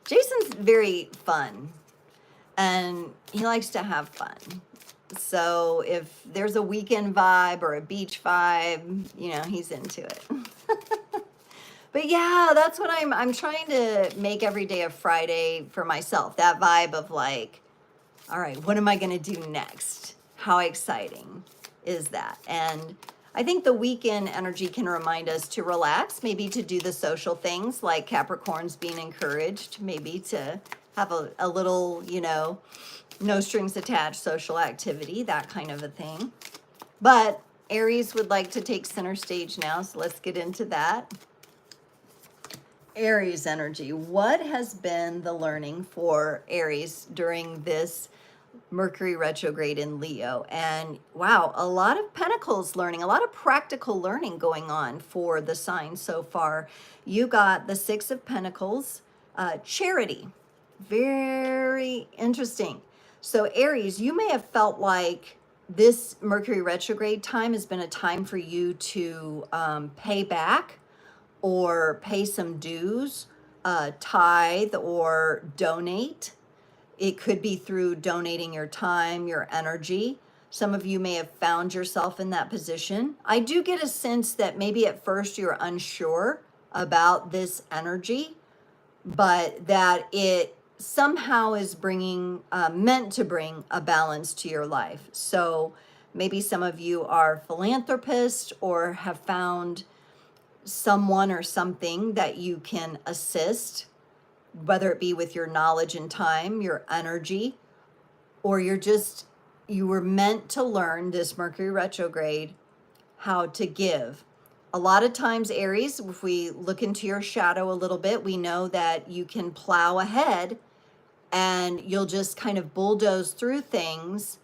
Jason's very fun, and he likes to have fun. So if there's a weekend vibe or a beach vibe, you know, he's into it. But yeah, that's what I'm trying to make every day a Friday for myself. That vibe of like, All right, what am I going to do next? How exciting is that? And I think the weekend energy can remind us to relax, maybe to do the social things like Capricorn's being encouraged, maybe to have a little, you know, no strings attached social activity, that kind of a thing. But Aries would like to take center stage now, so let's get into that. Aries energy. What has been the learning for Aries during this Mercury retrograde in Leo? And wow, a lot of pentacles learning, a lot of practical learning going on for the sign so far. You got the Six of Pentacles, charity. Very interesting. So Aries, you may have felt like this Mercury retrograde time has been a time for you to pay back or pay some dues, tithe or donate. It could be through donating your time, your energy. Some of you may have found yourself in that position. I do get a sense that maybe at first you're unsure about this energy, but that it somehow is bringing, meant to bring a balance to your life. So maybe some of you are philanthropists or have found someone or something that you can assist, whether it be with your knowledge and time, your energy, or you were meant to learn this Mercury retrograde how to give. A lot of times, Aries, if we look into your shadow a little bit, we know that you can plow ahead and you'll just kind of bulldoze through things,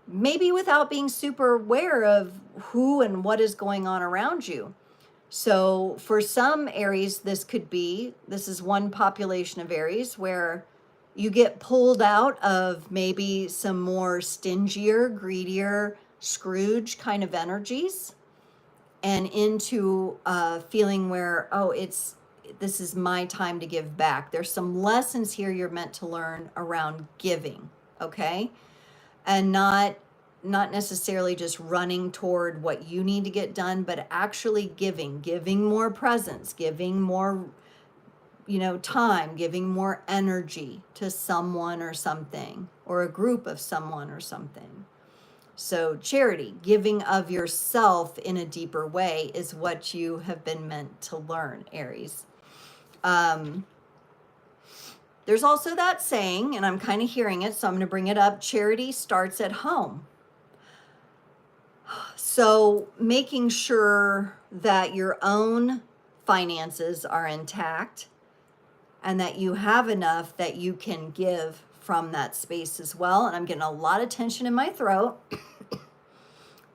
maybe without being super aware of who and what is going on around you. So for some Aries, this is one population of Aries where you get pulled out of maybe some more stingier, greedier, Scrooge kind of energies and into a feeling where, oh, this is my time to give back. There's some lessons here you're meant to learn around giving, okay? And not necessarily just running toward what you need to get done, but actually giving more presence, giving more, time, giving more energy to someone or something, or a group of someone or something. So charity, giving of yourself in a deeper way is what you have been meant to learn, Aries. There's also that saying, and I'm kind of hearing it, so I'm going to bring it up. Charity starts at home. So making sure that your own finances are intact and that you have enough that you can give from that space as well. And I'm getting a lot of tension in my throat.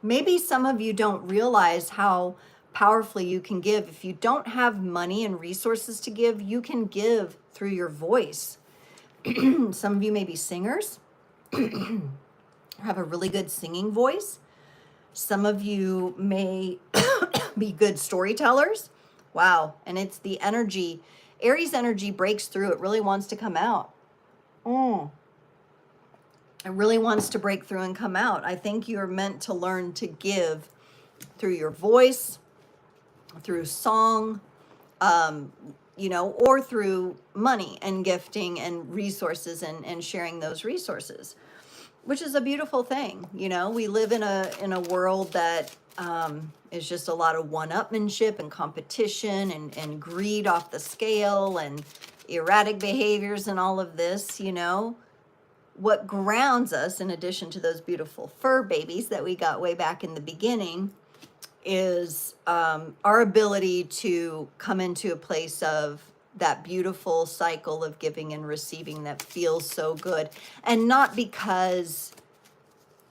Maybe some of you don't realize how powerfully you can give. If you don't have money and resources to give, you can give through your voice. Some of you may be singers, have a really good singing voice. Some of you may be good storytellers. Wow. And it's the energy. Aries energy breaks through. It really wants to come out. It really wants to break through and come out. I think you're meant to learn to give through your voice, through song, or through money and gifting and resources and sharing those resources, which is a beautiful thing. We live in a world that is just a lot of one-upmanship and competition and greed off the scale and erratic behaviors and all of this. What grounds us, in addition to those beautiful fur babies that we got way back in the beginning, is our ability to come into a place of that beautiful cycle of giving and receiving that feels so good. And not because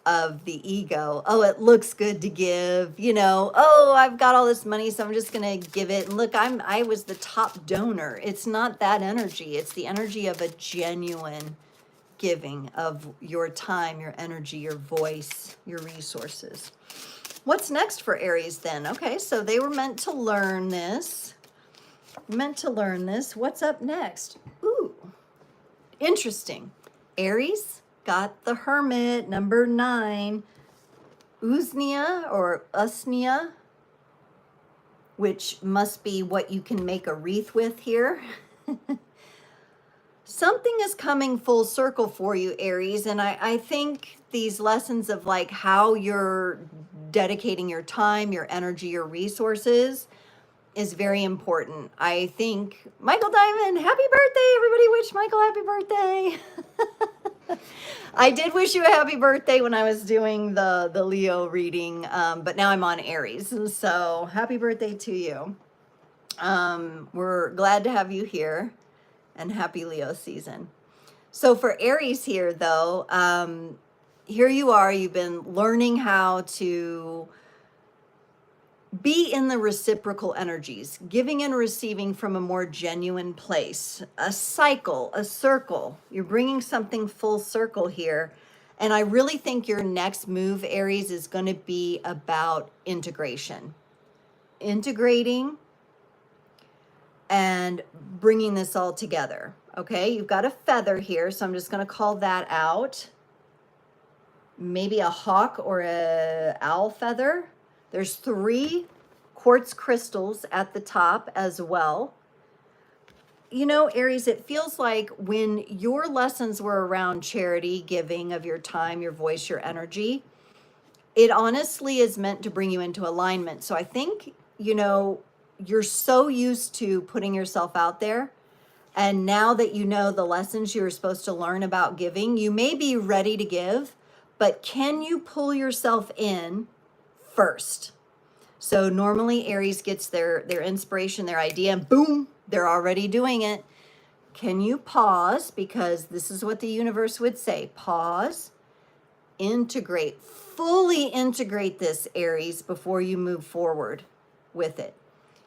of the ego. Oh, it looks good to give, oh, I've got all this money, so I'm just going to give it. And look, I was the top donor. It's not that energy. It's the energy of a genuine giving of your time, your energy, your voice, your resources. What's next for Aries then? Okay, so they were meant to learn this. What's up next? Ooh, interesting. Aries got the Hermit, number 9, Usnia or Usnia, which must be what you can make a wreath with here. Something is coming full circle for you, Aries. And I think these lessons of like how you're dedicating your time, your energy, your resources is very important. I think Michael Diamond, happy birthday. Everybody wish Michael happy birthday. I did wish you a happy birthday when I was doing the Leo reading, but now I'm on Aries. So happy birthday to you. We're glad to have you here, and happy Leo season. So for Aries here though, here you are, you've been learning how to be in the reciprocal energies, giving and receiving from a more genuine place, a cycle, a circle. You're bringing something full circle here. And I really think your next move, Aries, is going to be about integration, integrating and bringing this all together. Okay, you've got a feather here, so I'm just going to call that out. Maybe a hawk or a owl feather. There's 3 quartz crystals at the top as well. You know, Aries, it feels like when your lessons were around charity, giving of your time, your voice, your energy, it honestly is meant to bring you into alignment. So I think, you know, you're so used to putting yourself out there. And now that you know the lessons you're supposed to learn about giving, you may be ready to give, but can you pull yourself in first? So normally Aries gets their inspiration, their idea, and boom, they're already doing it. Can you pause? Because this is what the universe would say. Pause, integrate, fully integrate this, Aries, before you move forward with it.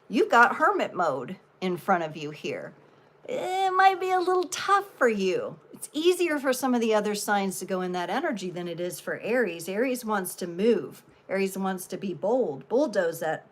You've got hermit mode in front of you here. It might be a little tough for you. It's easier for some of the other signs to go in that energy than it is for Aries. Aries wants to move. Aries wants to be bold, bulldoze that.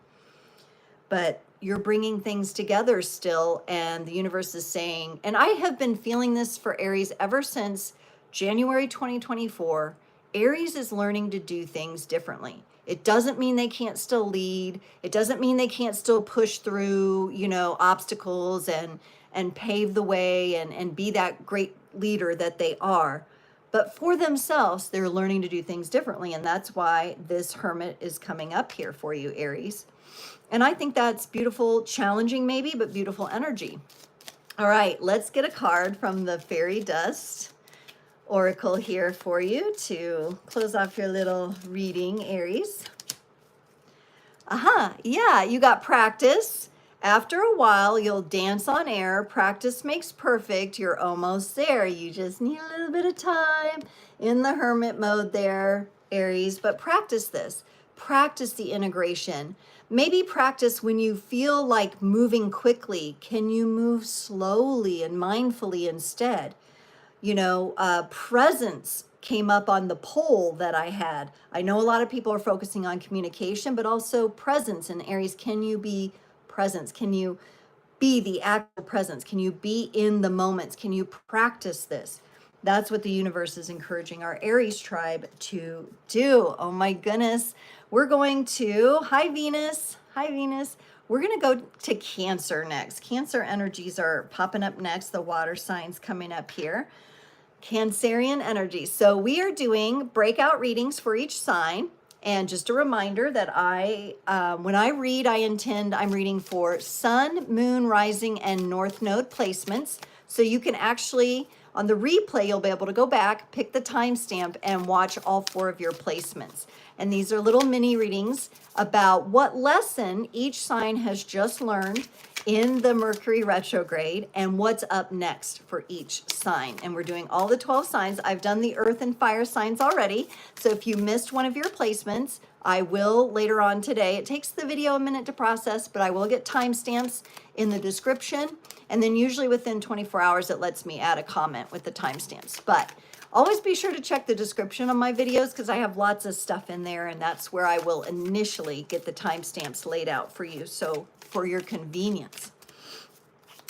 But you're bringing things together still, and the universe is saying, and I have been feeling this for Aries ever since January 2024, Aries is learning to do things differently. It doesn't mean they can't still lead. It doesn't mean they can't still push through, you know, obstacles and pave the way and be that great leader that they are. But for themselves, they're learning to do things differently. And that's why this hermit is coming up here for you, Aries. And I think that's beautiful, challenging maybe, but beautiful energy. All right, let's get a card from the Fairy Dust Oracle here for you to close off your little reading, Aries. Yeah, you got practice. After a while, you'll dance on air. Practice makes perfect. You're almost there. You just need a little bit of time in the hermit mode there, Aries. But practice this. Practice the integration. Maybe practice when you feel like moving quickly. Can you move slowly and mindfully instead? You know, presence came up on the poll that I had. I know a lot of people are focusing on communication, but also presence. And Aries, can you be presence? Can you be the actual presence? Can you be in the moments? Can you practice this? That's what the universe is encouraging our Aries tribe to do. Oh my goodness. We're going to, hi Venus. Hi Venus. We're going to go to Cancer next. Cancer energies are popping up next. The water signs coming up here. Cancerian energy. So we are doing breakout readings for each sign. And just a reminder that when I read, I'm reading for Sun, Moon, Rising, and North Node placements. So you can actually, on the replay, you'll be able to go back, pick the timestamp, and watch all 4 of your placements. And these are little mini readings about what lesson each sign has just learned in the Mercury retrograde and what's up next for each sign. And we're doing all the 12 signs. I've done the earth and fire signs already. So if you missed one of your placements, I will later on today. It takes the video a minute to process, but I will get timestamps in the description. And then usually within 24 hours, it lets me add a comment with the timestamps. But always be sure to check the description on my videos because I have lots of stuff in there, and that's where I will initially get the timestamps laid out for you. So for your convenience.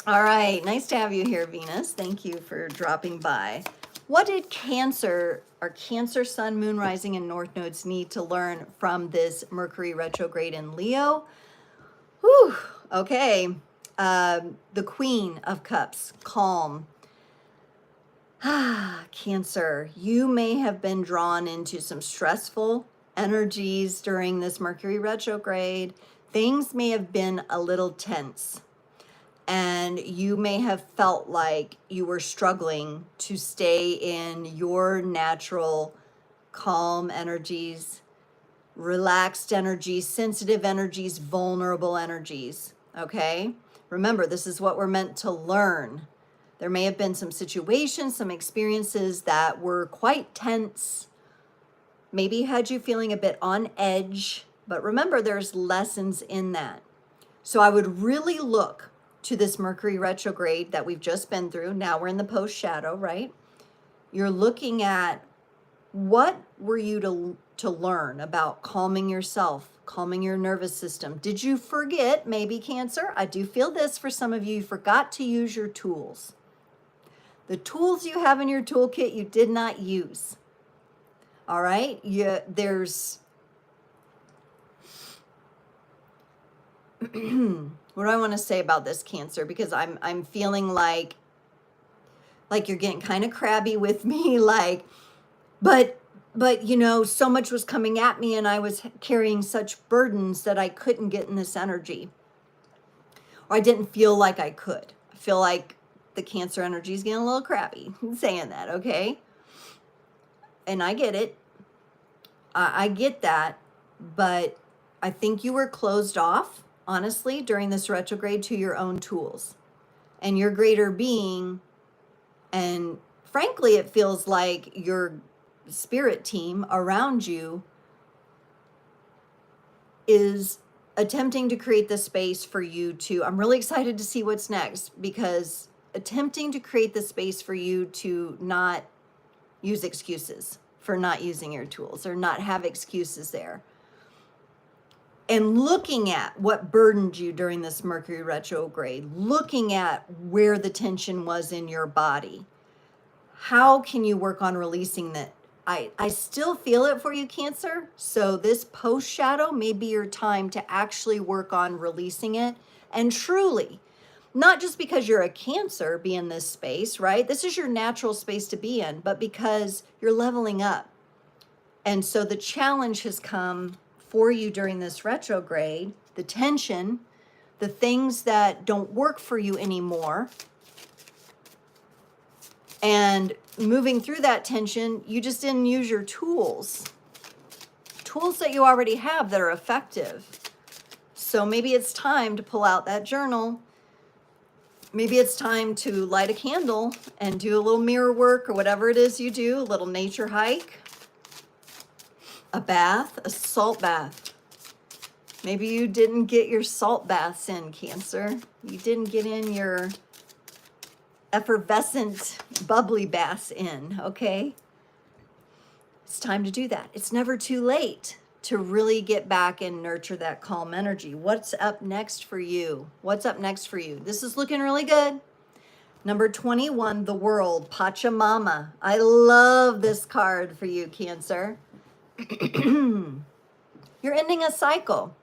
All right, nice to have you here, Venus. Thank you for dropping by. What did Cancer, our Cancer, Sun, Moon, Rising, and North Nodes need to learn from this Mercury retrograde in Leo? Whew, okay. The Queen of Cups, calm. Cancer, you may have been drawn into some stressful energies during this Mercury retrograde. Things may have been a little tense, and you may have felt like you were struggling to stay in your natural calm energies, relaxed energies, sensitive energies, vulnerable energies. Okay? Remember, this is what we're meant to learn. There may have been some situations, some experiences that were quite tense, maybe had you feeling a bit on edge, but remember, there's lessons in that. So I would really look to this Mercury retrograde that we've just been through. Now we're in the post shadow, right? You're looking at what were you to learn about calming yourself, calming your nervous system. Did you forget, maybe Cancer? I do feel this for some of you, you forgot to use your tools. The tools you have in your toolkit you did not use. All right? There's what do I want to say about this, Cancer? Because I'm feeling like you're getting kind of crabby with me, like, but you know, so much was coming at me and I was carrying such burdens that I couldn't get in this energy. Or I didn't feel like I could. I feel like the Cancer energy is getting a little crabby saying that, okay? And I get it. I get that, but I think you were closed off, honestly, during this retrograde to your own tools and your greater being. And frankly, it feels like your spirit team around you is attempting to create the space for you to, I'm really excited to see what's next, because attempting to create the space for you to not use excuses for not using your tools or not have excuses there. And looking at what burdened you during this Mercury retrograde, looking at where the tension was in your body. How can you work on releasing that? I still feel it for you, Cancer. So this post shadow may be your time to actually work on releasing it. And truly, not just because you're a Cancer, be in this space, right? This is your natural space to be in, but because you're leveling up. And so the challenge has come for you during this retrograde, the tension, the things that don't work for you anymore. And moving through that tension, you just didn't use your tools that you already have that are effective. So maybe it's time to pull out that journal. Maybe it's time to light a candle and do a little mirror work or whatever it is you do, a little nature hike, a bath, a salt bath. Maybe you didn't get your salt baths in, Cancer. You didn't get in your effervescent, bubbly baths in, okay? It's time to do that. It's never too late to really get back and nurture that calm energy. What's up next for you? What's up next for you? This is looking really good. Number 21, the World, Pachamama. I love this card for you, Cancer. You're ending a cycle.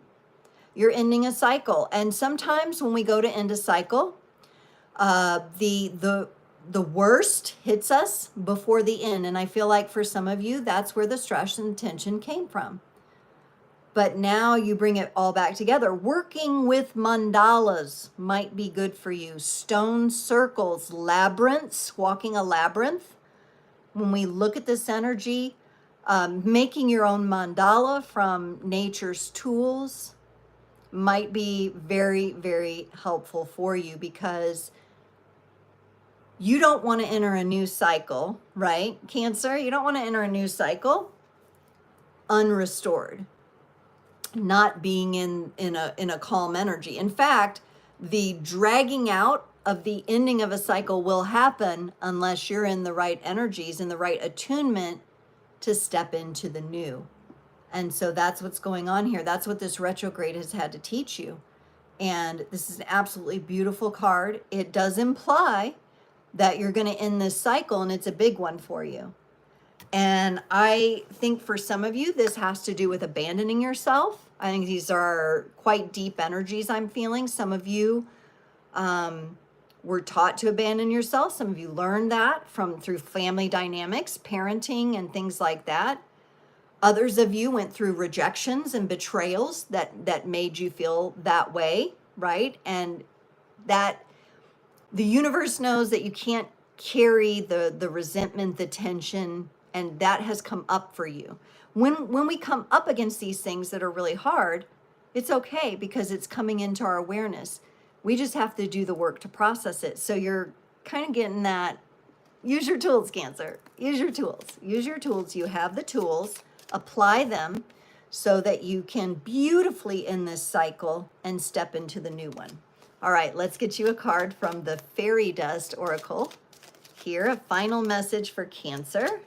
You're ending a cycle. And sometimes when we go to end a cycle, the worst hits us before the end. And I feel like for some of you, that's where the stress and tension came from. But now you bring it all back together. Working with mandalas might be good for you. Stone circles, labyrinths, walking a labyrinth. When we look at this energy, making your own mandala from nature's tools might be very, very helpful for you, because you don't want to enter a new cycle, right, Cancer? You don't want to enter a new cycle unrestored, not being in a calm energy. In fact, the dragging out of the ending of a cycle will happen unless you're in the right energies and the right attunement to step into the new. And so that's what's going on here. That's what this retrograde has had to teach you. And this is an absolutely beautiful card. It does imply that you're going to end this cycle, and it's a big one for you. And I think for some of you, this has to do with abandoning yourself. I think these are quite deep energies I'm feeling. Some of you were taught to abandon yourself. Some of you learned that through family dynamics, parenting, and things like that. Others of you went through rejections and betrayals that made you feel that way, right? And that the universe knows that you can't carry the resentment, the tension, and that has come up for you. When we come up against these things that are really hard, it's okay because it's coming into our awareness. We just have to do the work to process it. So you're kind of getting that. Use your tools, Cancer. Use your tools. Use your tools. You have the tools. Apply them so that you can beautifully end this cycle and step into the new one. All right, let's get you a card from the Fairy Dust Oracle. Here, a final message for Cancer.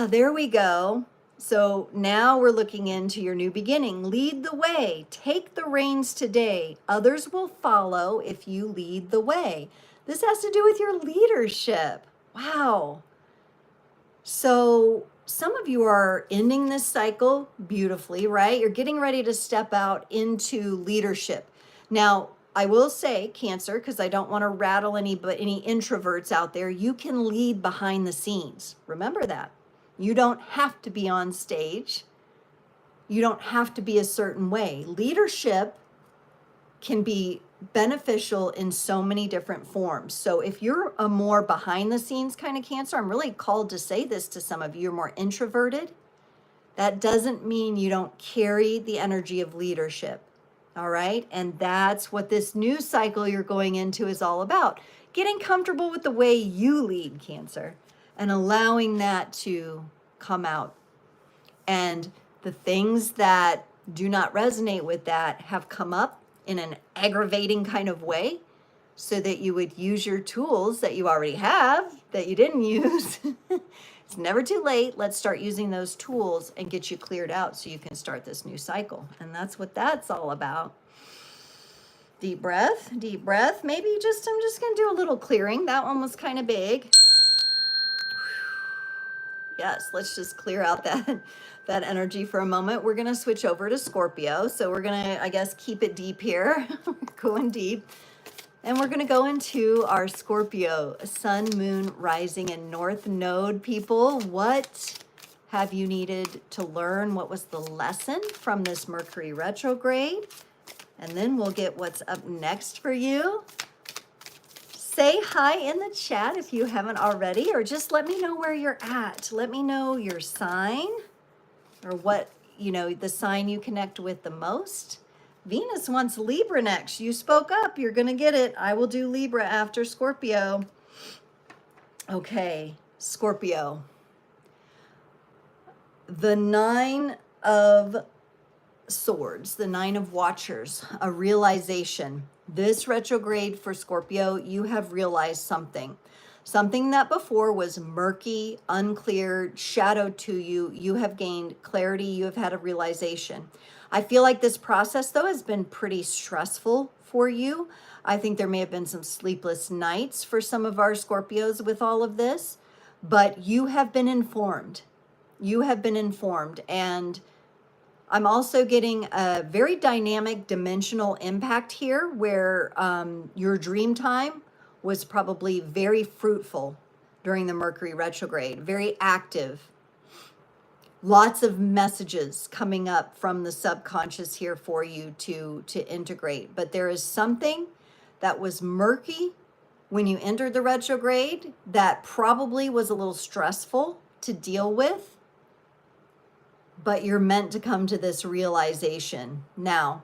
There we go. So now we're looking into your new beginning. Lead the way. Take the reins today. Others will follow if you lead the way. This has to do with your leadership. Wow. So some of you are ending this cycle beautifully, right? You're getting ready to step out into leadership. Now, I will say, Cancer, because I don't want to rattle any introverts out there, you can lead behind the scenes. Remember that. You don't have to be on stage. You don't have to be a certain way. Leadership can be beneficial in so many different forms. So if you're a more behind the scenes kind of Cancer, I'm really called to say this to some of you, you're more introverted. That doesn't mean you don't carry the energy of leadership. All right. And that's what this new cycle you're going into is all about. Getting comfortable with the way you lead, Cancer, and allowing that to come out. And the things that do not resonate with that have come up in an aggravating kind of way so that you would use your tools that you already have that you didn't use. It's never too late. Let's start using those tools and get you cleared out so you can start this new cycle. And that's what that's all about. Deep breath, deep breath. Maybe I'm just going to do a little clearing. That one was kind of big. Yes, let's just clear out that energy for a moment. We're going to switch over to Scorpio. So we're going to, I guess, keep it deep here, going deep. And we're going to go into our Scorpio Sun, Moon, Rising, and North Node people. What have you needed to learn? What was the lesson from this Mercury retrograde? And then we'll get what's up next for you. Say hi in the chat if you haven't already, or just let me know where you're at. Let me know your sign or what, the sign you connect with the most. Venus wants Libra next. You spoke up. You're going to get it. I will do Libra after Scorpio. Okay, Scorpio. The Nine of Swords, the Nine of Watchers, a realization. This retrograde for Scorpio, you have realized something. Something that before was murky, unclear, shadowed to you. You have gained clarity. You have had a realization. I feel like this process, though, has been pretty stressful for you. I think there may have been some sleepless nights for some of our Scorpios with all of this, but you have been informed. You have been informed. And I'm also getting a very dynamic dimensional impact here where your dream time was probably very fruitful during the Mercury retrograde, very active. Lots of messages coming up from the subconscious here for you to integrate. But there is something that was murky when you entered the retrograde that probably was a little stressful to deal with. But you're meant to come to this realization. Now,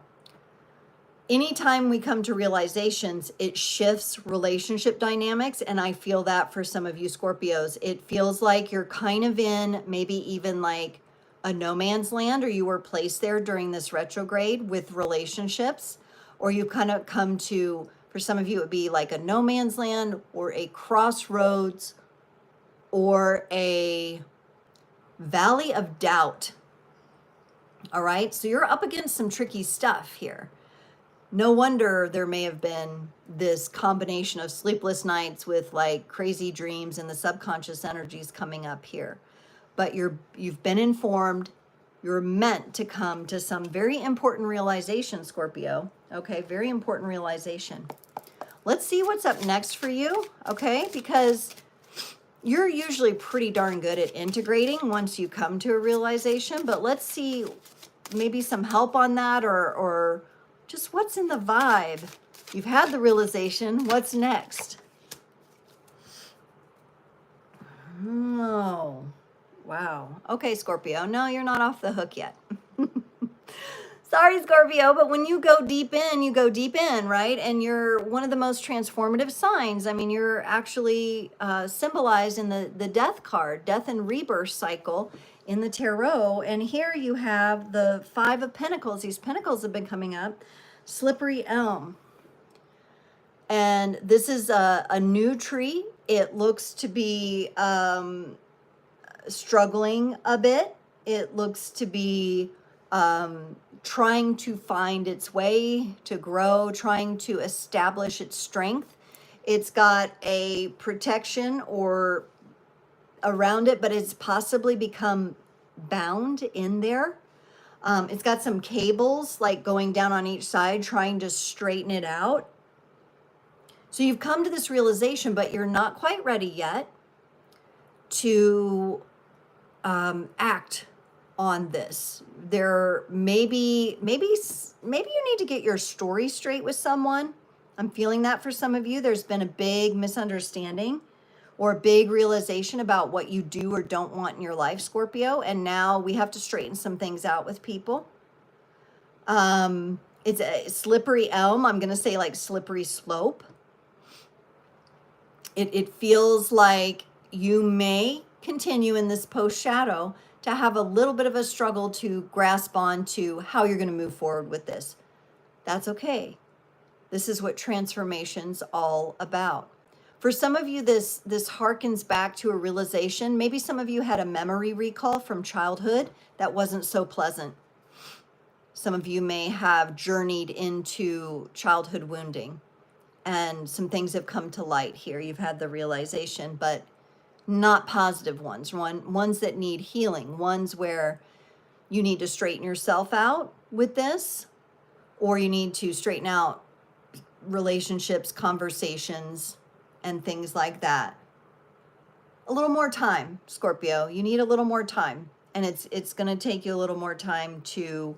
anytime we come to realizations, it shifts relationship dynamics. And I feel that for some of you Scorpios, it feels like you're kind of in maybe even like a no man's land, or you were placed there during this retrograde with relationships, or you kind of come to, for some of you, it would be like a no man's land or a crossroads or a valley of doubt. All right, so you're up against some tricky stuff here. No wonder there may have been this combination of sleepless nights with like crazy dreams and the subconscious energies coming up here. But you've been informed. You're meant to come to some very important realization, Scorpio. Okay, very important realization. Let's see what's up next for you, okay? Because you're usually pretty darn good at integrating once you come to a realization, but let's see maybe some help on that, or just what's in the vibe. You've had the realization, what's next? Oh, wow. Okay, Scorpio, no, you're not off the hook yet. Sorry, Scorpio, but when you go deep in, you go deep in, right? And you're one of the most transformative signs. I mean, you're actually symbolized in the death card, death and rebirth cycle in the tarot. And here you have the Five of Pentacles. These pentacles have been coming up. Slippery elm. And this is a new tree. It looks to be struggling a bit. It looks to be trying to find its way to grow, trying to establish its strength. It's got a protection or around it, but it's possibly become bound in there. It's got some cables like going down on each side, trying to straighten it out. So you've come to this realization, but you're not quite ready yet to act on this. There maybe you need to get your story straight with someone. I'm feeling that for some of you. There's been a big misunderstanding or a big realization about what you do or don't want in your life, Scorpio, and now we have to straighten some things out with people. It's a slippery elm. I'm going to say like slippery slope. It feels like you may continue in this post shadow to have a little bit of a struggle to grasp on to how you're going to move forward with this. That's okay. This is what transformation's all about. For some of you, this harkens back to a realization. Maybe some of you had a memory recall from childhood that wasn't so pleasant. Some of you may have journeyed into childhood wounding, and some things have come to light here. You've had the realization, but not positive ones, ones that need healing, ones where you need to straighten yourself out with this, or you need to straighten out relationships, conversations, and things like that. A little more time, Scorpio. You need a little more time, and it's going to take you a little more time to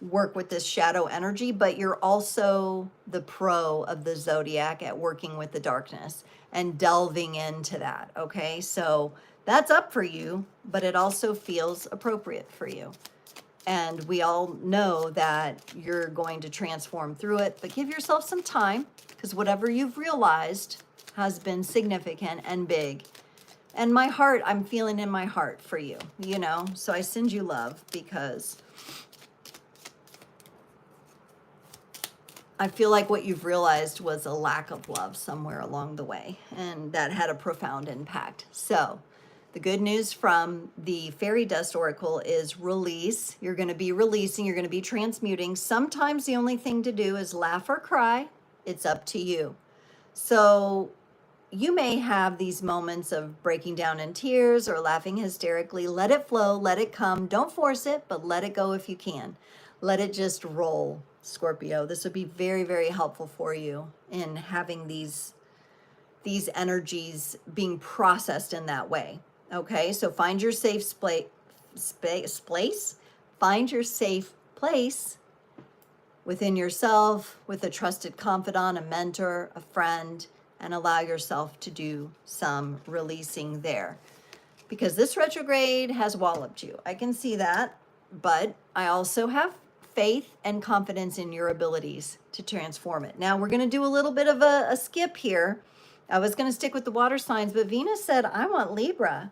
work with this shadow energy, but you're also the pro of the zodiac at working with the darkness and delving into that, okay? So that's up for you, but it also feels appropriate for you. And we all know that you're going to transform through it, but give yourself some time, because whatever you've realized has been significant and big. And my heart, I'm feeling in my heart for you, you know? So I send you love, because I feel like what you've realized was a lack of love somewhere along the way, and that had a profound impact. So the good news from the Fairy Dust Oracle is release. You're going to be releasing. You're going to be transmuting. Sometimes the only thing to do is laugh or cry. It's up to you. So you may have these moments of breaking down in tears or laughing hysterically. Let it flow. Let it come. Don't force it, but let it go if you can. Let it just roll, Scorpio. This would be very, very helpful for you in having these energies being processed in that way. Okay, so find your safe place. Find your safe place within yourself, with a trusted confidant, a mentor, a friend, and allow yourself to do some releasing there. Because this retrograde has walloped you. I can see that, but I also have faith and confidence in your abilities to transform it. Now we're going to do a little bit of a skip here. I was going to stick with the water signs, but Venus said, I want Libra.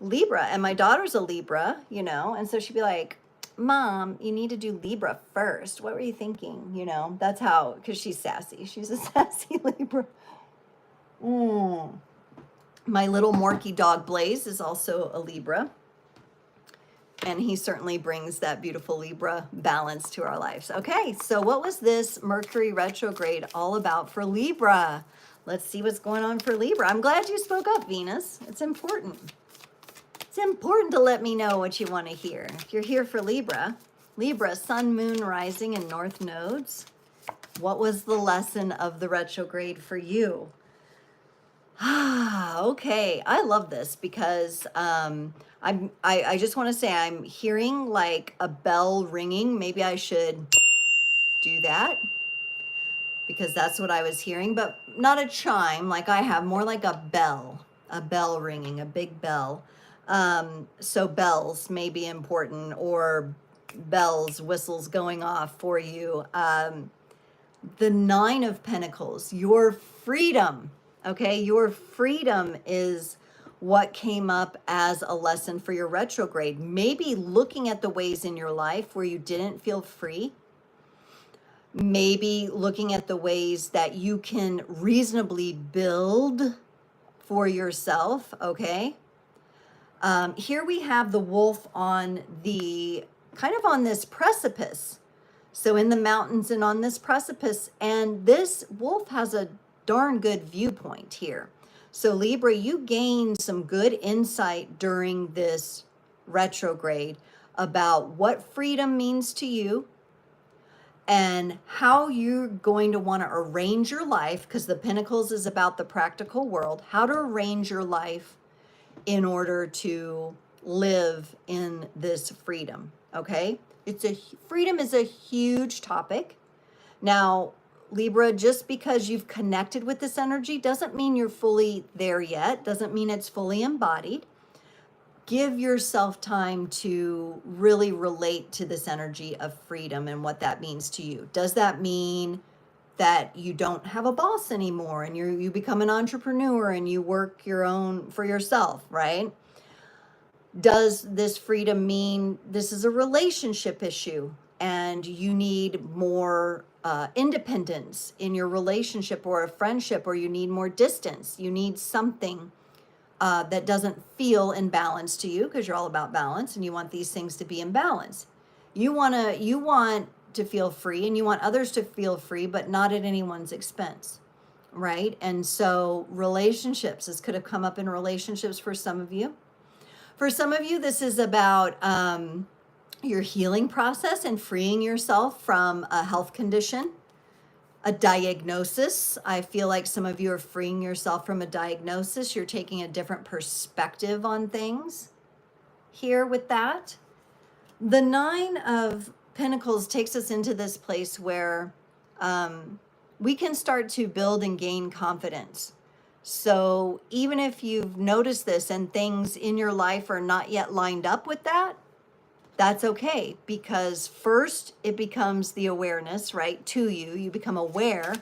And my daughter's a Libra, you know, and so she'd be like, Mom, you need to do Libra first. What were you thinking? You know, that's how, because she's sassy. She's a sassy Libra. My little Morky dog Blaze is also a Libra. And he certainly brings that beautiful Libra balance to our lives. Okay, so what was this Mercury retrograde all about for Libra? Let's see what's going on for Libra. I'm glad you spoke up, Venus. It's important. It's important to let me know what you want to hear. If you're here for Libra, Sun, Moon, Rising, and North nodes, What was the lesson of the retrograde for you? Okay, I love this because I just want to say I'm hearing like a bell ringing. Maybe I should do that because that's what I was hearing, but not a chime like I have, more like a bell ringing, a big bell. So bells may be important, or bells, whistles going off for you. The Nine of Pentacles, your freedom, okay? Your freedom is what came up as a lesson for your retrograde. Maybe looking at the ways in your life where you didn't feel free. Maybe looking at the ways that you can reasonably build for yourself, okay? Here we have the wolf on the, kind of on this precipice. So in the mountains and on this precipice, and this wolf has a darn good viewpoint here. So Libra, you gained some good insight during this retrograde about what freedom means to you and how you're going to want to arrange your life, because the Pentacles is about the practical world, how to arrange your life in order to live in this freedom, okay? Freedom is a huge topic. Now, Libra, just because you've connected with this energy doesn't mean you're fully there yet, doesn't mean it's fully embodied. Give yourself time to really relate to this energy of freedom and what that means to you. Does that mean that you don't have a boss anymore and you become an entrepreneur and you work your own for yourself, right? Does this freedom mean this is a relationship issue and you need more independence in your relationship or a friendship, or you need more distance? You need something that doesn't feel in balance to you, because you're all about balance and you want these things to be in balance. You want to feel free and you want others to feel free, but not at anyone's expense, right? And so relationships, this could have come up in relationships for some of you. For some of you, this is about your healing process and freeing yourself from a health condition, a diagnosis. I feel like some of you are freeing yourself from a diagnosis. You're taking a different perspective on things here with that. The Nine of Pentacles takes us into this place where we can start to build and gain confidence. So even if you've noticed this and things in your life are not yet lined up with that, that's okay, because first it becomes the awareness, right, to you. You become aware.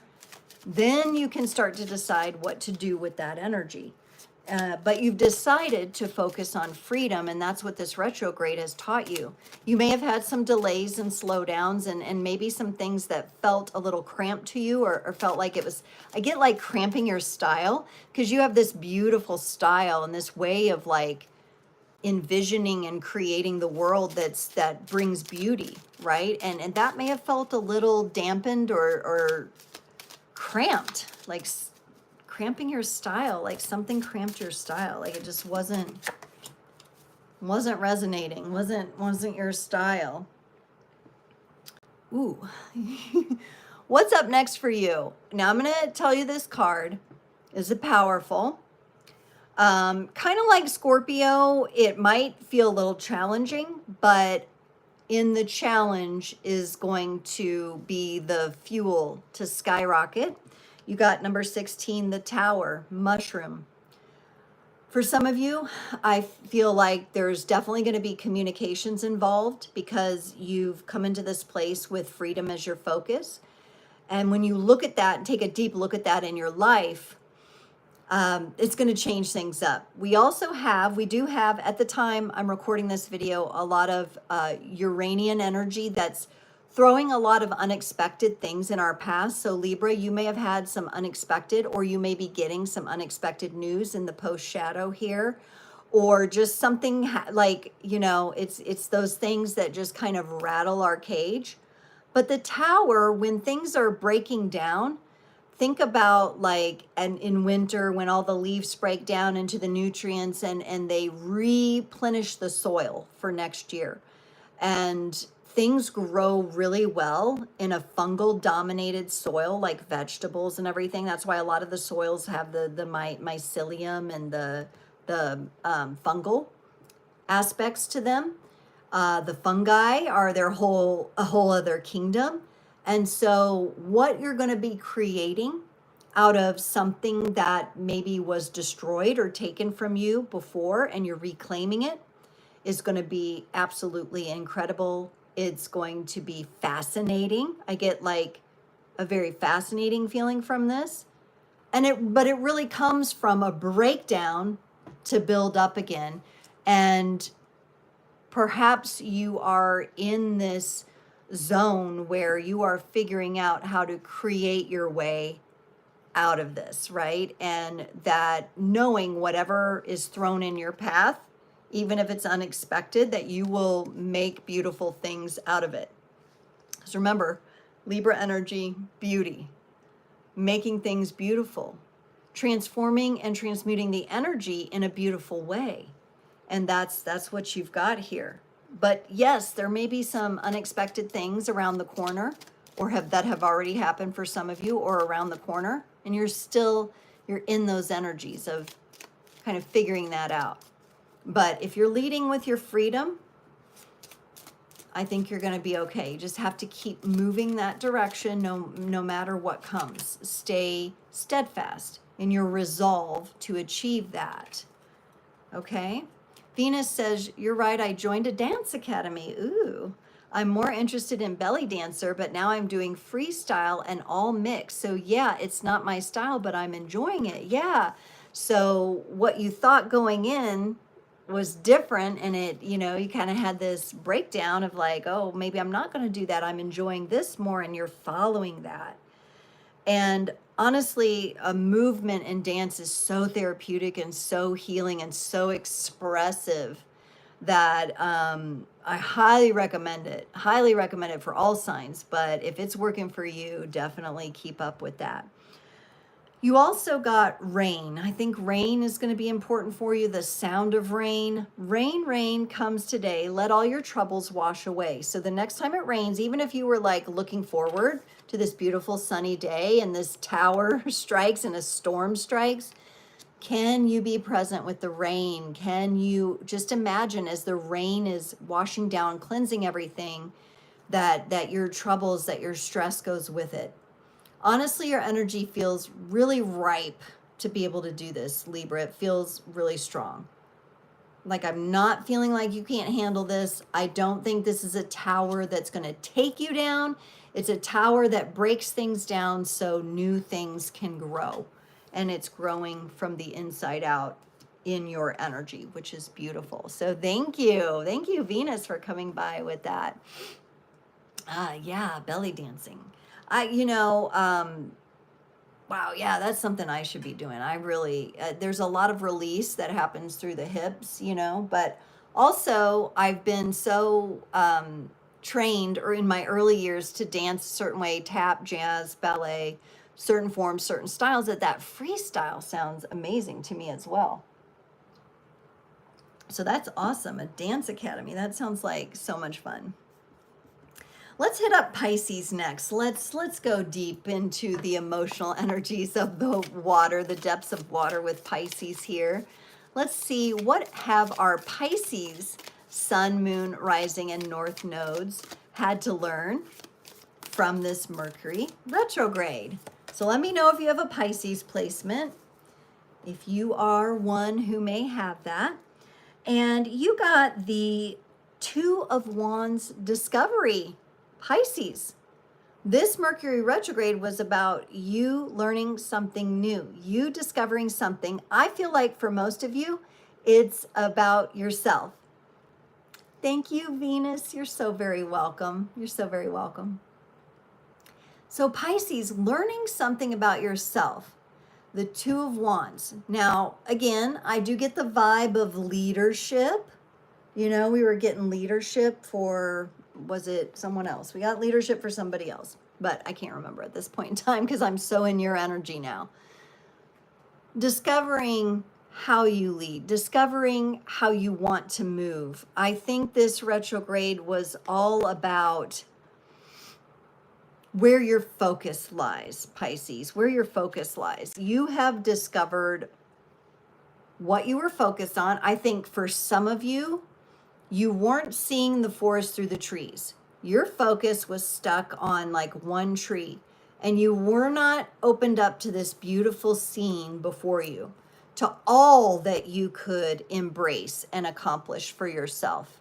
Then you can start to decide what to do with that energy. But you've decided to focus on freedom, and that's what this retrograde has taught you. You may have had some delays and slowdowns and maybe some things that felt a little cramped to you, or felt like it was, I get like cramping your style, because you have this beautiful style and this way of like envisioning and creating the world that brings beauty, right? And that may have felt a little dampened or cramped, like cramping your style, like something cramped your style, like it just wasn't resonating, wasn't your style. Ooh. What's up next for you? Now I'm going to tell you, this card is powerful. Kind of like Scorpio, it might feel a little challenging, but in the challenge is going to be the fuel to skyrocket. You got number 16, the Tower, mushroom. For some of you, I feel like there's definitely going to be communications involved, because you've come into this place with freedom as your focus. And when you look at that and take a deep look at that in your life, it's going to change things up. We do have, at the time I'm recording this video, a lot of Uranian energy that's throwing a lot of unexpected things in our past. So Libra, you may have had some unexpected, or you may be getting some unexpected news in the post shadow here, or just something like, you know, it's those things that just kind of rattle our cage. But the Tower, when things are breaking down, think about like, and in winter when all the leaves break down into the nutrients and they replenish the soil for next year. And things grow really well in a fungal dominated soil like vegetables and everything. That's why a lot of the soils have the mycelium and the fungal aspects to them. The fungi are a whole other kingdom. And so what you're going to be creating out of something that maybe was destroyed or taken from you before and you're reclaiming it is going to be absolutely incredible. It's going to be fascinating. I get like a very fascinating feeling from this. But it really comes from a breakdown to build up again. And perhaps you are in this zone where you are figuring out how to create your way out of this, right? And that knowing whatever is thrown in your path, even if it's unexpected, that you will make beautiful things out of it. Because remember, Libra energy, beauty, making things beautiful, transforming and transmuting the energy in a beautiful way. And that's what you've got here. But yes, there may be some unexpected things around the corner or that have already happened for some of you or around the corner. And you're in those energies of kind of figuring that out. But if you're leading with your freedom, I think you're going to be okay. You just have to keep moving that direction no matter what comes. Stay steadfast in your resolve to achieve that. Okay? Venus says, you're right, I joined a dance academy. Ooh, I'm more interested in belly dancer, but now I'm doing freestyle and all mixed. So yeah, it's not my style, but I'm enjoying it. Yeah. So what you thought going in was different, and you kind of had this breakdown of like, oh, maybe I'm not going to do that. I'm enjoying this more, and you're following that. And honestly, a movement in dance is so therapeutic and so healing and so expressive that I highly recommend it. Highly recommend it for all signs. But if it's working for you, definitely keep up with that. You also got rain. I think rain is going to be important for you. The sound of rain. Rain comes today. Let all your troubles wash away. So the next time it rains, even if you were like looking forward to this beautiful sunny day and this tower strikes and a storm strikes, can you be present with the rain? Can you just imagine as the rain is washing down, cleansing everything, that your troubles, that your stress goes with it? Honestly, your energy feels really ripe to be able to do this, Libra. It feels really strong. Like, I'm not feeling like you can't handle this. I don't think this is a tower that's going to take you down. It's a tower that breaks things down so new things can grow. And it's growing from the inside out in your energy, which is beautiful. So thank you. Thank you, Venus, for coming by with that. Yeah, belly dancing. Wow, yeah, that's something I should be doing. I really, there's a lot of release that happens through the hips, but also I've been so trained or in my early years to dance a certain way, tap, jazz, ballet, certain forms, certain styles, that freestyle sounds amazing to me as well. So that's awesome. A dance academy. That sounds like so much fun. Let's hit up Pisces next. Let's go deep into the emotional energies of the water, the depths of water with Pisces here. Let's see, what have our Pisces sun, moon, rising, and north nodes had to learn from this Mercury retrograde? So let me know if you have a Pisces placement, if you are one who may have that. And you got the Two of Wands discovery, Pisces. This Mercury retrograde was about you learning something new, you discovering something. I feel like for most of you, it's about yourself. Thank you, Venus. You're so very welcome. You're so very welcome. So Pisces, learning something about yourself. The Two of Wands. Now, again, I do get the vibe of leadership. We were getting leadership for, was it someone else? We got leadership for somebody else, but I can't remember at this point in time because I'm so in your energy now. Discovering how you lead, discovering how you want to move. I think this retrograde was all about where your focus lies, Pisces, where your focus lies. You have discovered what you were focused on. I think for some of you, you weren't seeing the forest through the trees. Your focus was stuck on like one tree, and you were not opened up to this beautiful scene before you, to all that you could embrace and accomplish for yourself.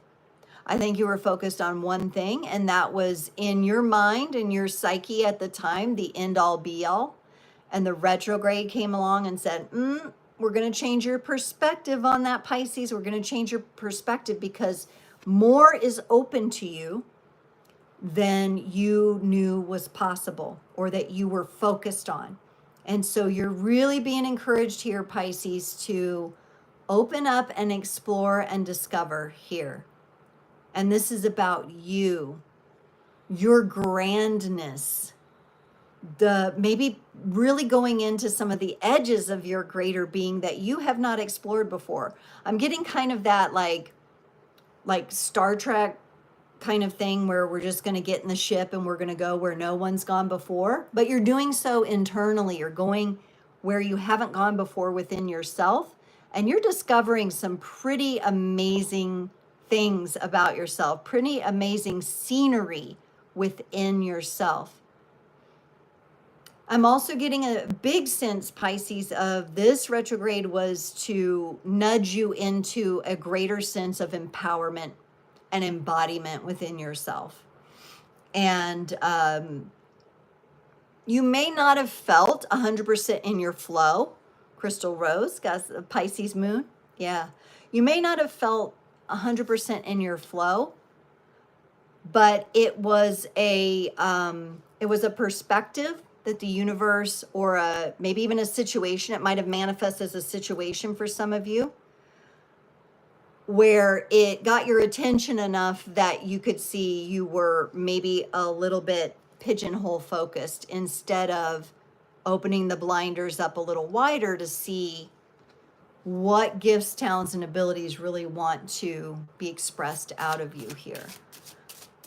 I think you were focused on one thing, and that was in your mind and your psyche at the time, the end all be all. And the retrograde came along and said, we're going to change your perspective on that, Pisces. We're going to change your perspective because more is open to you than you knew was possible or that you were focused on. And so you're really being encouraged here, Pisces, to open up and explore and discover here. And this is about you, your grandness, the maybe really going into some of the edges of your greater being that you have not explored before. I'm getting kind of that like Star Trek kind of thing where we're just going to get in the ship and we're going to go where no one's gone before, but you're doing so internally. You're going where you haven't gone before within yourself, and you're discovering some pretty amazing things about yourself, pretty amazing scenery within yourself. I'm also getting a big sense, Pisces, of this retrograde was to nudge you into a greater sense of empowerment and embodiment within yourself. And you may not have felt 100% in your flow. Crystal Rose, got the Pisces moon. Yeah. You may not have felt 100% in your flow, but it was a perspective that the universe, or maybe even a situation, it might have manifested as a situation for some of you, where it got your attention enough that you could see you were maybe a little bit pigeonhole focused instead of opening the blinders up a little wider to see what gifts, talents, and abilities really want to be expressed out of you here.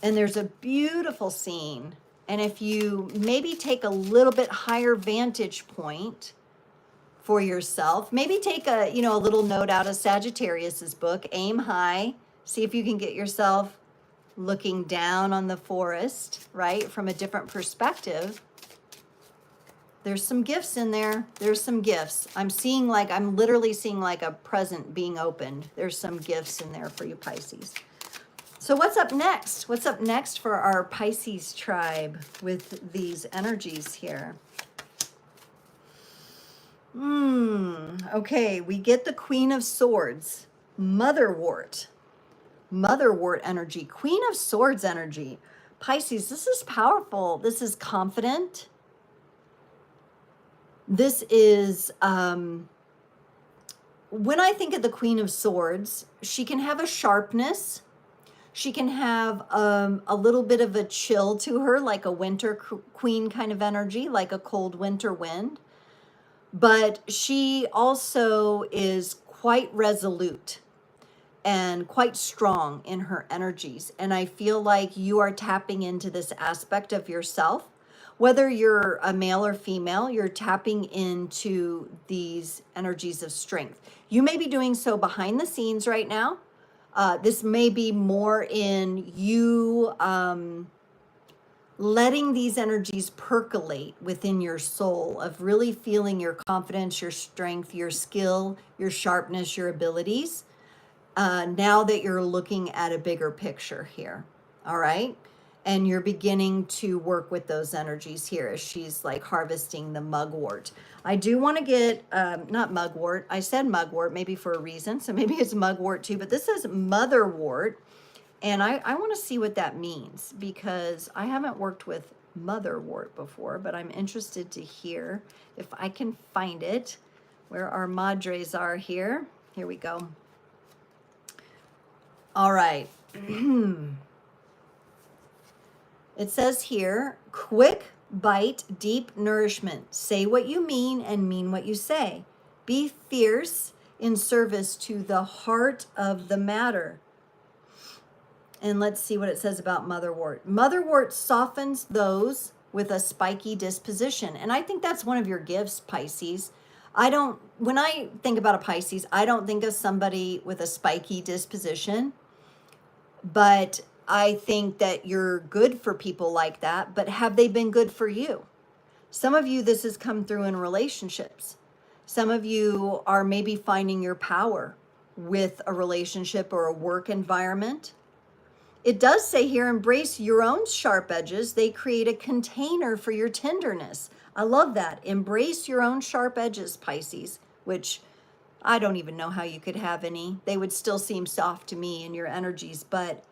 And there's a beautiful scene. And if you maybe take a little bit higher vantage point for yourself, maybe take a little note out of Sagittarius's book, Aim High. See if you can get yourself looking down on the forest, right? From a different perspective. There's some gifts in there. There's some gifts. I'm literally seeing like a present being opened. There's some gifts in there for you, Pisces. So what's up next? What's up next for our Pisces tribe with these energies here? Okay, we get the Queen of Swords, Motherwort energy, Queen of Swords energy. Pisces, this is powerful. This is confident. This is, when I think of the Queen of Swords, she can have a sharpness. She can have a little bit of a chill to her, like a winter queen kind of energy, like a cold winter wind. But she also is quite resolute and quite strong in her energies. And I feel like you are tapping into this aspect of yourself. Whether you're a male or female, you're tapping into these energies of strength. You may be doing so behind the scenes right now. This may be more in you letting these energies percolate within your soul, of really feeling your confidence, your strength, your skill, your sharpness, your abilities, now that you're looking at a bigger picture here, all right? And you're beginning to work with those energies here as she's like harvesting the mugwort. I do want to get, not mugwort, I said mugwort maybe for a reason, so maybe it's mugwort too, but this says motherwort. And I want to see what that means, because I haven't worked with motherwort before, but I'm interested to hear if I can find it, where our madres are here. Here we go. All right. It says here, quick bite, deep nourishment. Say what you mean and mean what you say. Be fierce, in service to the heart of the matter. And let's see what it says about motherwort. Motherwort softens those with a spiky disposition. And I think that's one of your gifts, Pisces. When I think about a Pisces, I don't think of somebody with a spiky disposition, but I think that you're good for people like that. But have they been good for you? Some of you, this has come through in relationships. Some of you are maybe finding your power with a relationship or a work environment. It does say here, embrace your own sharp edges. They create a container for your tenderness. I love that. Embrace your own sharp edges, Pisces, which I don't even know how you could have any. They would still seem soft to me in your energies, but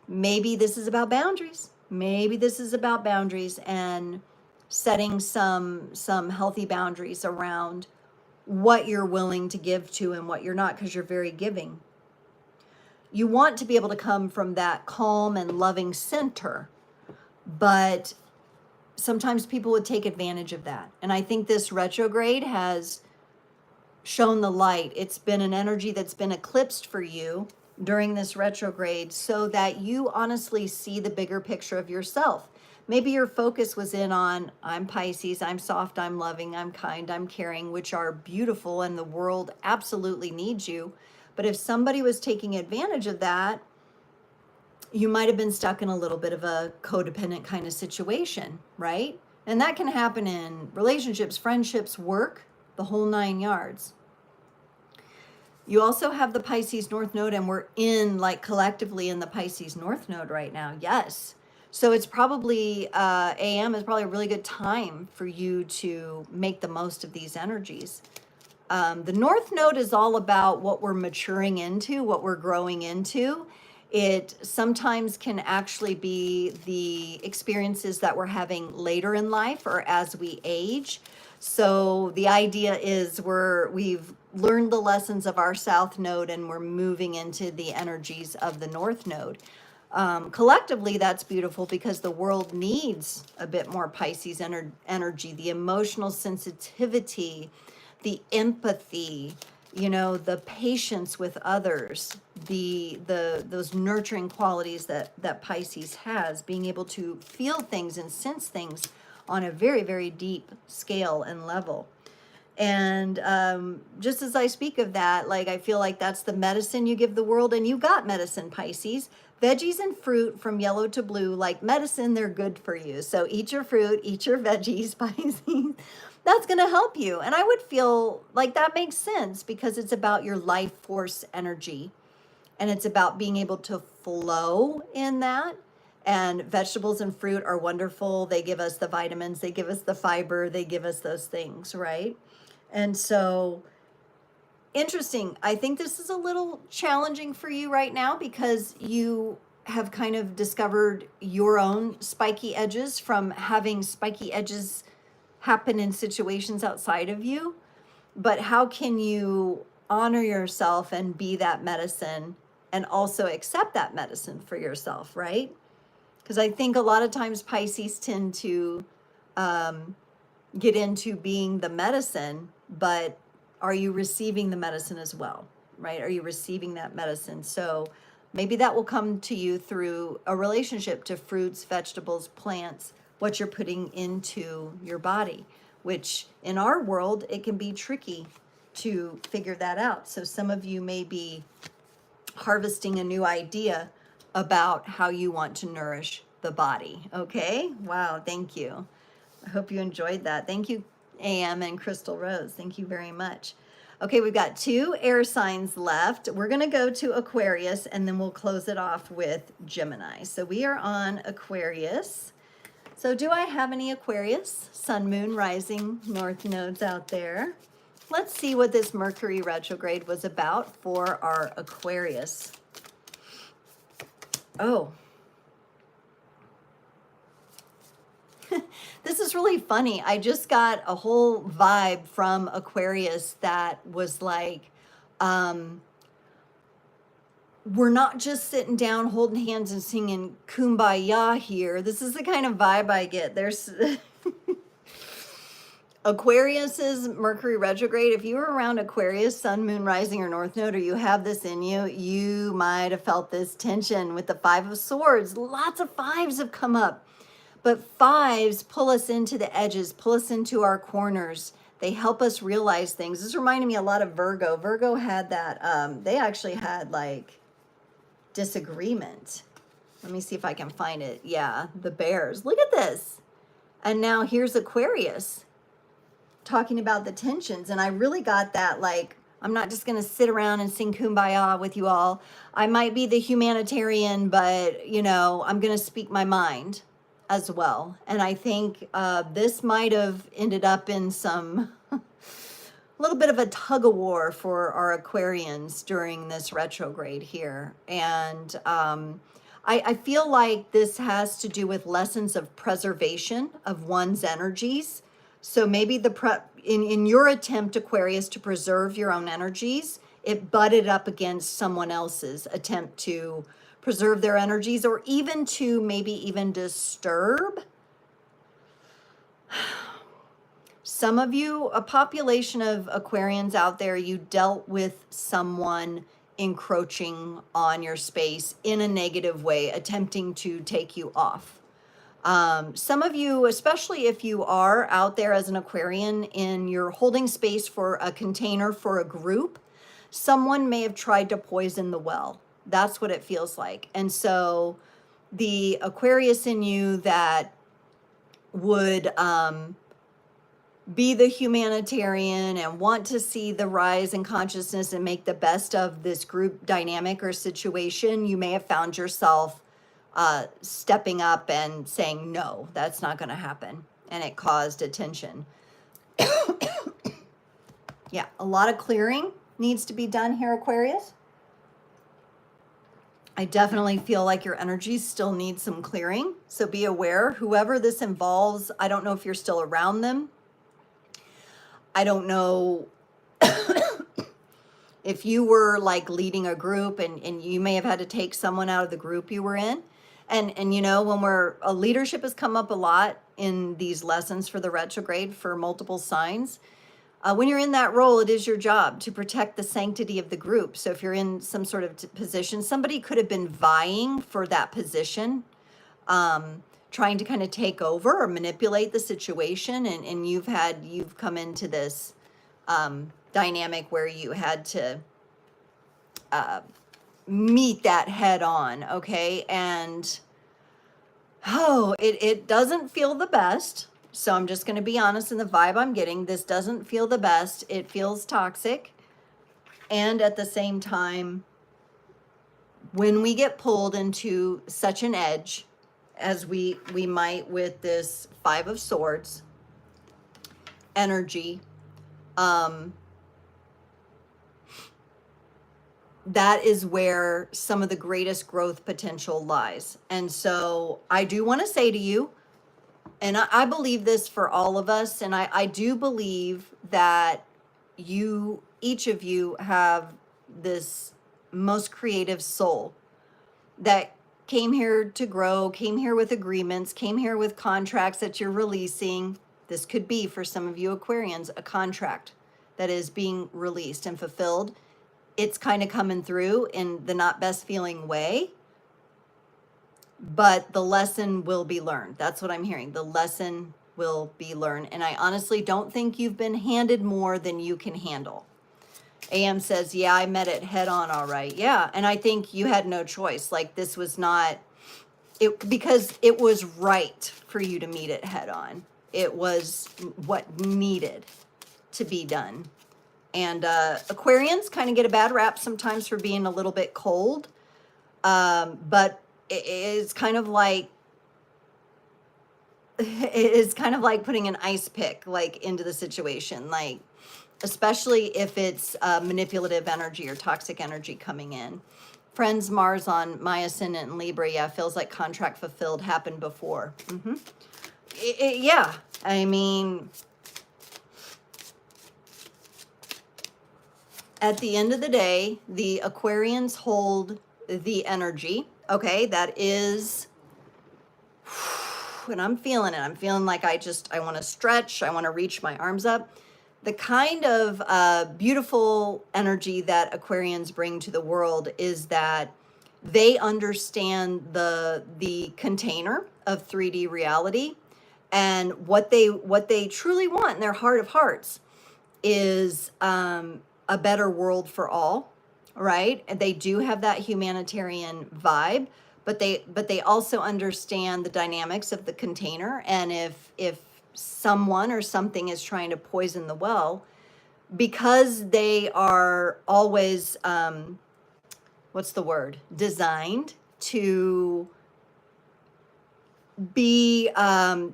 maybe this is about boundaries. Maybe this is about boundaries and setting some healthy boundaries around what you're willing to give to and what you're not, because you're very giving. You want to be able to come from that calm and loving center, but sometimes people would take advantage of that. And I think this retrograde has shown the light. It's been an energy that's been eclipsed for you during this retrograde so that you honestly see the bigger picture of yourself. Maybe your focus was in on, I'm Pisces, I'm soft, I'm loving, I'm kind, I'm caring, which are beautiful, and the world absolutely needs you. But if somebody was taking advantage of that, you might have been stuck in a little bit of a codependent kind of situation, right? And that can happen in relationships, friendships, work, the whole 9 yards. You also have the Pisces North Node, and we're collectively in the Pisces North Node right now. Yes. So it's probably, AM is probably a really good time for you to make the most of these energies. The North Node is all about what we're maturing into, what we're growing into. It sometimes can actually be the experiences that we're having later in life or as we age. So the idea is we've learned the lessons of our South Node and we're moving into the energies of the North Node. Collectively, that's beautiful because the world needs a bit more Pisces energy, the emotional sensitivity, the empathy, the patience with others, those nurturing qualities that Pisces has, being able to feel things and sense things on a very, very deep scale and level. And just as I speak of that, I feel like that's the medicine you give the world, and you got medicine, Pisces. Veggies and fruit from yellow to blue, like medicine, they're good for you. So eat your fruit, eat your veggies, Pisces. That's going to help you. And I would feel like that makes sense because it's about your life force energy. And it's about being able to flow in that. And vegetables and fruit are wonderful. They give us the vitamins, they give us the fiber, they give us those things, right? And so, interesting. I think this is a little challenging for you right now because you have kind of discovered your own spiky edges from having spiky edges happen in situations outside of you. But how can you honor yourself and be that medicine and also accept that medicine for yourself, right? Because I think a lot of times Pisces tend to get into being the medicine, but are you receiving the medicine as well, right? Are you receiving that medicine? So maybe that will come to you through a relationship to fruits, vegetables, plants, what you're putting into your body, which in our world, it can be tricky to figure that out. So some of you may be harvesting a new idea about how you want to nourish the body. Okay? Wow, thank you. I hope you enjoyed that. Thank you, AM and Crystal Rose. Thank you very much. Okay, we've got 2 air signs left. We're going to go to Aquarius, and then we'll close it off with Gemini. So we are on Aquarius. So do I have any Aquarius, Sun, Moon, Rising, North nodes out there? Let's see what this Mercury retrograde was about for our Aquarius. Oh. This is really funny. I just got a whole vibe from Aquarius that was like, we're not just sitting down holding hands and singing Kumbaya here. This is the kind of vibe I get. There's Aquarius's Mercury retrograde, if you were around Aquarius, sun, moon, rising, or north node, or you have this in you, you might have felt this tension with the Five of Swords. Lots of fives have come up, but fives pull us into the edges, pull us into our corners. They help us realize things. This reminded me a lot of Virgo. Virgo had that, they actually had like disagreement. Let me see if I can find it. Yeah, the bears. Look at this. And now here's Aquarius talking about the tensions. And I really got that, like, I'm not just going to sit around and sing Kumbaya with you all. I might be the humanitarian, but, you know, I'm going to speak my mind as well. And I think this might have ended up in some a little bit of a tug of war for our Aquarians during this retrograde here. And I feel like this has to do with lessons of preservation of one's energies. So maybe in your attempt, Aquarius, to preserve your own energies, it butted up against someone else's attempt to preserve their energies, or even to maybe even disturb. Some of you, a population of Aquarians out there, you dealt with someone encroaching on your space in a negative way, attempting to take you off. Some of you, especially if you are out there as an Aquarian and you're holding space for a container for a group, someone may have tried to poison the well. That's what it feels like. And so the Aquarius in you that would be the humanitarian and want to see the rise in consciousness and make the best of this group dynamic or situation, you may have found yourself stepping up and saying, no, that's not going to happen. And it caused a tension. Yeah, a lot of clearing needs to be done here, Aquarius. I definitely feel like your energies still need some clearing. So be aware, whoever this involves, I don't know if you're still around them. I don't know if you were like leading a group and you may have had to take someone out of the group you were in. And you know, when leadership has come up a lot in these lessons for the retrograde for multiple signs. When you're in that role, it is your job to protect the sanctity of the group. So if you're in some sort of position, somebody could have been vying for that position, trying to kind of take over or manipulate the situation. And you've come into this dynamic where you had to meet that head on, okay? And it doesn't feel the best. So I'm just going to be honest, in the vibe I'm getting, this doesn't feel the best. It feels toxic. And at the same time, when we get pulled into such an edge as we might with this Five of Swords energy, that is where some of the greatest growth potential lies. And so I do want to say to you, and I believe this for all of us, and I do believe that each of you have this most creative soul that came here to grow, came here with agreements, came here with contracts that you're releasing. This could be, for some of you Aquarians, a contract that is being released and fulfilled. It's kind of coming through in the not best feeling way, but the lesson will be learned. That's what I'm hearing. The lesson will be learned. And I honestly don't think you've been handed more than you can handle. AM says, yeah, I met it head on. All right. Yeah. And I think you had no choice. Like, this was not it, because it was right for you to meet it head on. It was what needed to be done. And Aquarians kind of get a bad rap sometimes for being a little bit cold. But it's kind of like putting an ice pick like into the situation, like especially if it's manipulative energy or toxic energy coming in. Friends, Mars on my ascendant and Libra, yeah, feels like contract fulfilled happened before. Yeah, I mean, at the end of the day, the Aquarians hold the energy. Okay, that is and I'm feeling it. I'm feeling like I want to stretch. I want to reach my arms up. The kind of beautiful energy that Aquarians bring to the world is that they understand the container of 3D reality, and what they truly want in their heart of hearts is a better world for all, right? And they do have that humanitarian vibe, but they also understand the dynamics of the container, and if someone or something is trying to poison the well, because they are always what's the word, designed to be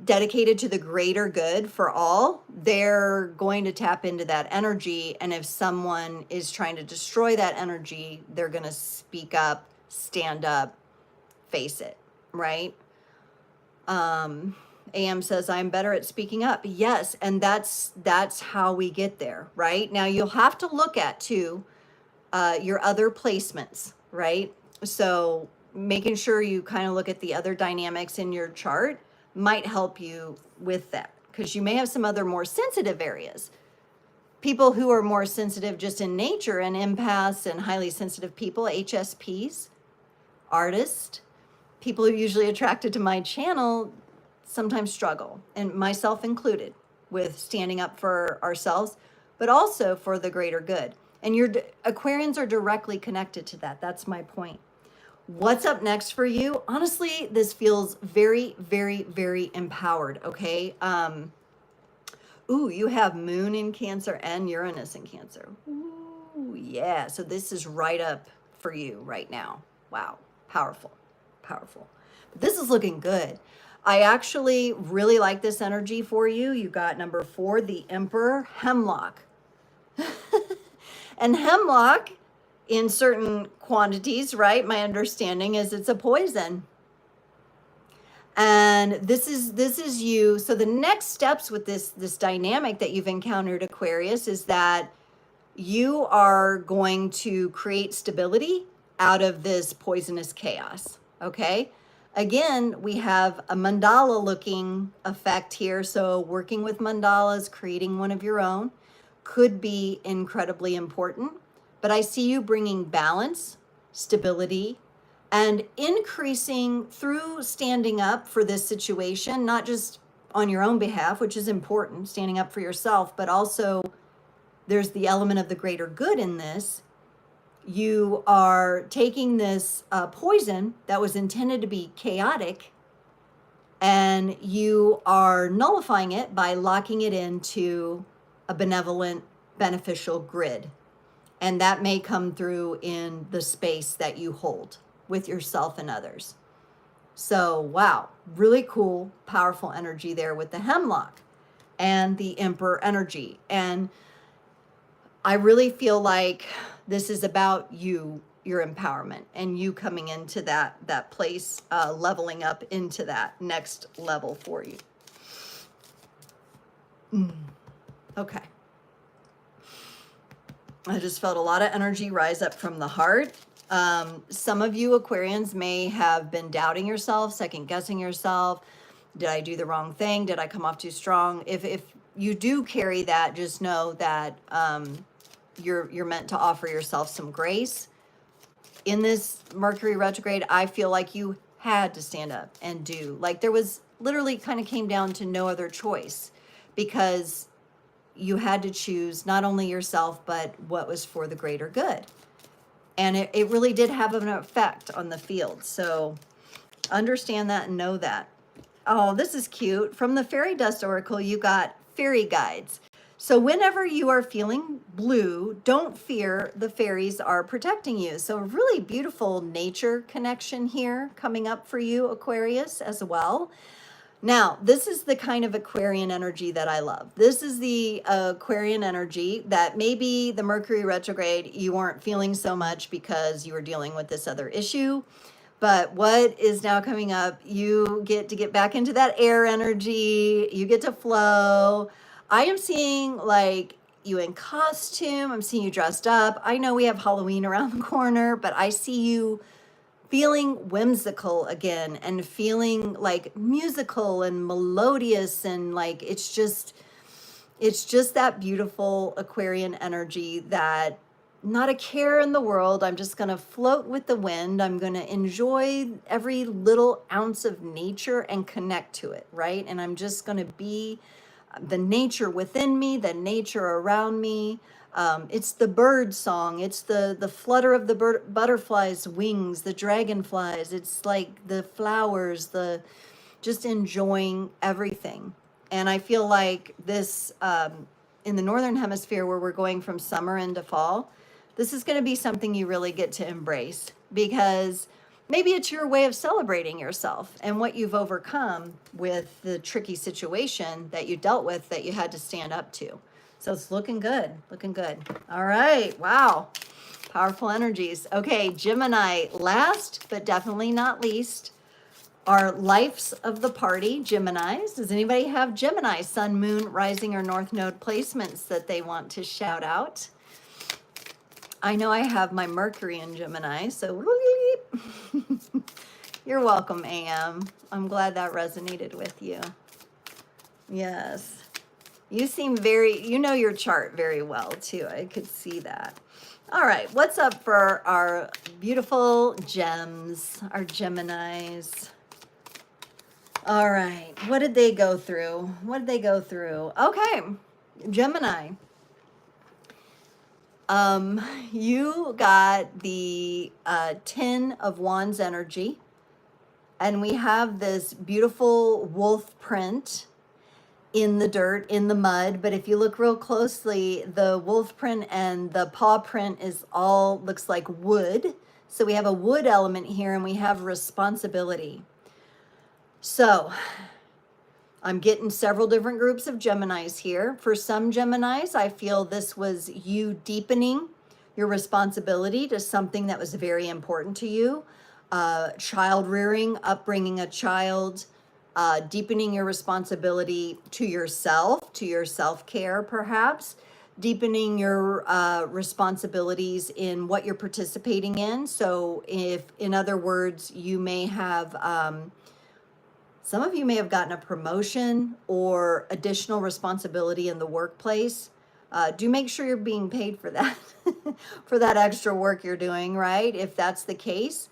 dedicated to the greater good for all, they're going to tap into that energy. And if someone is trying to destroy that energy, they're going to speak up, stand up, face it, right? AM says, I'm better at speaking up. Yes, and that's how we get there, right? Now you'll have to look at too your other placements, right? So making sure you kind of look at the other dynamics in your chart might help you with that, because you may have some other more sensitive areas. People who are more sensitive just in nature, and empaths and highly sensitive people, HSPs, artists, people who are usually attracted to my channel sometimes struggle, and myself included, with standing up for ourselves, but also for the greater good. And your Aquarians are directly connected to that. That's my point. What's up next for you? Honestly, this feels very, very, very empowered, okay? Ooh, you have Moon in Cancer and Uranus in Cancer. Ooh, yeah. So this is right up for you right now. Wow. Powerful. Powerful. But this is looking good. I actually really like this energy for you. You got number 4, the Emperor, hemlock. And hemlock, in certain quantities, right? My understanding is it's a poison. And this is you. So the next steps with this dynamic that you've encountered, Aquarius, is that you are going to create stability out of this poisonous chaos, okay? Again, we have a mandala looking effect here. So working with mandalas, creating one of your own could be incredibly important. But I see you bringing balance, stability, and increasing through standing up for this situation, not just on your own behalf, which is important, standing up for yourself, but also there's the element of the greater good in this. You are taking this poison that was intended to be chaotic, and you are nullifying it by locking it into a benevolent, beneficial grid. And that may come through in the space that you hold with yourself and others. So, wow, really cool, powerful energy there with the hemlock and the Emperor energy. And I really feel like this is about you, your empowerment, and you coming into that place, leveling up into that next level for you. Okay. I just felt a lot of energy rise up from the heart. Some of you Aquarians may have been doubting yourself, second guessing yourself. Did I do the wrong thing? Did I come off too strong? If you do carry that, just know that you're meant to offer yourself some grace. In this Mercury retrograde, I feel like you had to stand up and do. Like there was literally kind of came down to no other choice, because you had to choose not only yourself, but what was for the greater good. And it really did have an effect on the field. So understand that and know that. Oh, this is cute. From the Fairy Dust Oracle, you got fairy guides. So whenever you are feeling blue, don't fear, the fairies are protecting you. So a really beautiful nature connection here coming up for you, Aquarius, as well. Now, this is the kind of Aquarian energy that I love. This is the Aquarian energy that maybe the Mercury retrograde, you weren't feeling so much because you were dealing with this other issue. But what is now coming up, you get to get back into that air energy. You get to flow. I am seeing like you in costume. I'm seeing you dressed up. I know we have Halloween around the corner, but I see you feeling whimsical again and feeling like musical and melodious, and like it's just that beautiful Aquarian energy that not a care in the world. I'm just going to float with the wind. I'm going to enjoy every little ounce of nature and connect to it, right? And I'm just going to be the nature within me, the nature around me. It's the bird song. It's the flutter of the butterflies' wings, the dragonflies. It's like the flowers, just enjoying everything. And I feel like this, in the Northern Hemisphere, where we're going from summer into fall, this is going to be something you really get to embrace, because maybe it's your way of celebrating yourself and what you've overcome with the tricky situation that you dealt with, that you had to stand up to. So it's looking good, looking good. All right. Wow. Powerful energies. Okay. Gemini, last but definitely not least, are lives of the party, Geminis. Does anybody have Gemini, sun, moon, rising, or north node placements that they want to shout out? I know I have my Mercury in Gemini, so you're welcome, AM. I'm glad that resonated with you. Yes. You seem you know your chart very well, too. I could see that. All right, what's up for our beautiful gems, our Geminis? All right, what did they go through? What did they go through? Okay, Gemini. You got the 10 of Wands energy, and we have this beautiful wolf print in the dirt, in the mud. But if you look real closely, the wolf print and the paw print looks like wood. So we have a wood element here, and we have responsibility. So I'm getting several different groups of Geminis here. For some Geminis, I feel this was you deepening your responsibility to something that was very important to you. Child rearing, upbringing a child, deepening your responsibility to yourself, to your self-care perhaps, deepening your responsibilities in what you're participating in. So if, in other words, you may have... some of you may have gotten a promotion or additional responsibility in the workplace. Do make sure you're being paid for that, for that extra work you're doing, right? If that's the case.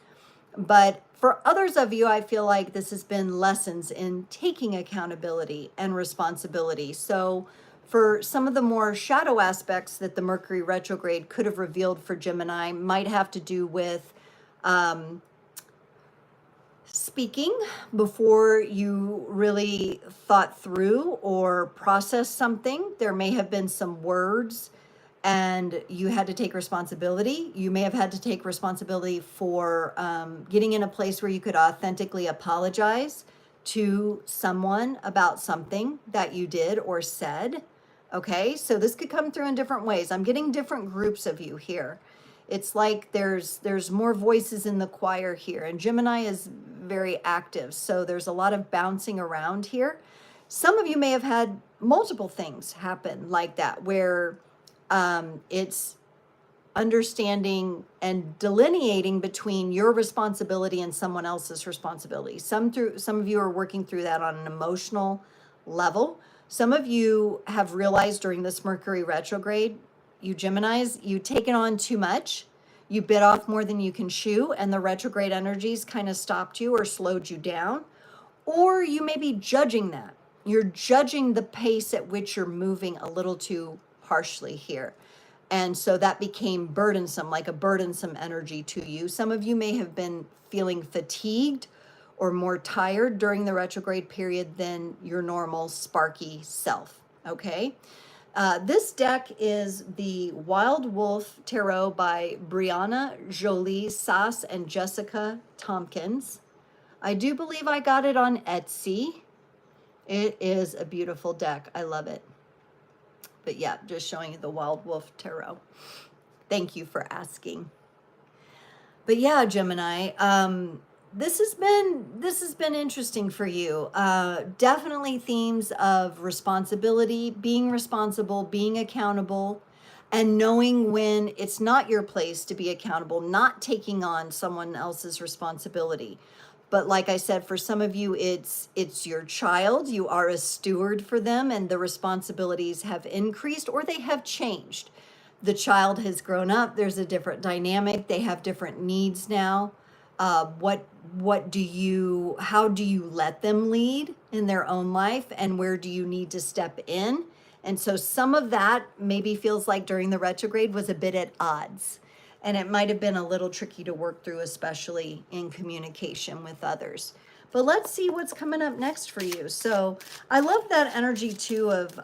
But for others of you, I feel like this has been lessons in taking accountability and responsibility. So for some of the more shadow aspects that the Mercury retrograde could have revealed for Gemini might have to do with speaking before you really thought through or processed something. There may have been some words and you had to take responsibility. You may have had to take responsibility for getting in a place where you could authentically apologize to someone about something that you did or said. Okay, so this could come through in different ways. I'm getting different groups of you here. It's like there's more voices in the choir here, and Gemini is very active, so there's a lot of bouncing around here. Some of you may have had multiple things happen like that, where it's understanding and delineating between your responsibility and someone else's responsibility. Some of you are working through that on an emotional level. Some of you have realized during this Mercury retrograde, you Geminis, you've taken on too much. You bit off more than you can chew, and the retrograde energies kind of stopped you or slowed you down. Or you may be judging that. You're judging the pace at which you're moving a little too harshly here. And so that became burdensome, like a burdensome energy to you. Some of you may have been feeling fatigued or more tired during the retrograde period than your normal sparky self, okay? This deck is the Wild Wolf Tarot by Brianna Jolie Sass and Jessica Tompkins. I do believe I got it on Etsy. It is a beautiful deck. I love it. But yeah, just showing you the Wild Wolf Tarot. Thank you for asking. But yeah, Gemini, this has been interesting for you. Definitely themes of responsibility, being responsible, being accountable, and knowing when it's not your place to be accountable, not taking on someone else's responsibility. But like I said, for some of you, it's your child. You are a steward for them, and the responsibilities have increased or they have changed. The child has grown up. There's a different dynamic. They have different needs now. What do you, how do you let them lead in their own life, and where do you need to step in? And so some of that maybe feels like during the retrograde was a bit at odds. And it might have been a little tricky to work through, especially in communication with others. But let's see what's coming up next for you. So I love that energy too of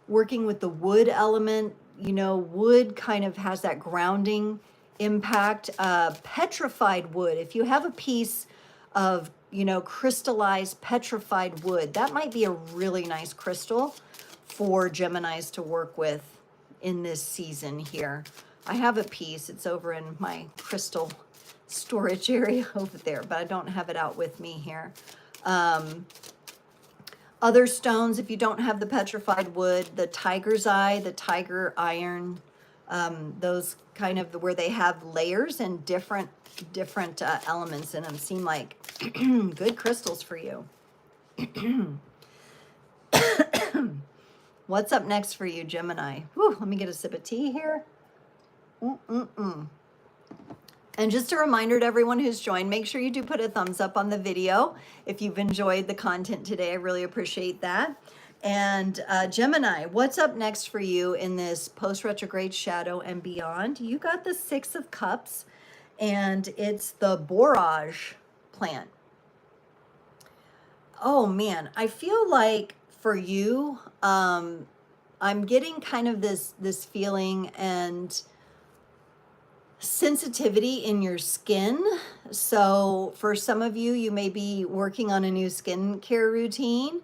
working with the wood element. You know, wood kind of has that grounding impact. Petrified wood, if you have a piece of, you know, crystallized petrified wood, that might be a really nice crystal for Geminis to work with in this season here. I have a piece, it's over in my crystal storage area over there, but I don't have it out with me here. Other stones, if you don't have the petrified wood, the tiger's eye, the tiger iron, those kind of where they have layers and different elements in them seem like good crystals for you. What's up next for you, Gemini? Whew, let me get a sip of tea here. And just a reminder to everyone who's joined, make sure you do put a thumbs up on the video if you've enjoyed the content today. I really appreciate that. And Gemini, what's up next for you in this post-retrograde shadow and beyond? You got the Six of Cups, and it's the borage plant. Oh man, I feel like for you, I'm getting kind of this feeling and sensitivity in your skin. So for some of you, you may be working on a new skincare routine,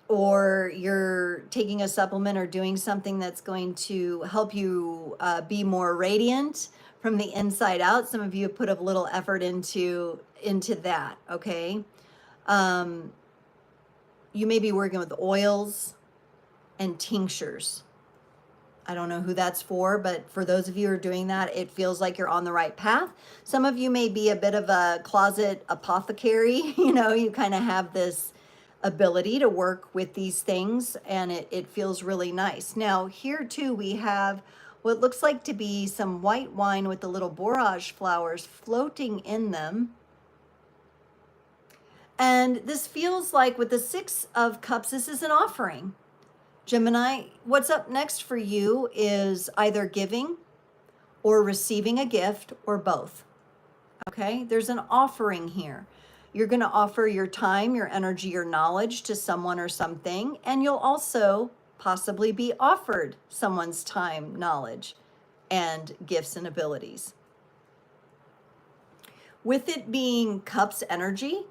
or you're taking a supplement or doing something that's going to help you be more radiant from the inside out. Some of you have put a little effort into that, okay? You may be working with oils and tinctures. I don't know who that's for, but for those of you who are doing that, it feels like you're on the right path. Some of you may be a bit of a closet apothecary. You know, you kind of have this ability to work with these things, and it feels really nice. Now, here too, we have what looks like to be some white wine with the little borage flowers floating in them. And this feels like with the Six of Cups, this is an offering. Gemini, what's up next for you is either giving or receiving a gift or both. Okay, there's an offering here. You're going to offer your time, your energy, your knowledge to someone or something, and you'll also possibly be offered someone's time, knowledge, and gifts and abilities. With it being Cups energy,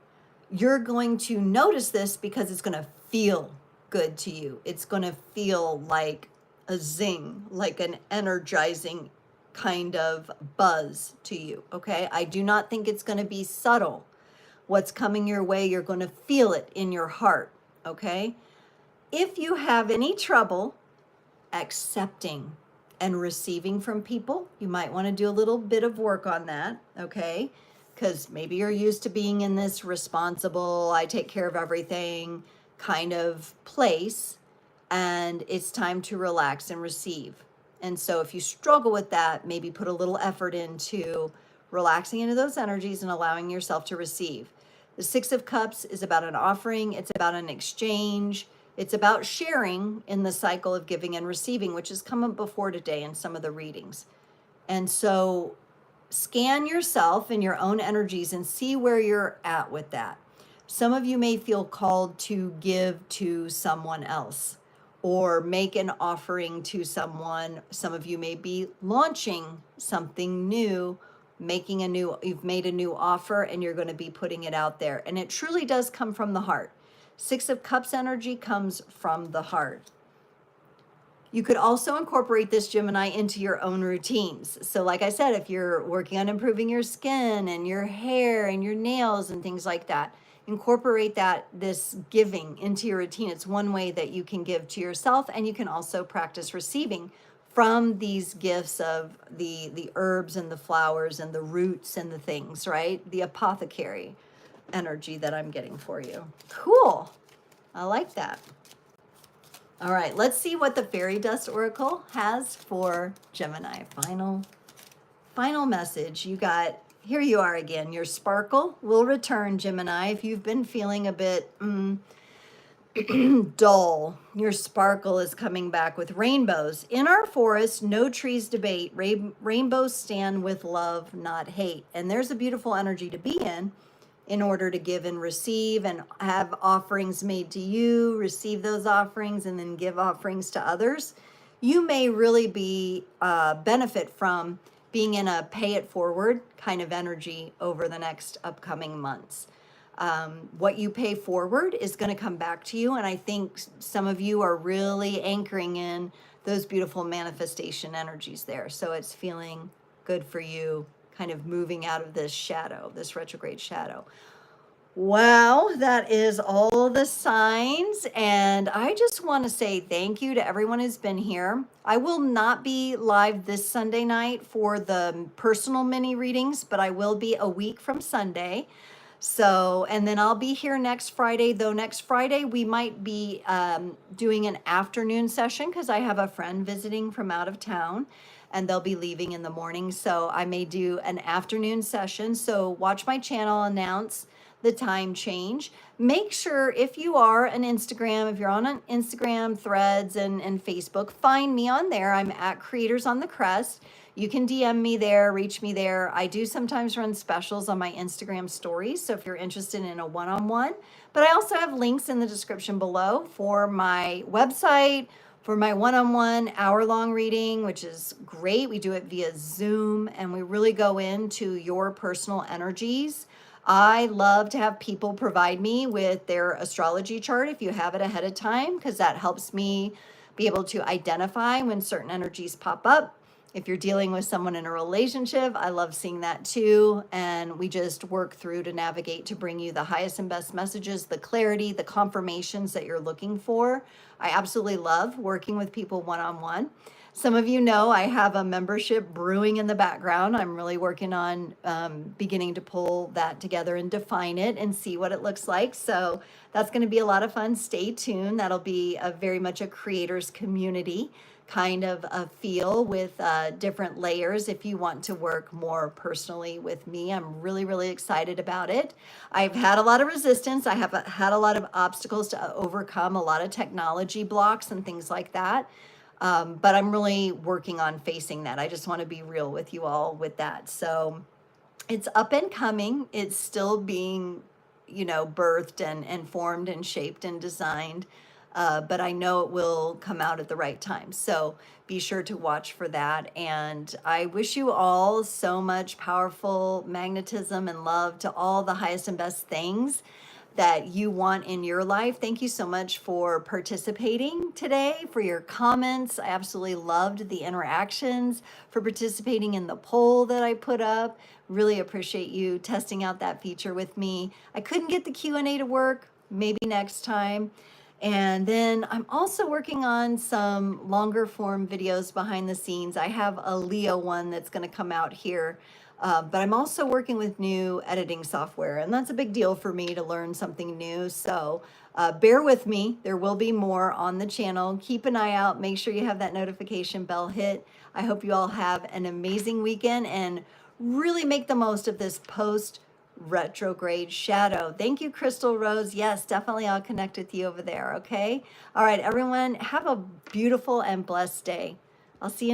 you're going to notice this because it's going to feel good to you. It's going to feel like a zing, like an energizing kind of buzz to you, okay? I do not think it's going to be subtle. What's coming your way, you're going to feel it in your heart, okay? If you have any trouble accepting and receiving from people, you might want to do a little bit of work on that, okay? Because maybe you're used to being in this responsible, I take care of everything kind of place, and it's time to relax and receive. And so if you struggle with that, maybe put a little effort into relaxing into those energies and allowing yourself to receive. The Six of Cups is about an offering. It's about an exchange. It's about sharing in the cycle of giving and receiving, which has come up before today in some of the readings. And so scan yourself and your own energies and see where you're at with that. Some of you may feel called to give to someone else or make an offering to someone. Some of you may be launching something new, you've made a new offer, and you're going to be putting it out there. And it truly does come from the heart. Six of Cups energy comes from the heart. You could also incorporate this, Gemini, into your own routines. So like I said, if you're working on improving your skin and your hair and your nails and things like that, incorporate this giving into your routine. It's one way that you can give to yourself, and you can also practice receiving from these gifts of the herbs and the flowers and the roots and the things, right? The apothecary energy that I'm getting for you. Cool. I like that. All right, let's see what the Fairy Dust Oracle has for Gemini. Final message. You got, here you are again. Your sparkle will return, Gemini. If you've been feeling a bit dull, your sparkle is coming back with rainbows. In our forest, no trees debate. Rainbows stand with love, not hate. And there's a beautiful energy to be in order to give and receive and have offerings made to you, receive those offerings, and then give offerings to others. You may really be benefit from being in a pay it forward kind of energy over the next upcoming months. What you pay forward is going to come back to you. And I think some of you are really anchoring in those beautiful manifestation energies there. So it's feeling good for you, kind of moving out of this shadow, this retrograde shadow. Wow, that is all the signs. And I just want to say thank you to everyone who's been here. I will not be live this Sunday night for the personal mini readings, but I will be a week from Sunday. So, and then I'll be here next Friday, though next Friday we might be doing an afternoon session because I have a friend visiting from out of town and they'll be leaving in the morning. So I may do an afternoon session. So watch my channel announce the time change. Make sure if you are an Instagram, if you're on an Instagram, Threads, and Facebook, find me on there. I'm at Creators on the Crest. You can DM me there, reach me there. I do sometimes run specials on my Instagram stories. So if you're interested in a one-on-one, but I also have links in the description below for my website, for my one-on-one hour-long reading, which is great. We do it via Zoom and we really go into your personal energies. I love to have people provide me with their astrology chart if you have it ahead of time, because that helps me be able to identify when certain energies pop up. If you're dealing with someone in a relationship, I love seeing that too. And we just work through to navigate to bring you the highest and best messages, the clarity, the confirmations that you're looking for. I absolutely love working with people one-on-one. Some of you know I have a membership brewing in the background. I'm really working on beginning to pull that together and define it and see what it looks like. So that's going to be a lot of fun. Stay tuned. That'll be very much a creators community kind of a feel with different layers if you want to work more personally with me. I'm really, really excited about it. I've had a lot of resistance. I have had a lot of obstacles to overcome, a lot of technology blocks and things like that. But I'm really working on facing that. I just want to be real with you all with that. So it's up and coming. It's still being, birthed and formed and shaped and designed. But I know it will come out at the right time. So be sure to watch for that. And I wish you all so much powerful magnetism and love to all the highest and best things that you want in your life. Thank you so much for participating today, for your comments. I absolutely loved the interactions, for participating in the poll that I put up. Really appreciate you testing out that feature with me. I couldn't get the Q&A to work, maybe next time. And then I'm also working on some longer form videos behind the scenes. I have a Leo one that's going to come out here. But I'm also working with new editing software, and that's a big deal for me to learn something new. So bear with me. There will be more on the channel. Keep an eye out. Make sure you have that notification bell hit. I hope you all have an amazing weekend and really make the most of this post-retrograde shadow. Thank you, Crystal Rose. Yes, definitely I'll connect with you over there, okay? All right, everyone, have a beautiful and blessed day. I'll see you next